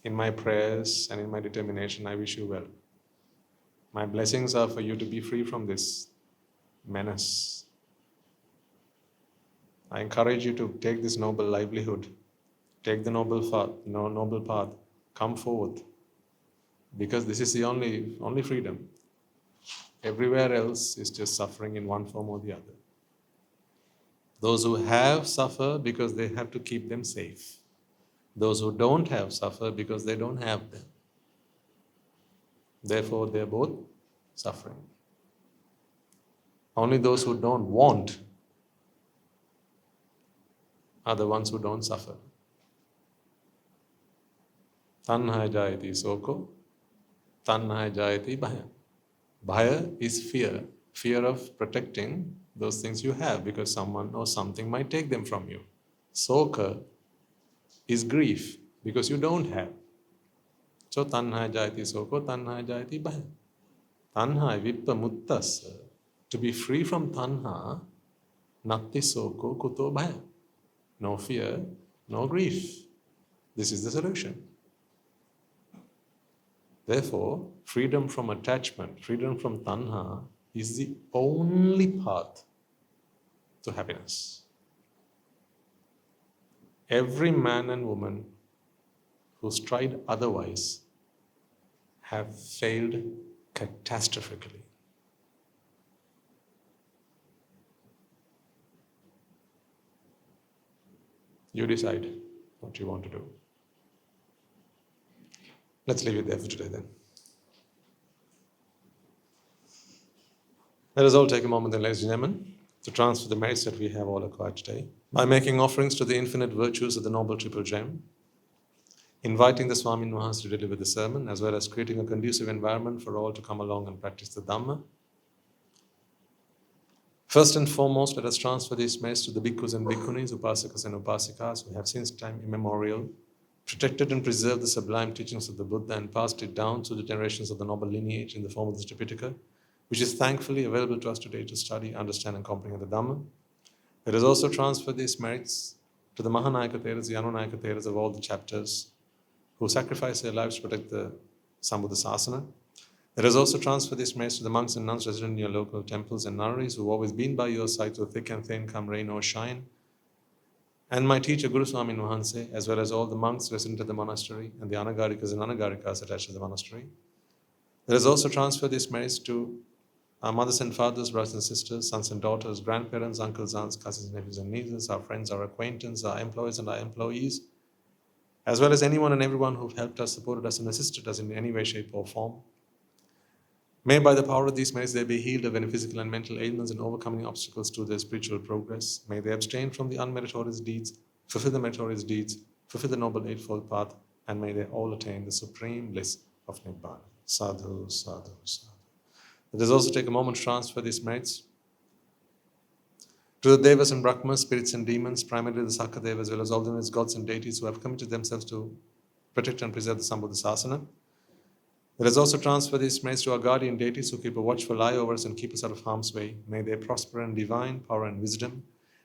In my prayers and in my determination, I wish you well. My blessings are for you to be free from this menace. I encourage you to take this noble livelihood, take the noble path, come forth, because this is the only freedom. Everywhere else is just suffering in one form or the other. Those who have suffer because they have to keep them safe. Those who don't have suffer because they don't have them. Therefore, they're both suffering. Only those who don't want are the ones who don't suffer. Tanha jayati soko, tanha jayati bhaya. Bhaya is fear. Fear of protecting those things you have because someone or something might take them from you. Soka is grief because you don't have. So tanha jayati soko, tanha jayati bhaya. Tanha vippa muttassa. To be free from tanha, natti soko kuto bhaya. No fear, no grief. This is the solution. Therefore, freedom from attachment, freedom from tanha is the only path to happiness. Every man and woman who's tried otherwise have failed catastrophically. You decide what you want to do. Let's leave it there for today then. Let us all take a moment then, ladies and gentlemen, to transfer the merits that we have all acquired today by making offerings to the infinite virtues of the Noble Triple Gem, inviting the Swamin Wahanse to deliver the sermon, as well as creating a conducive environment for all to come along and practice the Dhamma. First and foremost, let us transfer these merits to the bhikkhus and bhikkhunis, upasakas and upasikas who have since time immemorial protected and preserved the sublime teachings of the Buddha and passed it down through the generations of the noble lineage in the form of the Tripitaka, which is thankfully available to us today to study, understand, and comprehend the Dhamma. Let us also transfer these merits to the Mahanayaka Theras, the Anunayaka Theras of all the chapters who sacrifice their lives to protect the Sambuddha Sasana. Let us also transfer these merits to the monks and nuns resident in your local temples and nunneries who have always been by your side through thick and thin, come rain or shine. And my teacher, Guru Swami Nuhanse, as well as all the monks resident at the monastery and the Anagarikas and Anagarikas attached to the monastery. Let us also transfer these merits to our mothers and fathers, brothers and sisters, sons and daughters, grandparents, uncles, aunts, cousins, nephews and nieces, our friends, our acquaintances, our employees and our employees, as well as anyone and everyone who helped us, supported us, and assisted us in any way, shape, or form. May by the power of these merits they be healed of any physical and mental ailments and overcoming obstacles to their spiritual progress. May they abstain from the unmeritorious deeds, fulfill the meritorious deeds, fulfill the Noble Eightfold Path, and may they all attain the supreme bliss of Nibbāna. Sadhu, sadhu, sadhu. Let us also take a moment to transfer these merits to the Devas and Brahmas, spirits and demons, primarily the Sakadeva, as well as all the gods and deities who have committed themselves to protect and preserve the Sambuddha Sasana. Let us also transfer these merits to our guardian deities who keep a watchful eye over us and keep us out of harm's way. May they prosper in divine power and wisdom.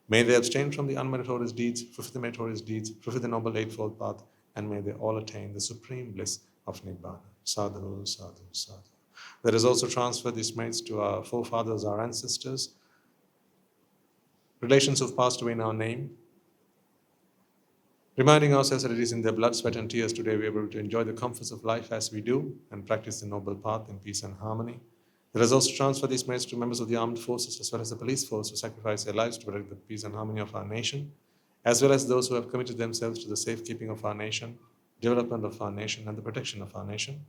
May they abstain from the unmeritorious deeds, fulfill the meritorious deeds, fulfill the Noble Eightfold Path, and may they all attain the supreme bliss of Nibbāna. Sadhu, sadhu, sadhu. Let us also transfer these merits to our forefathers, our ancestors, relations who have passed away in our name, reminding ourselves that it is in their blood, sweat, and tears today we are able to enjoy the comforts of life as we do and practice the noble path in peace and harmony. Let us also transfer these merits to members of the armed forces as well as the police force who sacrifice their lives to protect the peace and harmony of our nation, as well as those who have committed themselves to the safekeeping of our nation, development of our nation, and the protection of our nation.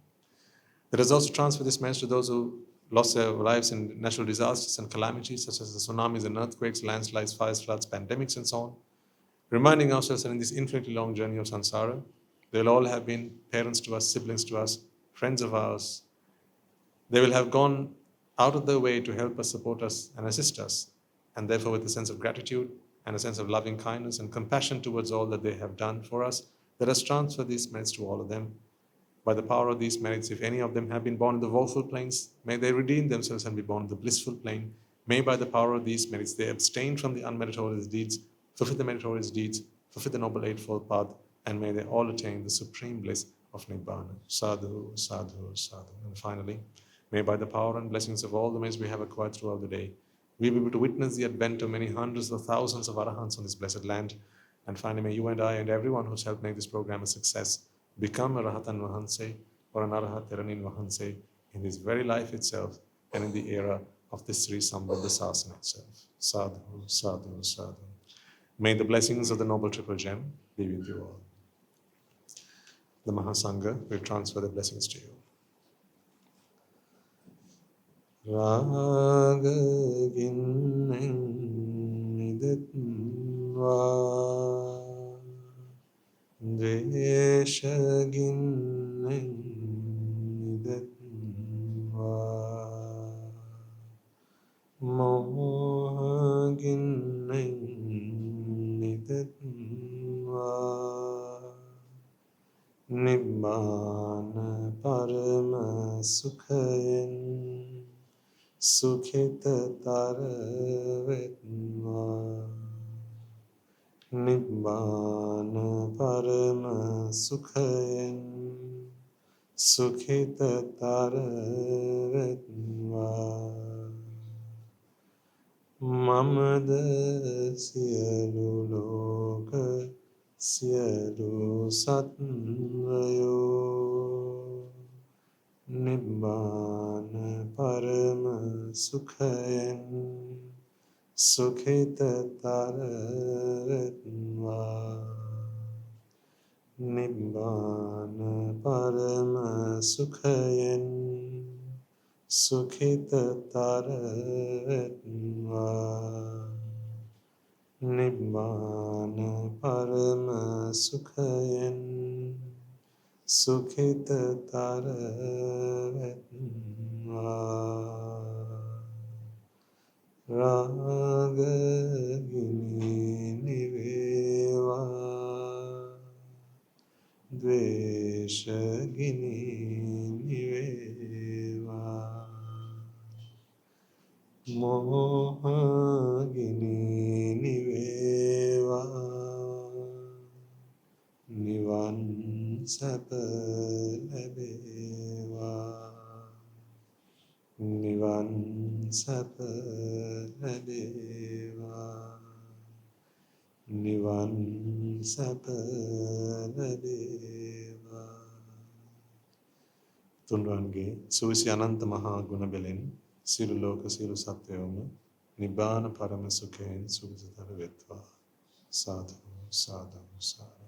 Let us also transfer these merits to those who lost their lives in natural disasters and calamities such as the tsunamis and earthquakes, landslides, fires, floods, pandemics, and so on, reminding ourselves that in this infinitely long journey of samsara, they will all have been parents to us, siblings to us, friends of ours. They will have gone out of their way to help us, support us, and assist us. And therefore, with a sense of gratitude and a sense of loving kindness and compassion towards all that they have done for us, let us transfer these merits to all of them. By the power of these merits, if any of them have been born in the woeful planes, may they redeem themselves and be born in the blissful plane. May by the power of these merits, they abstain from the unmeritorious deeds, fulfill the meritorious deeds, fulfill the Noble Eightfold Path, and may they all attain the supreme bliss of Nibbāna. Sadhu, sadhu, sadhu. And finally, may by the power and blessings of all the merits we have acquired throughout the day, we be able to witness the advent of many hundreds of thousands of Arahants on this blessed land. And finally, may you and I and everyone who's helped make this program a success become a Rahatan Vahanse or an Arahat Theranin Vahanse in this very life itself and in the era of this Sri Sambuddha Sasana itself. Sadhu, sadhu, sadhu. May the blessings of the Noble Triple Gem be with you all. The Mahasangha will transfer the blessings to you. Rajagiriya Deshaginwa Mohaginwa Nibbāna Parama Sukhayan Sukhita Taravetva Nibbāna Parama Sukhayan Sukhita Taravetva Mamada Siyalu Loka Siyalu Satvayo Nibbāna Parama Sukhayan Sukhita Taravetva Nibbāna Parama Sukhayan Sukhita Taravetva Nibbāna Parama Sukhayan Sukhita Taravetva Rajagiriya Niveva නිවන් සැප ලැබේවා නිවන් සැප ලැබේවා නිවන් සැප ලැබේවා තුන්වන්ගේ සුවිසි අනන්ත මහා ගුණ බෙලෙන් සියලු ලෝක සියලු සත්වයෝම නිබ්බාන පරම සුඛයෙන් සුඛිතතර වෙත්වා සාදු සාදු සාදු